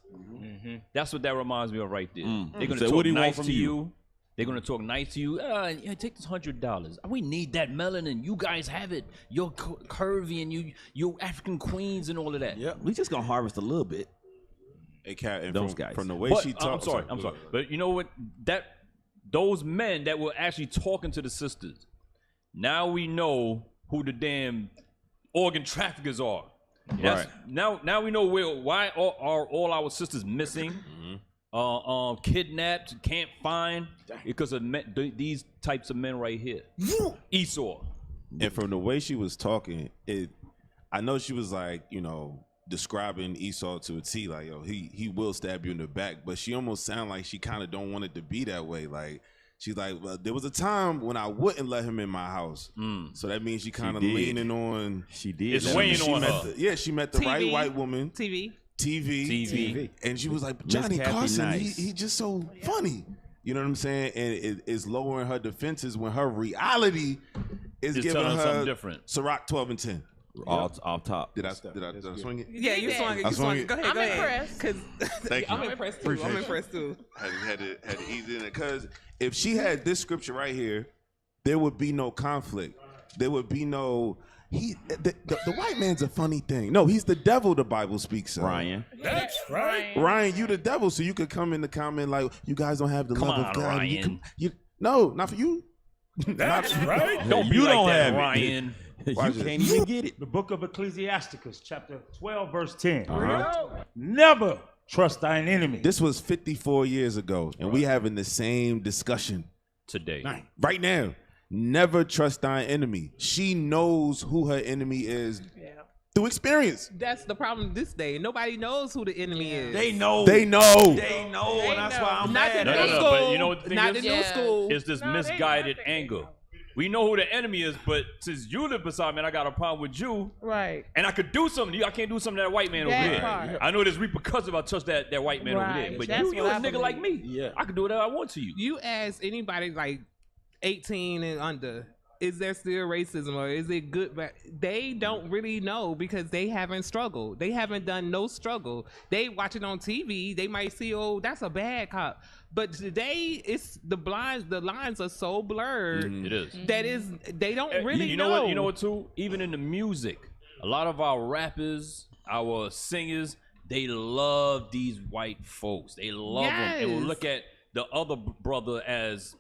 That's what that reminds me of right there. They're gonna talk nice to you. They're gonna talk nice to you. Yeah, take this $100. We need that melanin. You guys have it. You're curvy and you're African queens and all of that. Yeah, we just gonna harvest a little bit. Hey, Kat, and those guys. From the way she talks. I'm sorry. But you know what? Those men that were actually talking to the sisters, now we know who the damn organ traffickers are. Right. Now we know why are all our sisters missing, kidnapped, can't find, because of these types of men right here. Esau. And from the way she was talking, I know she was like, describing Esau to a T, like, yo, he will stab you in the back, but she almost sounded like she kind of don't want it to be that way. Like, she's like, well, there was a time when I wouldn't let him in my house. So that means she kind of leaning on. She did. It's weighing on her. She met the right white woman. TV. And she was like, Johnny Carson, he just so funny. You know what I'm saying? And it's lowering her defenses when her reality is giving her something different. Ciroc 12 and 10. Off top. Did I swing it? Yeah, you swung it. Go ahead. I'm impressed. Thank you. I'm impressed too. I'm impressed too. Had to ease in it, because if she had this scripture right here, there would be no conflict. There would be no. The white man's a funny thing. No, he's the devil. The Bible speaks of. Ryan. That's right. Ryan, you the devil, so you could come in the comment like, you guys don't have the love of God. Ryan. No, not for you. That's right. Don't be like that, Ryan. You can't even get it. The book of Ecclesiasticus, chapter 12, verse 10. Never trust thine enemy. This was 54 years ago, and we having the same discussion today. Right now. Never trust thine enemy. She knows who her enemy is through experience. That's the problem this day. Nobody knows who the enemy is. They know. And that's why I'm mad. No, but you know what the thing Not is? the new school. It's this misguided anger. We know who the enemy is, but since you live beside me and I got a problem with you, right? And I could do something to you, I can't do something to that white man over there. Part. I know there's repercussions if I touch that white man over there. But you a nigga like me. I can do whatever I want to you. You ask anybody like 18 and under, is there still racism or is it good? But they don't really know because they haven't struggled. They haven't done no struggle. They watch it on TV. They might see, oh, that's a bad cop. But today, it's the lines are so blurred. It is. That is, they don't really you know what? You know what too? Even in the music, a lot of our rappers, our singers, they love these white folks. They love them, and we'll look at the other brother as,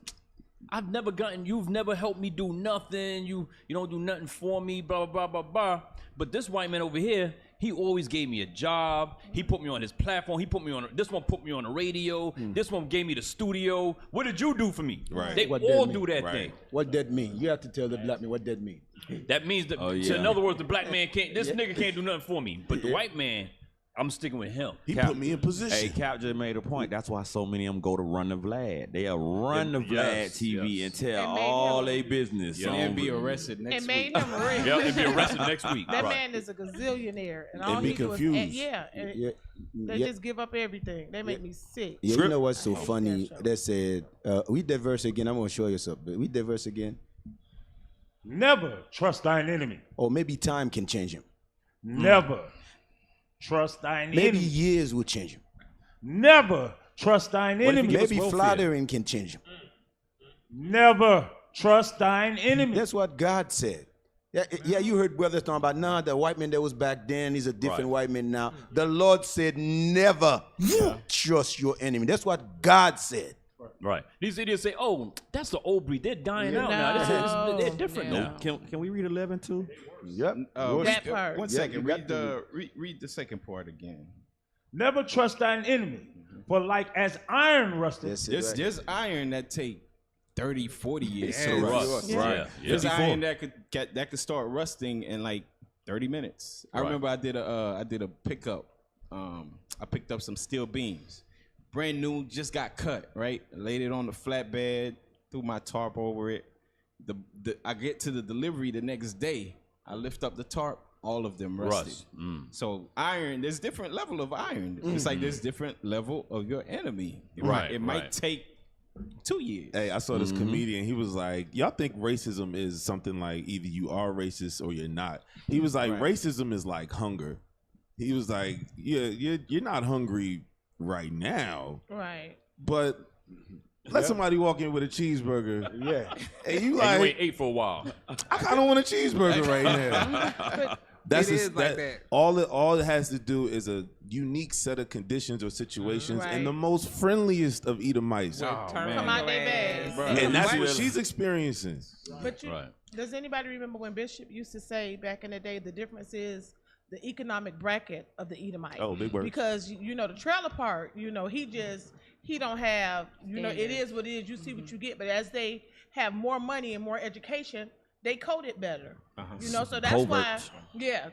you've never helped me do nothing. You don't do nothing for me, blah, blah, blah, blah, blah. But this white man over here, he always gave me a job. He put me on his platform. This one put me on the radio. This one gave me the studio. What did you do for me? Right. They all do that thing. What that mean? You have to tell the black man what that mean. That means that, so in other words, the black man nigga can't do nothing for me. But the white man, I'm sticking with him. He put me in position. Hey, Cap just made a point. That's why so many of them go to Run the Vlad. They'll run the Vlad TV and tell all their business. And be arrested next It week. made him rich. They'll be arrested next week. That man is a gazillionaire, and all be he do confused. is they just give up everything. They make me sick. Yeah, you know what's so funny? They said, read that verse again. I'm going to show you something. Read that verse again. Never trust thine enemy. Or maybe time can change him. Never trust thine enemy. Maybe years will change him. Never trust thine enemy. Maybe flattering can change him. Never trust thine enemy. That's what God said. Yeah, you heard brothers talking about, the white man that was back then, he's a different white man now. The Lord said, never trust your enemy. That's what God said. Right. These idiots say, oh, that's the old breed. They're dying out now. They're different now. Can we read 11 too? Yep. That part. One second. Read the second part again. Never trust thine enemy, for like as iron rusted. There's iron that take 30, 40 years to rust. rust. Yeah. Right. There's iron that could start rusting in like 30 minutes. I remember I did a pickup. I picked up some steel beams. Brand new, just got cut, right? Laid it on the flatbed, threw my tarp over it. I get to the delivery the next day. I lift up the tarp. all of them rusted. So iron, there's different level of iron. It's like there's different level of your enemy. It might take 2 years. Hey, I saw this comedian. He was like, y'all think racism is something like either you are racist or you're not. He was like, racism is like hunger. He was like, yeah, you're not hungry right now. Right. But let somebody walk in with a cheeseburger. Yeah. And you And you like, ain't ate for a while. I kind of want a cheeseburger right now. That's It is like that. All it has to do is a unique set of conditions or situations, and the most friendliest of Edomites. Come out their bags. And that's what she's experiencing. But does anybody remember when Bishop used to say back in the day, the difference is the economic bracket of the Edomite? Oh, big word. Because you know the trailer part, you know, he don't have, you know, it is what it is. You see what you get. But as they have more money and more education, they code it better. You know, so that's why,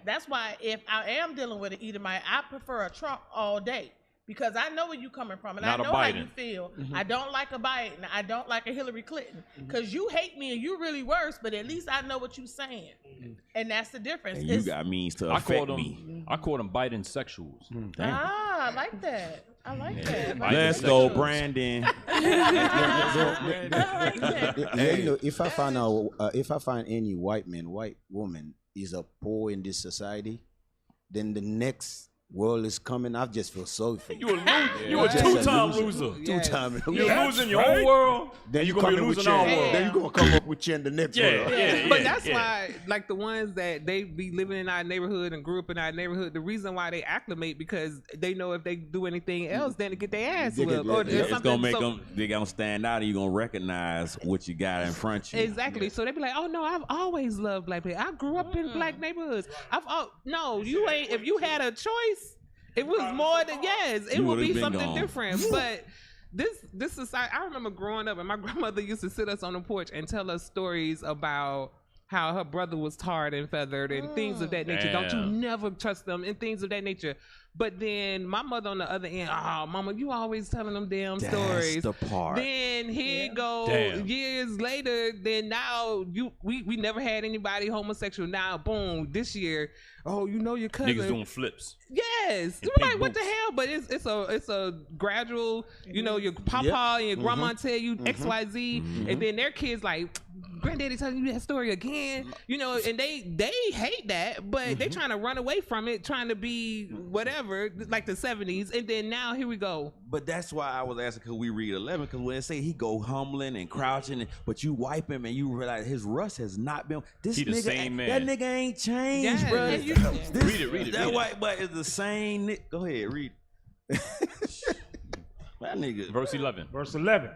that's why if I am dealing with an Edomite, I prefer a Trump all day. Because I know where you're coming from, and Not I a know how Biden. you feel. I don't like a Biden. I don't like a Hillary Clinton. Because you hate me and you really worse, but at least I know what you're saying. And that's the difference. And you got means to affect me. I call them Biden sexuals. I like that. I like that. Let's go, Brandon. Yeah, you know, if I find any white man, white woman is a poor in this society, then the next world is coming. I just feel sorry for you. You a two-time loser. Two-time loser. You're losing your own world. Then you're you gonna come be in with losing your, our world. then you gonna come up with you in the next world. But that's why, like the ones that they be living in our neighborhood and grew up in our neighborhood, the reason why they acclimate because they know if they do anything else, then they get their ass whipped. Or It's something. gonna make them. They gonna stand out, and you gonna recognize what you got in front of you. Exactly. So they be like, "Oh no, I've always loved black people. I grew up in black neighborhoods. No, you ain't. If you had a choice, it was more than it You would would've be been something gone. different. But this society, I remember growing up, and my grandmother used to sit us on the porch and tell us stories about how her brother was tarred and feathered and things of that nature. Don't you Damn. never trust them and things of that nature. But then my mother on the other end, oh, mama, you always telling them damn That's stories. the part. Then here you go, Damn. years later, then now we never had anybody homosexual. Now, boom, this year, oh, you know your cousin. Niggas doing flips. Yes, And you're like, pink what the boots. hell? But it's a gradual. You know, your papa and your grandma tell you XYZ, and then their kids like, granddaddy telling you that story again. You know, and they hate that, but they trying to run away from it, trying to be whatever, like the 70s, and then now here we go. But that's why I was asking, could we read 11? Because when it say he go humbling and crouching, but you wipe him and you realize his rust has not been. This He the nigga, same man. that nigga ain't changed, Yeah, bro. and you- Read it. That white butt is the same. Go ahead, read. That nigga. Verse 11. Verse 11.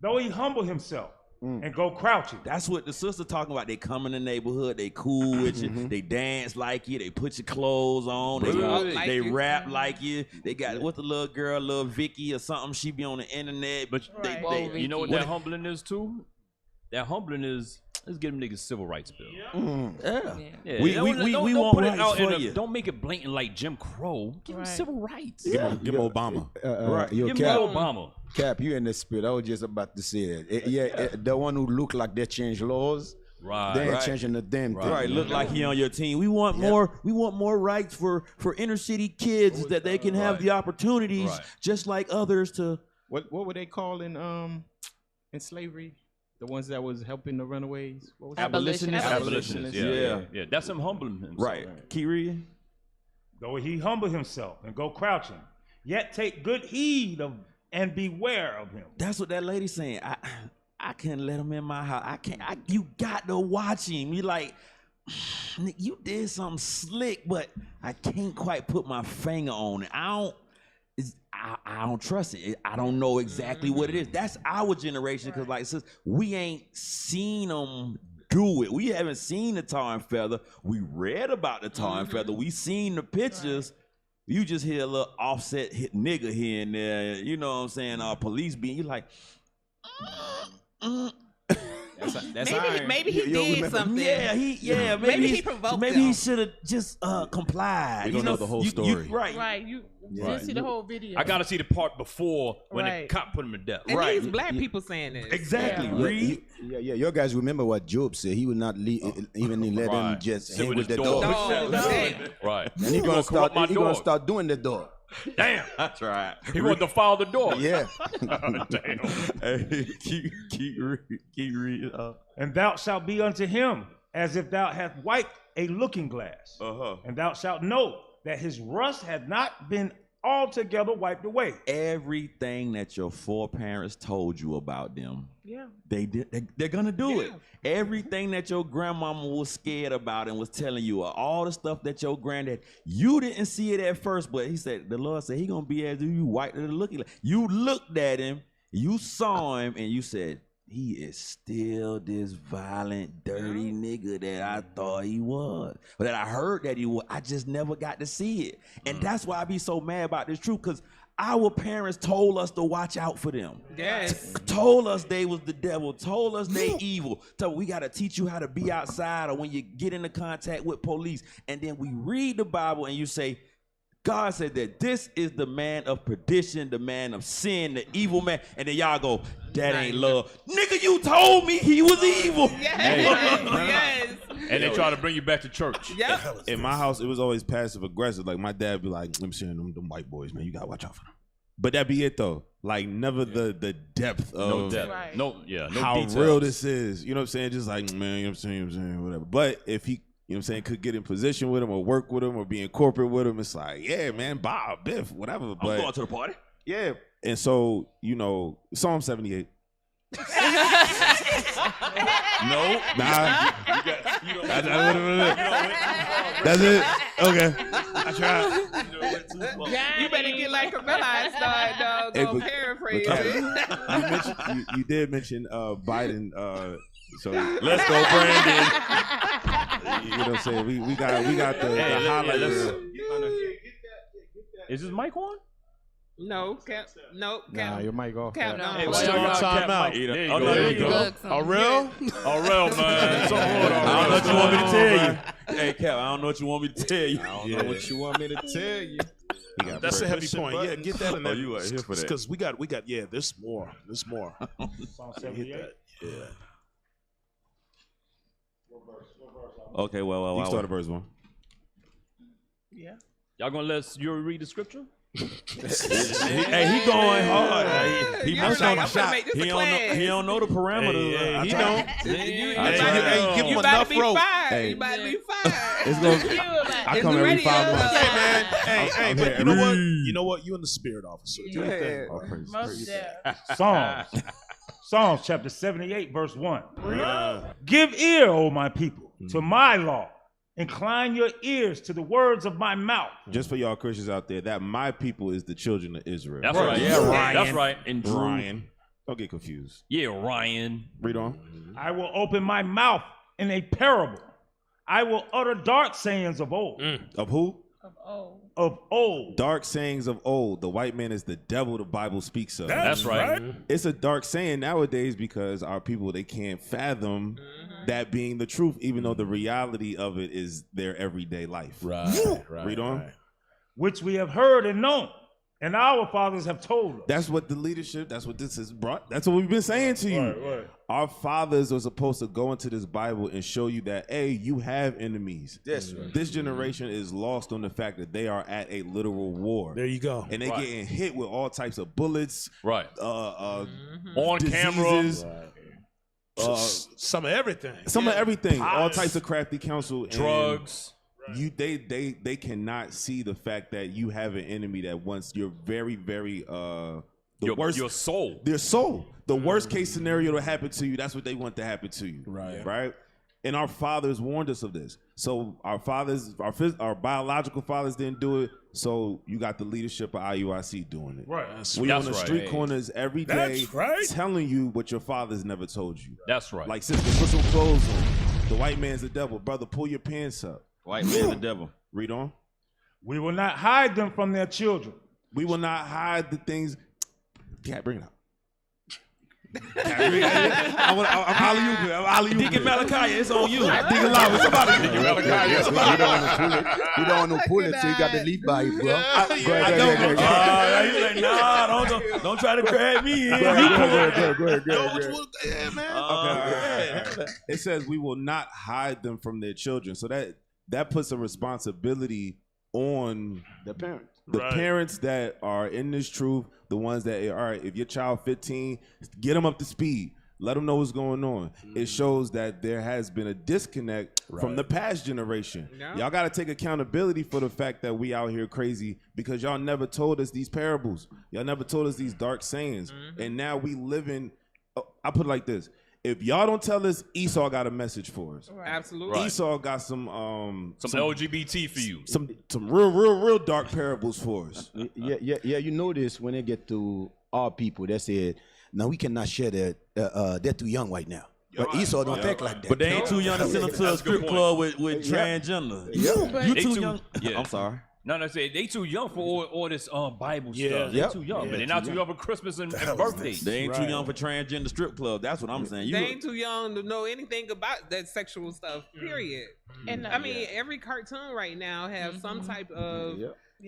Though he humble himself and go crouching. That's what the sister talking about. They come in the neighborhood, they cool with you, they dance like you, they put your clothes on, they, Like they you. rap like you. They got what the little girl, little Vicky or something. She be on the internet, but Right. they You know what that humbling is too? That humbling is, let's give them niggas civil rights bill. Yeah, We don't want put it rights out for in you. Don't make it blatant like Jim Crow. Give them civil rights. Give him Obama. Yo, Give me Cap, Obama. Cap, you in the spirit. I was just about to say that. The one who look like they change laws, Right. they ain't changing the damn thing. Right, look like he on your team. We want more. We want more rights for inner city kids that they can have the opportunities just like others to. What were they called in slavery? The ones that was helping the runaways. What was Abolitionists. Abolitionists. Yeah. That's him humbling himself. Right. Keep reading. Though he humble himself and go crouching, yet take good heed of and beware of him. That's what that lady saying. I can't let him in my house. You got to watch him. You like, you did something slick, but I can't quite put my finger on it. I don't trust it. I don't know exactly what it is. That's our generation because, like, sis, we ain't seen them do it. We haven't seen the tar and feather. We read about the tar and feather. We seen the pictures. You just hear a little offset hit nigga here and there. You know what I'm saying? Police being, you like, Maybe he did something. Yeah, maybe he provoked maybe them. he should have just complied. We don't know the whole story. Right. You didn't see the whole video. I gotta see the part before when the Right. cop put him to death. And these black people saying this. Exactly. Yeah, your guys remember what Job said. He would not even let them just Sit hang with with his the dog. dog. Right. And he gonna start doing the dog. Damn. That's right. He wanted to follow the dog. Yeah. Damn. Hey, keep reading. And thou shalt be unto him as if thou hast wiped a looking glass. And thou shalt know that his rust hath not been altogether wiped away. Everything that your foreparents told you about them, Yeah. they're gonna do it. Everything that your grandmama was scared about and was telling you, all the stuff that your granddad, you didn't see it at first, but the Lord said he gonna be as if you wiped it looking like. You looked at him, you saw him, and you said, he is still this violent, dirty nigga that I thought he was, or that I heard that he was. I just never got to see it. And that's why I be so mad about this truth, because our parents told us to watch out for them. Yes. Told us they was the devil. Told us they evil. So we got to teach you how to be outside or when you get into contact with police. And then we read the Bible and you say, God said that this is the man of perdition, the man of sin, the evil man. And then y'all go, that ain't love. Nigga, you told me he was evil. Yes. And they try to bring you back to church. Yep. In my house, it was always passive aggressive. Like my dad be like, "I'm seeing them white boys, man. You gotta watch out for them." But that be it though. Like never the depth of No depth. Right. No how details. real this is. You know what I'm saying? Just like, man, you know what I'm saying, whatever. But if he, you know what I'm saying, could get in position with him or work with him or be in corporate with him, it's like, yeah, man, Bob, Biff, whatever. But I'm going to the party. yeah. And so, you know, Psalm 78. No. Nah. That's it. Okay. I tried. You better get like Camilla and start Hey, go but paraphrase Kat, it. you did mention Biden. So let's go, Brandon. You know what I'm saying? We got the highlight. Is this mic on? No, Cap. No, Cap. Nah, your mic off. Cap. No. Hey, Still got time out. There you Oh, go. no, There there you you go. Oh, real? Oh, real, man. So I don't know what you want me to tell you. Hey, Cap, I don't know what you want me to tell you. I don't know what you want me to tell you. That's a heavy point. Yeah, get that in there. Oh, you are here for that. Because we got. Yeah, there's more. There's more. Psalm 78. Yeah. Okay, well. You start at verse 1. Yeah. Y'all gonna let Yuri read the scripture? Hey, he going hard. He must like, on I'm shot. gonna make this a class. He don't know the parameters. Hey, he don't. Hey, give him you enough about to be rope. fired. Hey. You about to be fired. It's gonna. I come every 5 months. Hey, man. Hey, I'm but here you know what? every- You know what? You and the spirit officer. Do your thing. Oh, praise, Most praise. deaf. Psalms chapter 78, verse 1. Give ear, O my people, to my law. Incline your ears to the words of my mouth. Just for y'all Christians out there, that my people is the children of Israel. That's right. Yeah, Ryan. That's right. And Drew. Ryan. Don't get confused. Yeah, Ryan. Read on. I will open my mouth in a parable. I will utter dark sayings of old. Of who? Of old. Dark sayings of old. The white man is the devil the Bible speaks of. That's right. It's a dark saying nowadays because our people, they can't fathom that being the truth, even though the reality of it is their everyday life. Right. Read on. Which we have heard and known, and our fathers have told us. That's what the leadership, that's what this has brought. That's what we've been saying to you. Right. Our fathers are supposed to go into this Bible and show you that, hey, you have enemies. Yes, right. This generation is lost on the fact that they are at a literal war. There you go. And they getting hit with all types of bullets. Right. On camera. Some of everything. Some of everything. All types of crafty counsel. Drugs. They cannot see the fact that you have an enemy that wants your very, very your soul. Their soul. The worst case scenario to happen to you, that's what they want to happen to you. Right? And our fathers warned us of this. So our fathers, our biological fathers didn't do it. So you got the leadership of IUIC doing it. Right. We on the street corners every day right. telling you what your fathers never told you. That's right. Like, sister, put some clothes on. The white man's the devil. Brother, pull your pants up. White man's the devil. Read on. We will not hide them from their children. We will not hide the things. Cat, bring it up. I'm alley-oop. Deacon Malachi, it's on you. Deacon Lava, somebody. Deacon Malachi, you don't want to pull it, so you got to leave by it, bro. Go ahead. Nah, don't try to grab me in. Go ahead. Yeah, man. Okay. It says we will not hide them from their children. So that puts a responsibility on the parents. The parents that are in this truth, the ones that, all right, if your child 15, get them up to speed. Let them know what's going on. It shows that there has been a disconnect from the past generation. Yeah. Y'all got to take accountability for the fact that we out here crazy because y'all never told us these parables. Y'all never told us these dark sayings. And now we live in, I put it like this. If y'all don't tell us, Esau got a message for us. Absolutely. Esau got some LGBT for you. Some real dark parables for us. Yeah. You notice when they get to our people, they said, "Now we cannot share that. They're too young right now." But Esau don't think like that. But they ain't too young to send them to a strip club with transgender. Yeah. You too young. Yeah. I'm sorry. No, they too young for all this Bible stuff. They're too young, but they're not too young for Christmas and birthdays. They ain't too young for transgender strip club. That's what I'm saying. They ain't too young to know anything about that sexual stuff, period. And I mean, every cartoon right now has some type of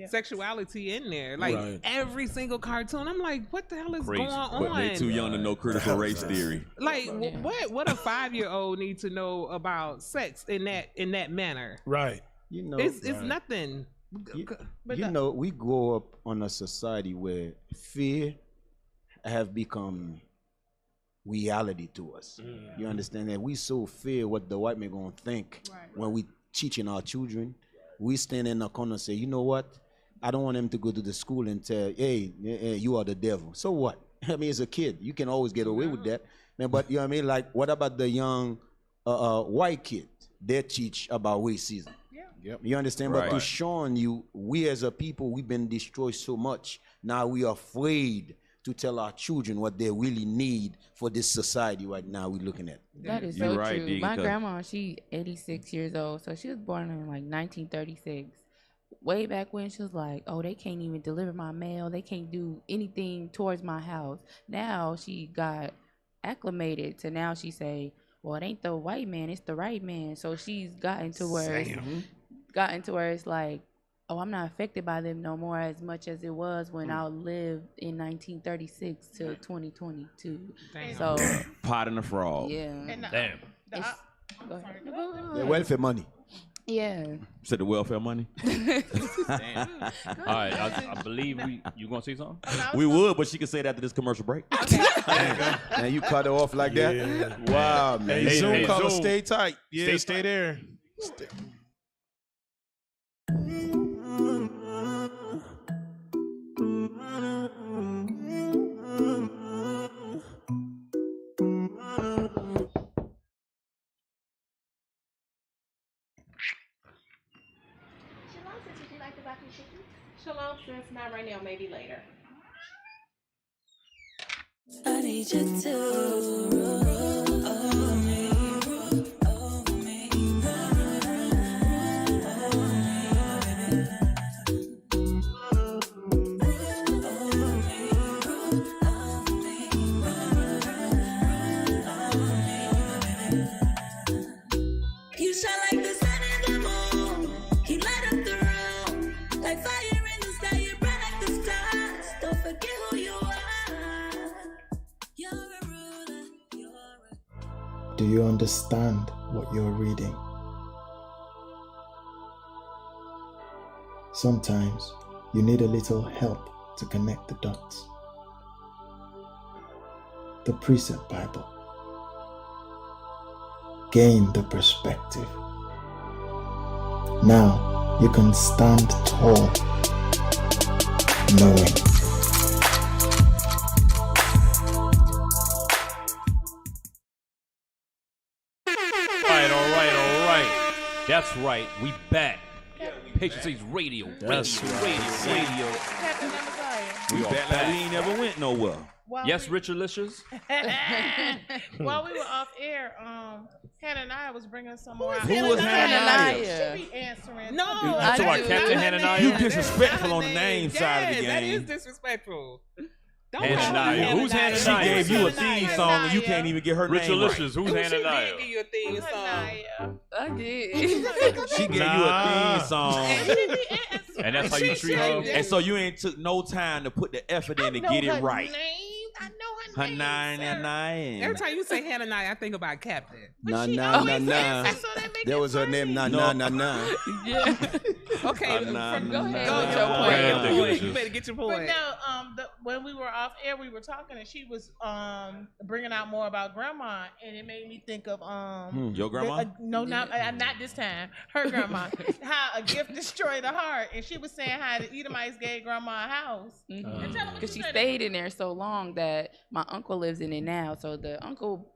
sexuality in there. Like every single cartoon, I'm like, what the hell is going on? But they too young to know critical race theory. Like, what a 5-year-old need to know about sex in that manner? Right. You know, it's nothing. You know, we grow up on a society where fear have become reality to us. You understand that? We so fear what the white man gonna think when we teaching our children. We stand in the corner and say, you know what? I don't want them to go to the school and tell, hey, you are the devil. So what? I mean, as a kid, you can always get away with that. Man, but you know what I mean? Like, what about the young white kid? They teach about racism. Yep. You understand? But to showing you, we as a people, we've been destroyed so much. Now we are afraid to tell our children what they really need for this society right now we're looking at. That is so true. My grandma, she 86 years old, so she was born in like 1936. Way back when, she was like, oh, they can't even deliver my mail. They can't do anything towards my house. Now she got acclimated to now she say, well, it ain't the white man, it's the right man. So she's gotten to where it's like, oh, I'm not affected by them no more as much as it was when I lived in 1936 to 2022. Damn. So pot and a frog. Yeah. Damn. Go ahead. The welfare money. Yeah. Said the welfare money. All right, I believe you gonna say something? We would, but she could say that after this commercial break. And you cut it off like that? Wow, man. Hey, Zoom caller, stay tight. Yeah, stay there. Stay. Shalom, sis. Not right now, maybe later. I need you to rule over me. Do you understand what you're reading? Sometimes you need a little help to connect the dots. The Precept Bible. Gain the perspective. Now you can stand tall, knowing. That's right. We back. Patience Radio. That's Radio. We back like we ain't never went nowhere. Yes, Richard Licious. While we were off air, Hananiah was bringing some more. Who was Hananiah? She be answering. No, Captain Hananiah. You disrespectful on the name side of the game. That is disrespectful. Hananiah. Who's Hananiah? She gave you a theme song and you can't even get her name right. Who's Hananiah? She did give you a theme song. I did. She gave you a theme song. And that's how you treat her? And so you ain't took no time to put the effort in to get it right. I know her name. Every time you say Hananiah, I think about Captain. Nah. That was her name. Nah. Yeah. Okay, Go ahead. Go your point. You better get your point. But no, when we were off air, we were talking, and she was bringing out more about grandma, and it made me think of your grandma. No, not this time. Her grandma. How a gift destroyed her heart, and she was saying how the Edomites gave grandma a house Because she stayed in there so long that my uncle lives in it now. So the uncle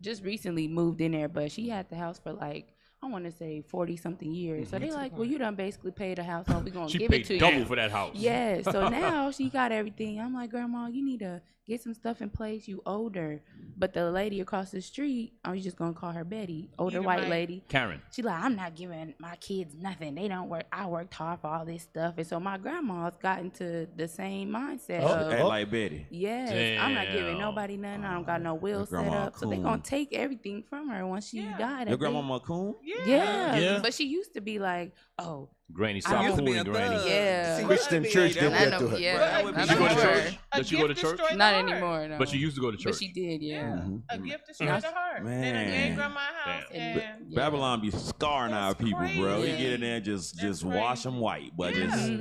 just recently moved in there, but she had the house for like, I want to say 40-something years. So they like, well, you done basically paid the house off. We're going to give it to you. She paid double for that house. Yeah. So now she got everything. I'm like, Grandma, you need to get some stuff in place. You older. But the lady across the street, I'm just going to call her Betty, older white lady. Karen. She like, I'm not giving my kids nothing. They don't work. I worked hard for all this stuff. And so my grandma's gotten to the same mindset of, like Betty. yes, I'm not giving nobody nothing. I don't got no will set up. So they're going to take everything from her once she died. Your grandma coon? Yeah. But she used to be like, oh, Granny, stop fooling Granny. yeah. Christian church did that to her. Yeah. Did she go to church? Does she go to church? Not anymore, no. But she used to go to church. But she did, yeah. A gift destroyed her heart. They done gave grandma a house. And Babylon be scarring our people, bro. You get in there and just wash them white, but just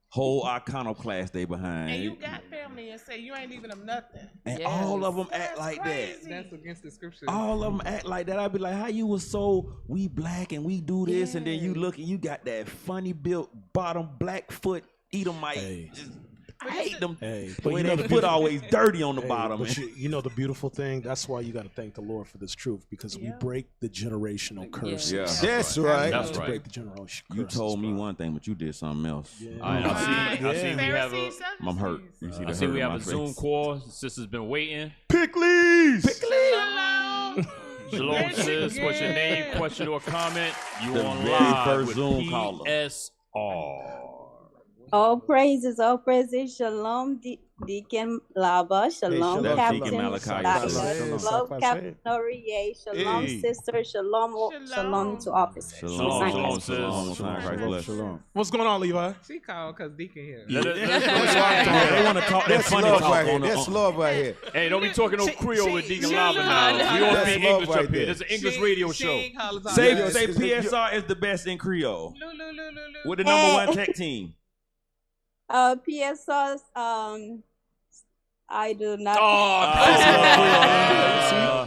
whole iconoclast they behind. And you got family and say you ain't leaving them nothing. And all of them act like that. That's against the scripture. All of them act like that. I'd be like, how you was so, we black and we do this, and then you look and you got that funny built bottom black foot Edomite. I hate them. But when they foot always dirty on the bottom. But you know the beautiful thing? That's why you got to thank the Lord for this truth, because we break the generational curses. Yeah. That's right. That's right. Break the generational curses. You told me one thing, but you did something else. I see we have a. I'm hurt. You see I see we have a Zoom call. Sister's been waiting. Pickles. Shalom, sis. What's your name, question, or comment? You The on very live first with Zoom caller. PSR. All praises, Shalom, Deacon Lava. Shalom, Hey, Captain. Deacon Malachi. Shalom, Captain Norier. Shalom, sister. Shalom to officers. Shalom, sis. What's going on, Levi? She called because Deacon here. They want to talk that funny talk right here. on That's love right here. Hey, don't be talking no Creole with Deacon Lava now. We all speak English up here. This is an English radio show. Say PSR is the best in Creole. With the number one tech team. PSR's, I do not.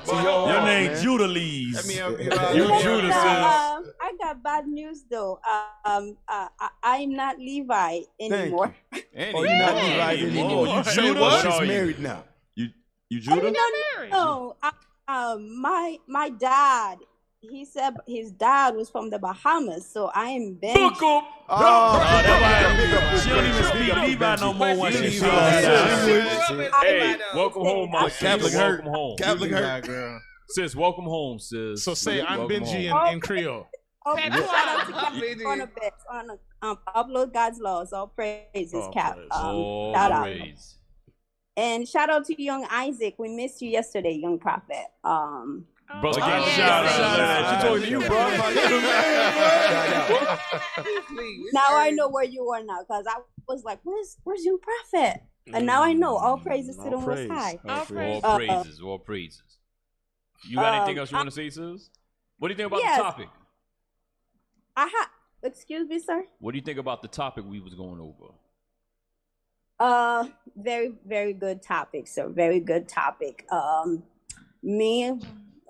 Your name Judalese. You Judas. I got bad news though. I'm not Levi anymore. Oh, you're not Levi anymore. You Judah? She's married now. You Judah? No. My dad. He said his dad was from the Bahamas, so I am Ben. She don't even speak Levi no more once she Hey, welcome home, my Catholic sis. hurt. Welcome home. Catholic hurt. Sis, welcome home, sis. So say I'm Welcome Benji home. in Creole. Shout out to Captain on the best on upload God's laws. All praises, Cap. Shout out. And shout out to young Isaac. We missed you yesterday, young prophet. Brother, shout out. She talking to you, bro. Now I know where you are now, because I was like, where's your prophet? And now I know. All praises to the Most High. All praises. You got anything else you want to say, sis? What do you think about the topic? Excuse me, sir? What do you think about the topic we was going over? Very, very good topic, sir. Very good topic. Me,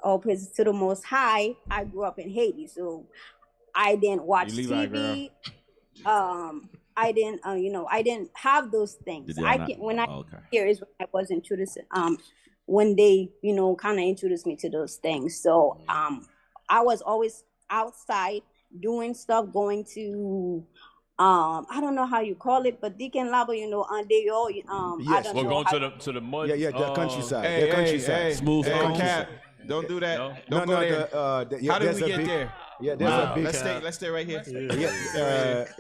all praises to the Most High. I grew up in Haiti, so I didn't watch TV. I didn't, I didn't have those things. When I here is when I was introduced. When they, kind of introduced me to those things. So, I was always outside doing stuff, going to. I don't know how you call it, but Deacon Labo, and they all, yes, we're going to the mud. Yeah, the countryside. Hey, the countryside. Smooth Cap, don't do that. No, Don't go there. How did we get there? Yeah, there's a big. Let's stay right here.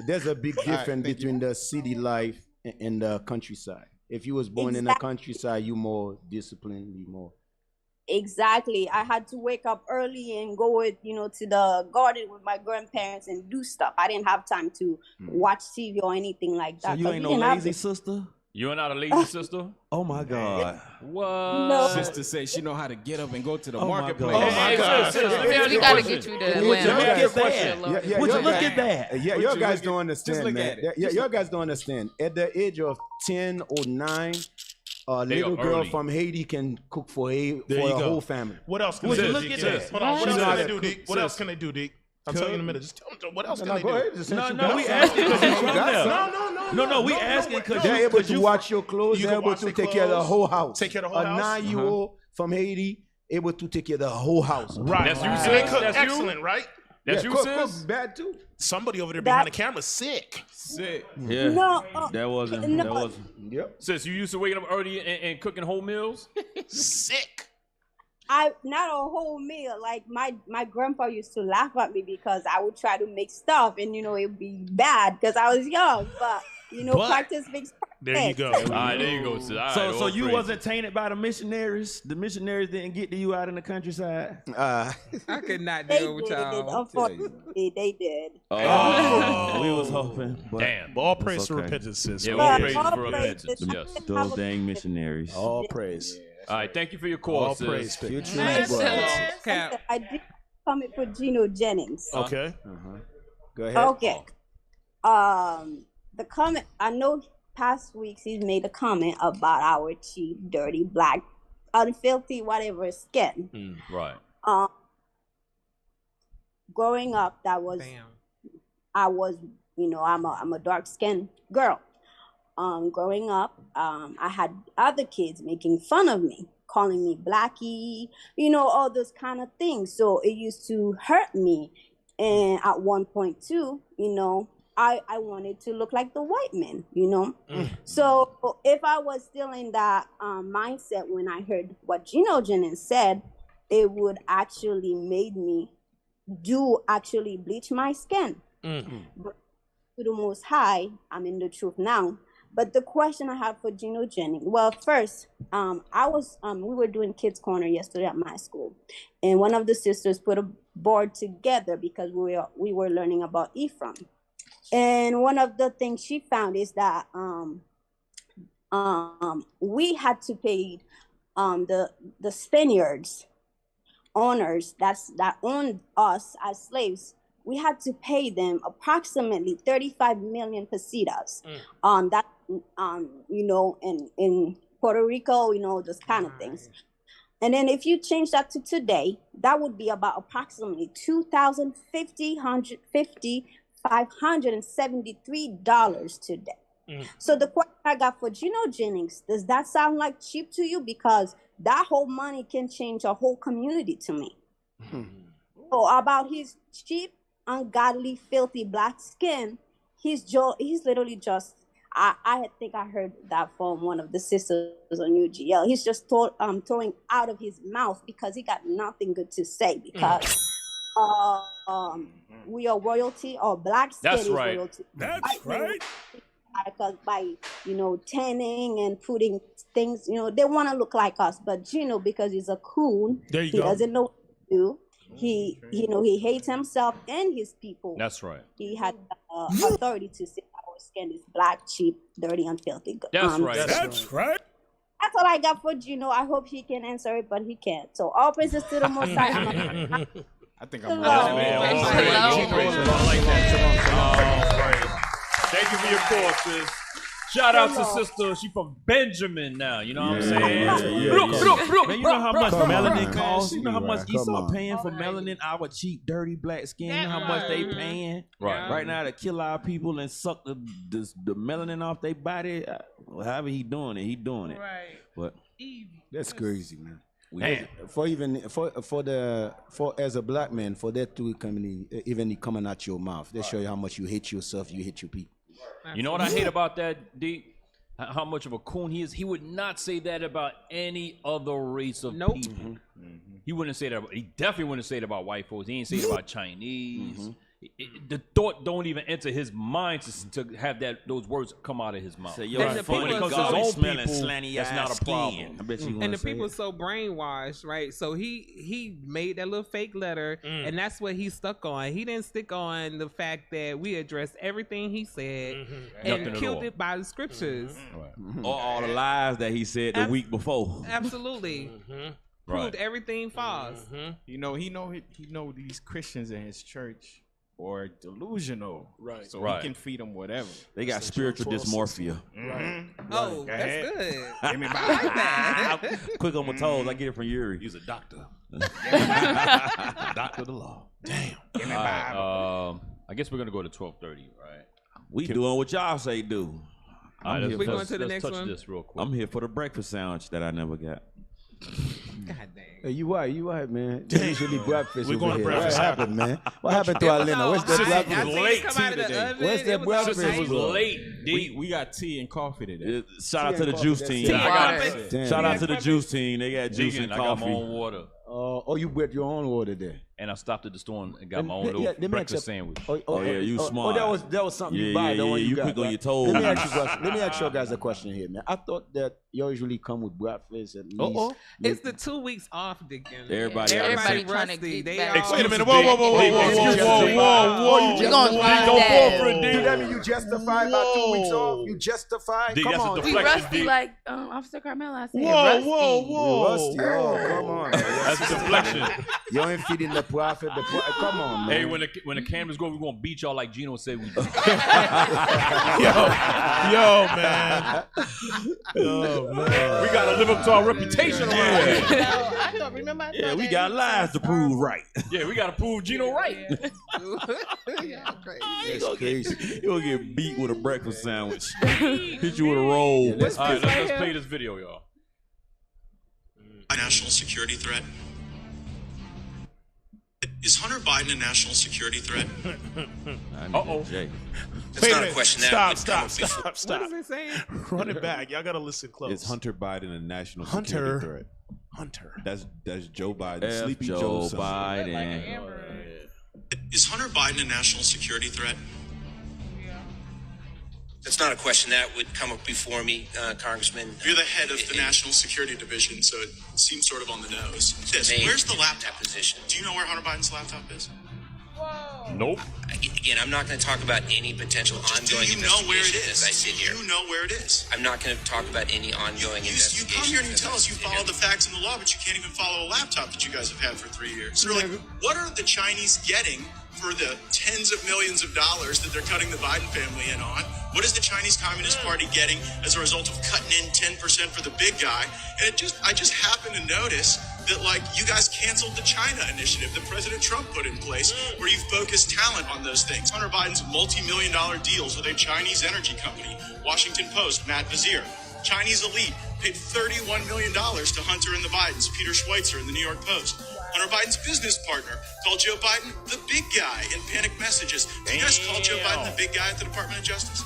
There's a big difference between the city life and the countryside. If you was born in the countryside, you more disciplined, you more. Exactly. I had to wake up early and go with, to the garden with my grandparents and do stuff. I didn't have time to watch TV or anything like that. So you ain't no lazy sister? You're not a lazy sister? Oh my God. What? No. Sister said she know how to get up and go to the Oh my marketplace. God. Oh my God. We gotta get you to Would you look at Atlanta. that? Would you look at that? Yeah, your guys don't understand, man. Yeah, your guys don't understand. At the age of 10 or 9, a little girl from Haiti can cook for a whole family. What else can Would they you do? look at that? Hold on. What else can they do, Deke? What else can they do, Deke? I'll tell you in a minute. Just tell them what else can they do. No, we asking because he's from there. No, we asking because they're able to watch your clothes. They're able to take care of the whole house. Take care of the whole house. A 9-year-old from Haiti able to take care of the whole house. Right. That's you, And sis? they cook That's you? excellent, right? That's you, cook sis? bad too. Somebody over there behind the camera sick. Yeah. No, That wasn't. Yep. Sis, you used to waking up early and cooking whole meals? Sick. Not a whole meal. Like my grandpa used to laugh at me because I would try to make stuff and it would be bad because I was young. But practice makes perfect. There you go. All right, there you go, sis. All right, So you wasn't tainted by the missionaries? The missionaries didn't get to you out in the countryside? I could not They deal with did. y'all. Unfortunately, they did. Oh, we was hoping. But Damn. But all praise it's to okay. repentance, sis. Yeah, But all praise all for praise repentance. is- Yes. Those dang missionaries. All praise. All right, thank you for your call, All sis. praise. Future Yes, brothers. Cap. I did comment for Gino Jennings. Okay. Go ahead. Okay. The comment, I know past weeks he's made a comment about our cheap, dirty, black, unfilthy, whatever skin. Right. Growing up, I was, I'm a dark skinned girl. Growing up, I had other kids making fun of me, calling me blackie, all those kind of things. So it used to hurt me. And at one point too, I wanted to look like the white men, So if I was still in that mindset when I heard what Gino Jennings said, it would actually made me bleach my skin. But to the Most High, I'm in the truth now. But the question I have for Gino Jennings, well, first, we were doing Kids Corner yesterday at my school, and one of the sisters put a board together because we were learning about Ephraim. And one of the things she found is that we had to pay the Spaniards owners that owned us as slaves. We had to pay them approximately 35 million pesetas. In Puerto Rico, those kind of things. And then if you change that to today, that would be about approximately $573 today. So the question I got for Gino Jennings, does that sound like cheap to you? Because that whole money can change a whole community to me. So about his cheap, ungodly, filthy black skin, he's literally just, I think I heard that from one of the sisters on UGL. He's just throwing out of his mouth because he got nothing good to say because we are royalty, or black skin is royalty. That's right. Because by tanning and putting things, they want to look like us. But Gino, because he's a coon, he doesn't know what to do. He hates himself and his people. That's right. He had authority to say our skin is black, cheap, dirty, and filthy. That's right. That's right. That's all I got for Gino. I hope he can answer it, but he can't. So all praises to the Most High. I think I'm Thank you for your call, sis. Shout out to sister. She from Benjamin now. You know what I'm saying? Man, you know how much melanin costs? You know how much Esau paying for melanin, our cheap, dirty black skin? You know how much they paying right now to kill our people and suck the melanin off their body? However he doing it, Right. But that's crazy, man. Man. For as a black man, for that to even coming out your mouth, they show you how much you hate yourself, you hate your people. You know what I hate about that, D? How much of a coon he is. He would not say that about any other race of people. He wouldn't say that. He definitely wouldn't say it about white folks. He ain't say it about Chinese. the thought don't even enter his mind to have those words come out of his mouth. Say, yo, funny because his own people, that's not a problem. I bet you and the people so brainwashed, right? So he made that little fake letter, and that's what he stuck on. He didn't stick on the fact that we addressed everything he said and killed it by the scriptures. Or all the lies that he said the week before. Absolutely. Proved everything false. You know, he know these Christians in his church are delusional, right? So he can feed them whatever. They got spiritual dysmorphia. Right. Oh, that's good. Give me I like that. Quick on my toes. I get it from Yuri. He's a doctor. Doctor of the law. Damn. Give me I guess we're gonna go to 12:30, right? We doing what y'all say do. All right, we going to the let's next touch one. this real quick. I'm here for the breakfast sandwich that I never got. God dang. Hey, you right, man. They usually breakfast. We're going to breakfast. What happened, man? What happened to Alina? Where's the breakfast? late tea today. Where's that breakfast? It was late. We got tea and coffee today. Shout out to the juice team. Shout out to the juice team. They got juice and I got my own coffee. water. Oh, you bred your own water there. And I stopped at the store and got my own little breakfast sandwich. Oh, yeah, you smart. Oh, that was something you buy. The one you got, quick on right? your toes. Let me ask you a question. Let me ask you guys a question here, man. I thought that you usually come with breakfast at least. It's the 2 weeks off, Dickens. Everybody rusty. trying to They get are. back. Wait a minute. Whoa. You that mean you justify about 2 weeks off? You justify? D, Come that's a on. We deflection, rusty D. like Officer Carmela said. Whoa. Rusty. Oh, come on. That's a deflection. You ain't feeding the prophet. Come on, man. Hey, when the cameras go, we're gonna beat y'all like Gino said we do. Yo, man. We gotta live up to our reputation around here. I don't remember. Yeah, we got lies to prove right. Yeah, we gotta prove Gino right. That's crazy. You gonna get beat with a breakfast sandwich. Hit you with a roll. All right, let's play this video, y'all. A national security threat? Is Hunter Biden a national security threat? Uh-oh. It's not a question that Stop. What is it saying? Run it back. Y'all got to listen close. Is Hunter Biden a national security threat? Hunter. That's Joe Biden. F Sleepy Joe Joe's son. Biden. Is Hunter Biden a national security threat? That's not a question that would come up before me, Congressman. You're the head of the National Security Division, so it seems sort of on the nose. Where's the laptop? Position. Do you know where Hunter Biden's laptop is? Nope. Again, I'm not going to talk about any potential ongoing investigation as I sit here. You know where it is. I'm not going to talk about any ongoing investigation. You come here and you tell us you follow the facts and the law, but you can't even follow a laptop that you guys have had for 3 years. So like, what are the Chinese getting for the tens of millions of dollars that they're cutting the Biden family in on? What is the Chinese Communist Party getting as a result of cutting in 10% for the big guy? And I just happened to notice that, like, you guys canceled the China initiative that President Trump put in place, where you focus talent on those things. Hunter Biden's multi-million-dollar deals with a Chinese energy company, Washington Post, Matt Vizier. Chinese elite paid $31 million to Hunter and the Bidens, Peter Schweitzer in the New York Post. Hunter Biden's business partner called Joe Biden the big guy in panic messages. Do you guys call Joe Biden the big guy at the Department of Justice?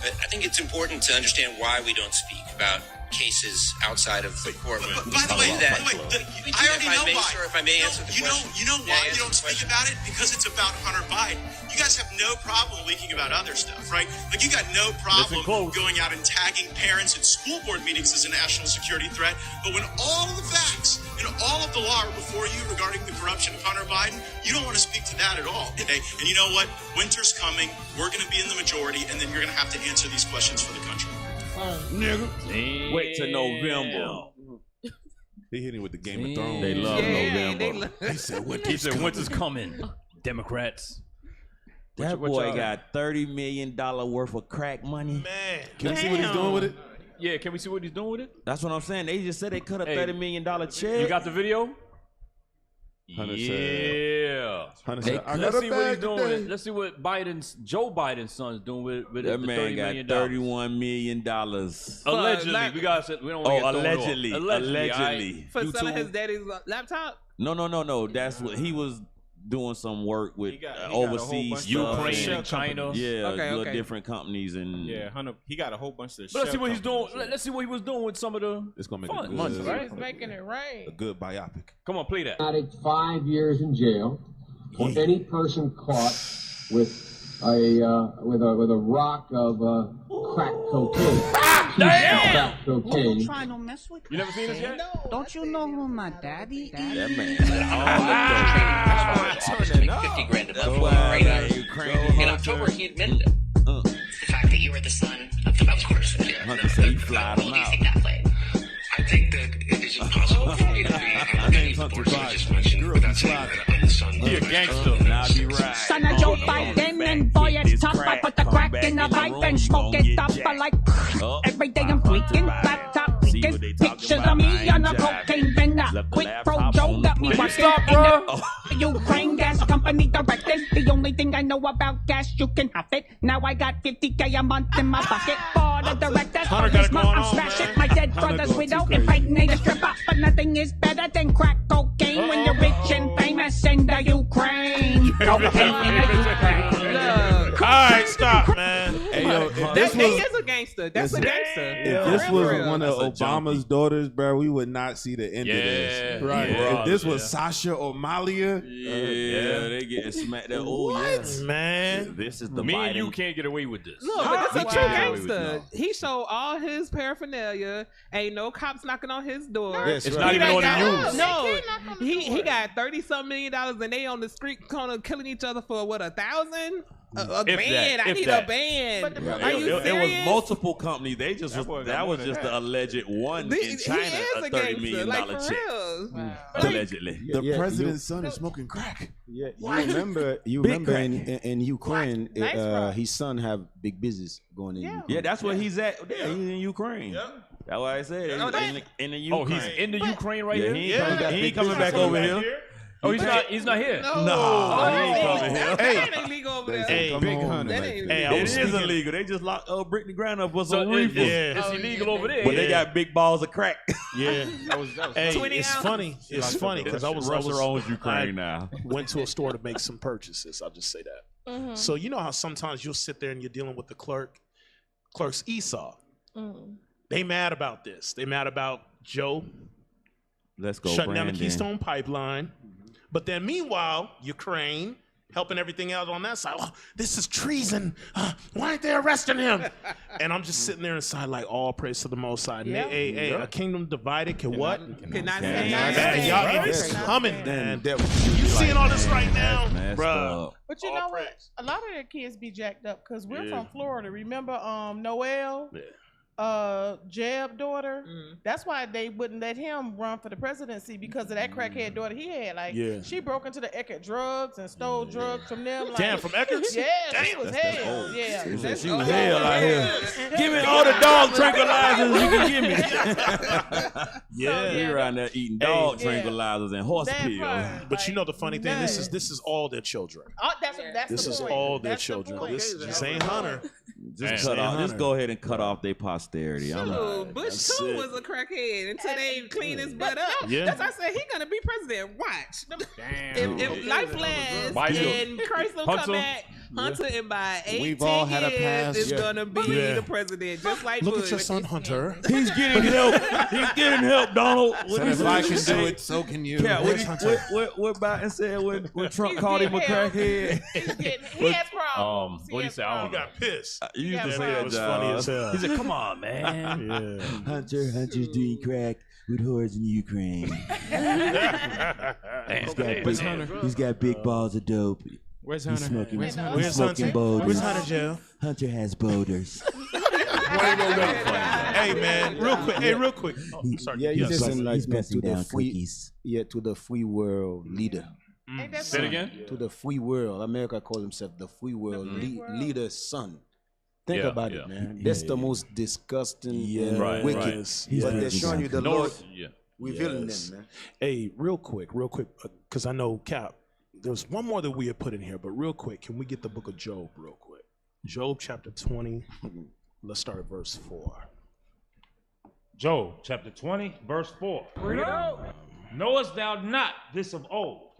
I think it's important to understand why we don't speak about cases outside of the courtroom. By the way, I already know why. If I may answer the question. You know why you don't speak about it? Because it's about Hunter Biden. You guys have no problem leaking about other stuff, right? Like, you got no problem going out and tagging parents at school board meetings as a national security threat. But when all of the facts and all of the law are before you regarding the corruption of Hunter Biden, you don't want to speak to that at all. Okay? And you know what? Winter's coming. We're going to be in the majority, and then you're going to have to answer these questions for the country. Nigga. Wait till November. They hit him with the Game of Thrones. They love November. He said winter's coming. Democrats. That boy got $30 million worth of crack money. Man. Can we see what he's doing with it? Yeah, can we see what he's doing with it? That's what I'm saying. They just said they cut a $30 million check. You got the video? Hunter Yeah. Hunter said, Let's see what he's doing with it. Let's see what Joe Biden's son's doing with that the man $30 got million. $31 million. Allegedly. We don't want to get allegedly. Allegedly. For selling his daddy's laptop? No. That's what he was doing some work with overseas stuff. Ukraine and China. Yeah, little different companies and Hunter, he got a whole bunch of. But let's see what he's doing. Let's see what he was doing with some of the. It's gonna make fun. a good, Right? He's making it right. a good biopic. Come on, play that. 5 years in jail for any person caught with a rock of crack cocaine. Damn! Crack cocaine. Don't try no mess with you never seen this yet? Don't you know who my daddy is? That man. Turning up. 50 grand a month. In October, he admitted it. The fact that you were the son of the of course. Hunter said he flied him out. I think that it is impossible for me to be. My name's Hunter Biden. He a gangster. Now I be right. Son of Joe Biden, and boy, it's tough. I put the crack in the pipe and smoke it up. I like every day I'm tweaking, laptop leaking. Pictures of me on a cocaine bender. Quick pro Joe got me working in the Ukraine gas company directing. The only thing I know about gas, you can have it. Now I got 50K a month in my pocket. For the directors, for this month I'm smashing my dead brother's widow. Impregnate a stripper, but nothing is better than crack cocaine when you're rich and famous in the Ukraine. Cocaine in the Ukraine. All right, stop, man. Hey, yo, that is a gangster. That's a gangster. If this was one of Obama's daughters, bro, we would not see the end of this. Right. If this was Sasha O'Malia, they get smacked. Oh, yes, man. This is the Me Biden. and you can't get away with this. Look, but that's a true gangster. He showed all his paraphernalia. Ain't no cops knocking on his door. That's It's right. not even on the news. No, he got $30-some million, and they on the street corner killing each other for what, $1,000? A band. I need a band. Are you serious? It was multiple companies. They just that was just the alleged one in China, a $30 million check. Allegedly. The president's son is smoking crack. Yeah, you remember in Ukraine, his son have big business going in. Yeah, that's where he's at. Yeah, he's in Ukraine. That's why I said in the Ukraine. Oh, he's in the Ukraine right here? He ain't coming back over here. Oh, he's not here. No, he ain't coming here. That ain't illegal over there. Hey, Big Hunter. It is illegal. They just locked Brittany Grant up for some reefer. It's illegal over there. But they got big balls of crack. Yeah. That was Hey, it's funny. It's funny because I was owns Ukraine now. Went to a store to make some purchases. I'll just say that. Mm-hmm. So you know how sometimes you'll sit there and you're dealing with the clerk's Esau. They mad about this. They mad about Joe shutting down the Keystone Pipeline. But then meanwhile, Ukraine helping everything out on that side. Oh, this is treason. Why aren't they arresting him? And I'm just sitting there inside like, all praise to the Most High. Hey, a kingdom divided can what? Cannot stand. Y'all, it's coming, man. You seeing all this right now? Bro. But you know what? A lot of their kids be jacked up because we're from Florida. Remember Noel? Jeb daughter. That's why they wouldn't let him run for the presidency because of that crackhead daughter he had. Like she broke into the Eckert drugs and stole drugs from them. Like, Damn, from Eckert's? Yeah, she was hell. Yeah, she was hell out here. Give me all the dog tranquilizers you can give me. He around there eating dog tranquilizers and horse pills. But you know the funny thing, this is all their children. That's this is all their children. This ain't Hunter. Just go ahead and cut off their posterity. Bush too was a crackhead until they clean his butt up. That's why I said he's gonna be president. Watch. If life lasts and Christ will come back, Hunter, and by 18 years is gonna be the president. Just like Look Bush. at your son, Hunter. He's getting help. He's getting help, Donald. So if I can do it, so can you. Yeah, what Biden said when Trump called him a crackhead? He has problems. What did he say? I don't know. He got pissed. You used to say that, was funny as hell. He said, "Come on, man." Hunter's doing crack with whores in Ukraine. He's got big balls of dope. Where's Hunter? He's smoking boulders. Where's Hunter, Joe? Hunter has boulders. Hey man, real quick. He's just enlightenment to the free world leader. Say it again. To the free world. America calls himself the free world leader's son. Think about it, man. That's the most disgusting and wicked. But they're showing you the Lord revealing them, man. Hey, real quick, because I know Cap, there's one more that we had put in here, but real quick, can we get the book of Job real quick? Job chapter 20. Let's start at verse 4. Job chapter 20, verse 4. Knowest thou not this of old?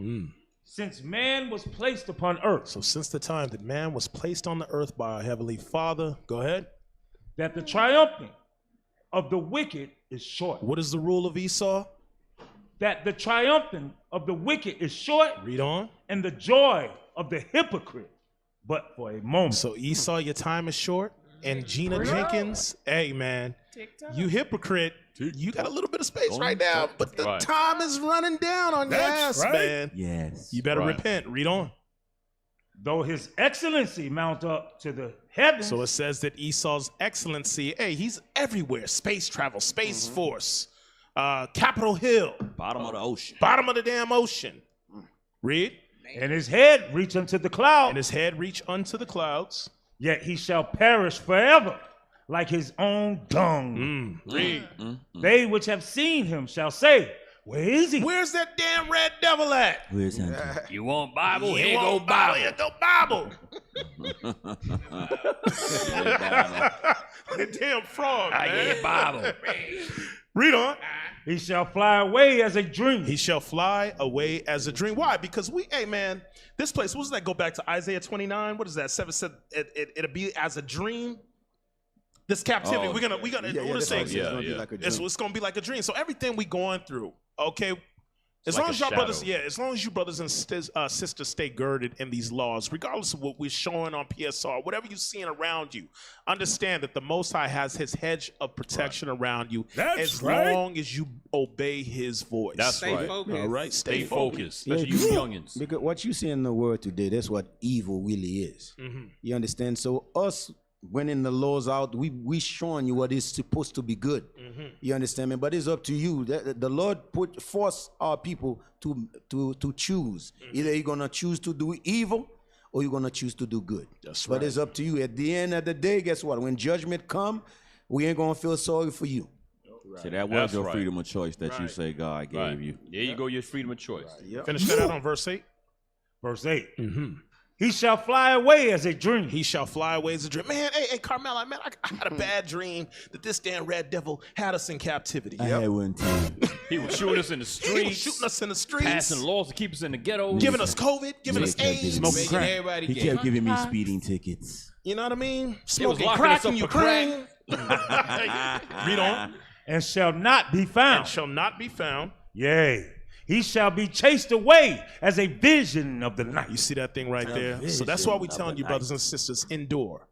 Since man was placed upon earth. So since the time that man was placed on the earth by our Heavenly Father, go ahead. That the triumphing of the wicked is short. What is the rule of Esau? That the triumphing of the wicked is short. Read on. And the joy of the hypocrite but for a moment. So Esau, your time is short. And Gina Jenkins, hey man, you hypocrite. You got a little bit of space right now, but the time is running down on your ass, man. Yes. You better repent. Read on. Though his excellency mount up to the heavens. So it says that Esau's excellency, hey, he's everywhere. Space travel, Space Force, Capitol Hill. Bottom of the ocean. Bottom of the damn ocean. Read. And his head reach unto the clouds. And his head reach unto the clouds. Yet he shall perish forever, like his own dung. Read. They which have seen him shall say, where is he? Where's that damn red devil at? Where's he? You want Bible? You Here go want Bible. Here go Bible. That damn frog, man. get Bible. Read on. He shall fly away as a dream. He shall fly away as a dream. Why? Because hey man, this place, what does that go back to? Isaiah 29? What is that? 7 said it'll be as a dream. This captivity, we're gonna it's gonna be like a dream. So everything we going through, okay. As long as y'all brothers, as long as you brothers and sisters stay girded in these laws, regardless of what we're showing on PSR, whatever you're seeing around you, understand that the Most High has his hedge of protection around you long as you obey his voice. That's right. Focused. All right, stay focused. Especially you youngins. Because what you see in the world today, that's what evil really is. You understand? So us, when in the laws out, we showing you what is supposed to be good. You understand me? But it's up to you. The Lord force our people to choose. Either you're gonna choose to do evil or you're gonna choose to do good. But it's up to you. At the end of the day, guess what? When judgment come, we ain't gonna feel sorry for you. So that was your freedom of choice that you say God gave you. There you go, your freedom of choice. Finish that out on verse 8. Verse 8. He shall fly away as a dream. He shall fly away as a dream. Man, hey, Carmela, man, I had a bad dream that this damn red devil had us in captivity. I had one too. He was shooting us in the streets. He was shooting us in the streets. Passing laws to keep us in the ghettos. Giving us COVID, giving us AIDS. Smoking crack. He kept giving me speeding tickets. You know what I mean? Smoking crack in Ukraine. Read on. And shall not be found. And shall not be found. Yea. He shall be chased away as a vision of the night. You see that thing right there? So that's why we're telling you, brothers and sisters, endure.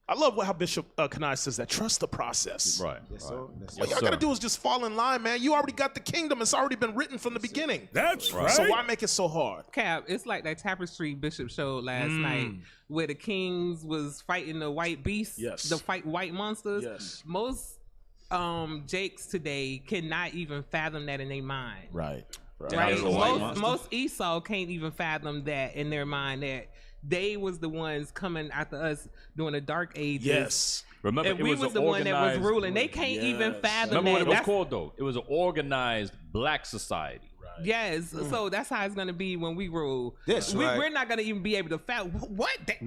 I love how Bishop Kanai says that. Trust the process. Right. All y'all got to do is just fall in line, man. You already got the kingdom. It's already been written from the beginning. That's right. So why make it so hard? Cap, it's like that tapestry Bishop showed last night where the kings was fighting the white beasts, the white monsters. Yes. Most Jakes today cannot even fathom that in their mind. Right. Most Esau can't even fathom that in their mind, that they was the ones coming after us during the dark ages. Yes. Remember, and we was the one that was ruling. They can't even fathom Remember that. what it was called, though? It was an organized black society. Yes, so that's how it's gonna be when we rule. We're not gonna even be able to fathom what. They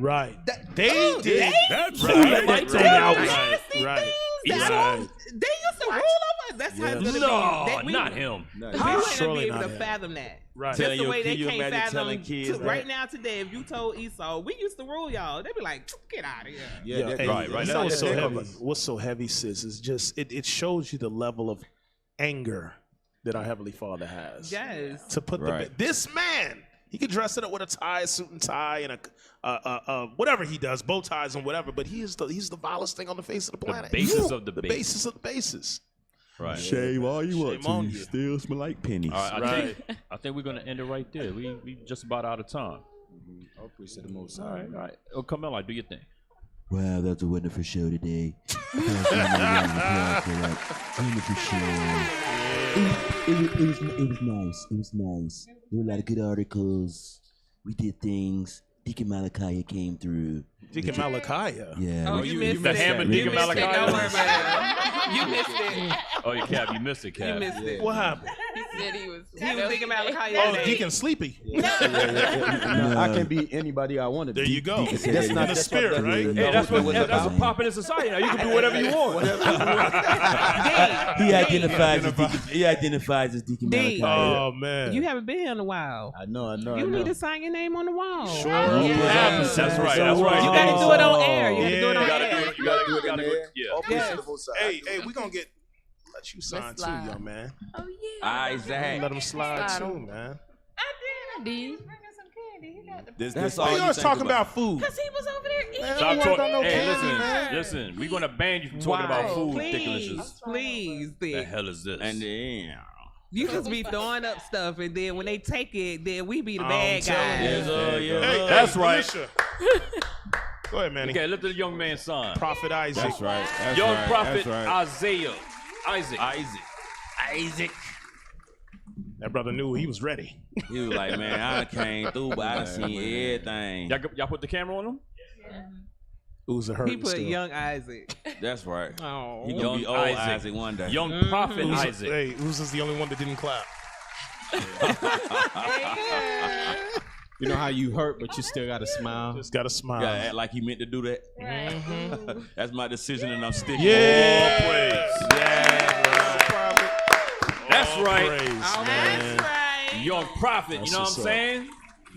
did. That's right. Right. They used to rule over us. That's how it's gonna be. No, not him. We wouldn't be able to fathom that. Right. Just the way they can't fathom right now today. If you told Esau, we used to rule y'all, they'd be like, get out of here. Right. You know what's so heavy? What's so heavy, sis, is just it shows you the level of anger that our Heavenly Father has. Yes. To put this man, he could dress it up with a tie, a suit and tie, and a whatever he does, bow ties and whatever. But he's the vilest thing on the face of the planet. The basis of the basis of the basis. Right. Shave all you want to. on You still smell like pennies. All right. I think we're gonna end it right there. We just about out of time. I'll preach to the Most High. All right. Oh, Carmela, do your thing. Wow, that's a wonderful show today. Wonderful show. It was nice. It was nice. There were a lot of good articles. We did things. Deacon Malachi came through. Deacon Malachi? Yeah. Oh, you missed the it. ham and Deacon Malachi? Don't worry about it. You missed it. Oh, you Cap, you missed it, Cap. You missed it. What happened? He said he was Deacon Malachi. Oh, Deacon Sleepy. I can be anybody I want to be. There you go. That's not in the spirit, right? Hey, that's what popping in society. Now you can do whatever you want. He identifies as Deacon Malachi. Oh man, You haven't been here in a while. I know. You need to sign your name on the wall. Sure. Yes. That's right. That's right. You got to do it on air. You got to do it on air. You gotta do it. Yeah. Hey, we gonna let you sign too, young man. Oh yeah. Isaac. Let him slide too, on. man. I did. Bring us some candy. That's all you always talking about food. Because he was over there eating. Stop talking. no Hey, candy, listen. We're gonna ban you from talking about food. Please, The hell is this? And then you just be throwing up stuff, and then when they take it, then we be the bad guys. Hey, that's right. Alicia. Go ahead, Manny. Okay, look at the young man's son. Prophet Isaac. That's right. That's young right. prophet That's right. Isaac. That brother knew he was ready. He was like, man, I came through, but I done seen everything. Y'all put the camera on him? Who's a hurt? He put young Isaac. That's right. Oh, He gonna be old Isaac one day. Young prophet Isaac. Hey, who's the only one that didn't clap? You know how you hurt, but you still gotta smile. Just gotta smile. Gotta act like he meant to do that. Mm-hmm. That's my decision, and I'm sticking. Yeah. All praise. That's right. Praise, That's right. Young prophet. That's You know what what's I'm up. saying?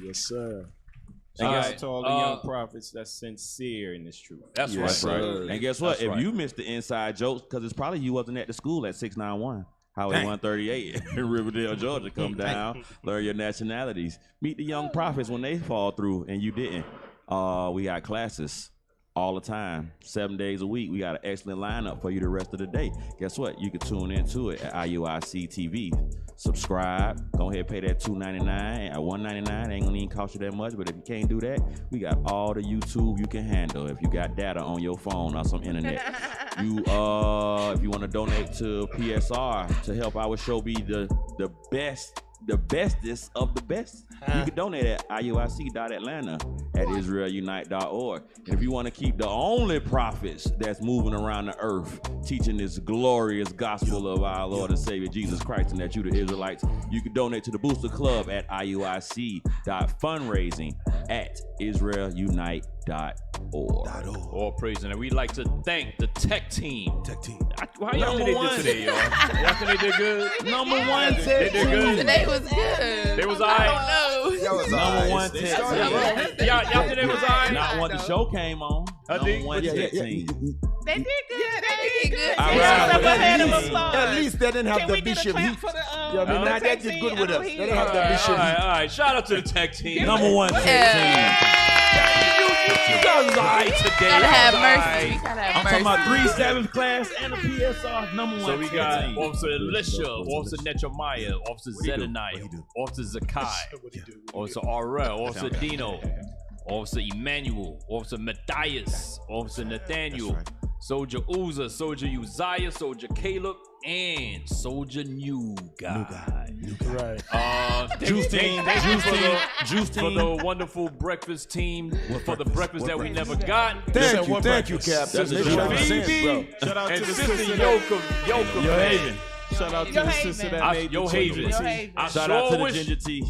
Yes, sir. And All guess right. to all the young prophets that's sincere in this truth. That's That's right. right. And guess what? That's If right. you missed the inside jokes, because it's probably you wasn't at the school at 691. Highway 138 in Riverdale, Georgia. Come down, learn your nationalities. Meet the young prophets when they fall through and you didn't. We got classes all the time, 7 days a week. We got an excellent lineup for you the rest of the day. Guess what? You can tune into it at IUIC TV. Subscribe. Go ahead and pay that $2.99 or $1.99. Ain't gonna even cost you that much, but if you can't do that, we got all the YouTube you can handle. If you got data on your phone or some internet, if you want to donate to PSR to help our show be the bestest of the best, you can donate at IUIC.Atlanta at IsraelUnite.org. And if you want to keep the only prophets that's moving around the earth teaching this glorious gospel of our Lord and Savior Jesus Christ and that you the Israelites, you can donate to the Booster Club at IUIC.fundraising at IsraelUnite.org. All praise. And we'd like to thank the tech team. How y'all think they did today, y'all? Y'all think they did good? Number one tech They did good? Today was good. They was all right? Y'all was Number one tech team. Y'all think they was all right? Not when the show came on. Number one tech team. They did good. Yeah, they did good. All Give right. yourself a hand of applause. At least they didn't have Can the we get a bishop clap heat. for the, You know what I mean? Nah, they did good with us. They didn't have the bishop All heat. right. Shout out to the tech team. Number one tech team. You guys was all right today. Gotta have You guys was all mercy. right. We gotta have I'm mercy. talking about 3 7th class and a PSR. Number one So we tech got team. Officer Elisha, Officer Nechemiah, Officer Zedaniah, Officer Zakai, Officer RL, Officer Dino, Officer Emmanuel, Officer Matthias, Officer Nathaniel, Soldier Uzzah, Soldier Uzziah, Soldier Caleb, and Soldier New Guy. Right. Juice team for the wonderful breakfast team, for the breakfast that we never got. Thank you, Captain. Sister Phoebe Shout out and to the Sister sister Yoka Haven. Shout out to the sister that made Yo the Haven. tea. Shout out to the ginger tea.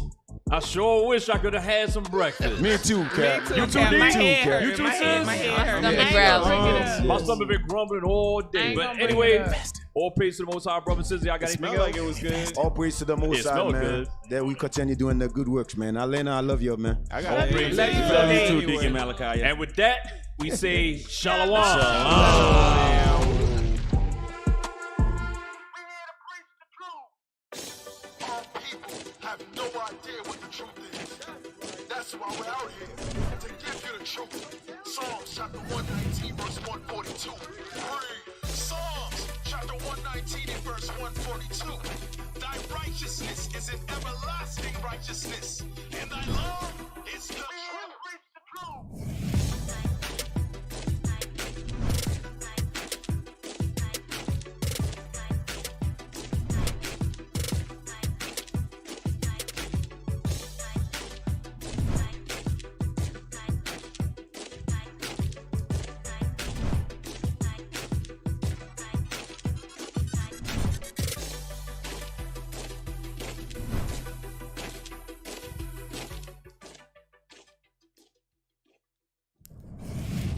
I sure wish I could have had some breakfast. Me too, Cap. You too, My D? head hurt. You too, My sis? head hurt. Stomach Yeah. growling. My stomach been grumbling all day. But anyway, all praise to the Most High, brother and sister. Y'all got anything Smelled else? like it was good. All praise to the Most It High, smelled man. good. That we continue doing the good works, man. Alena, I love you, man. I All got praise. it. Love you too, Deacon Malachi. And with that, we say shalom. Have no idea what the truth is. That's why we're out here, to give you the truth. Psalms chapter 119, verse 142. Read. Psalms chapter 119 and verse 142. Thy righteousness is an everlasting righteousness, and thy love is the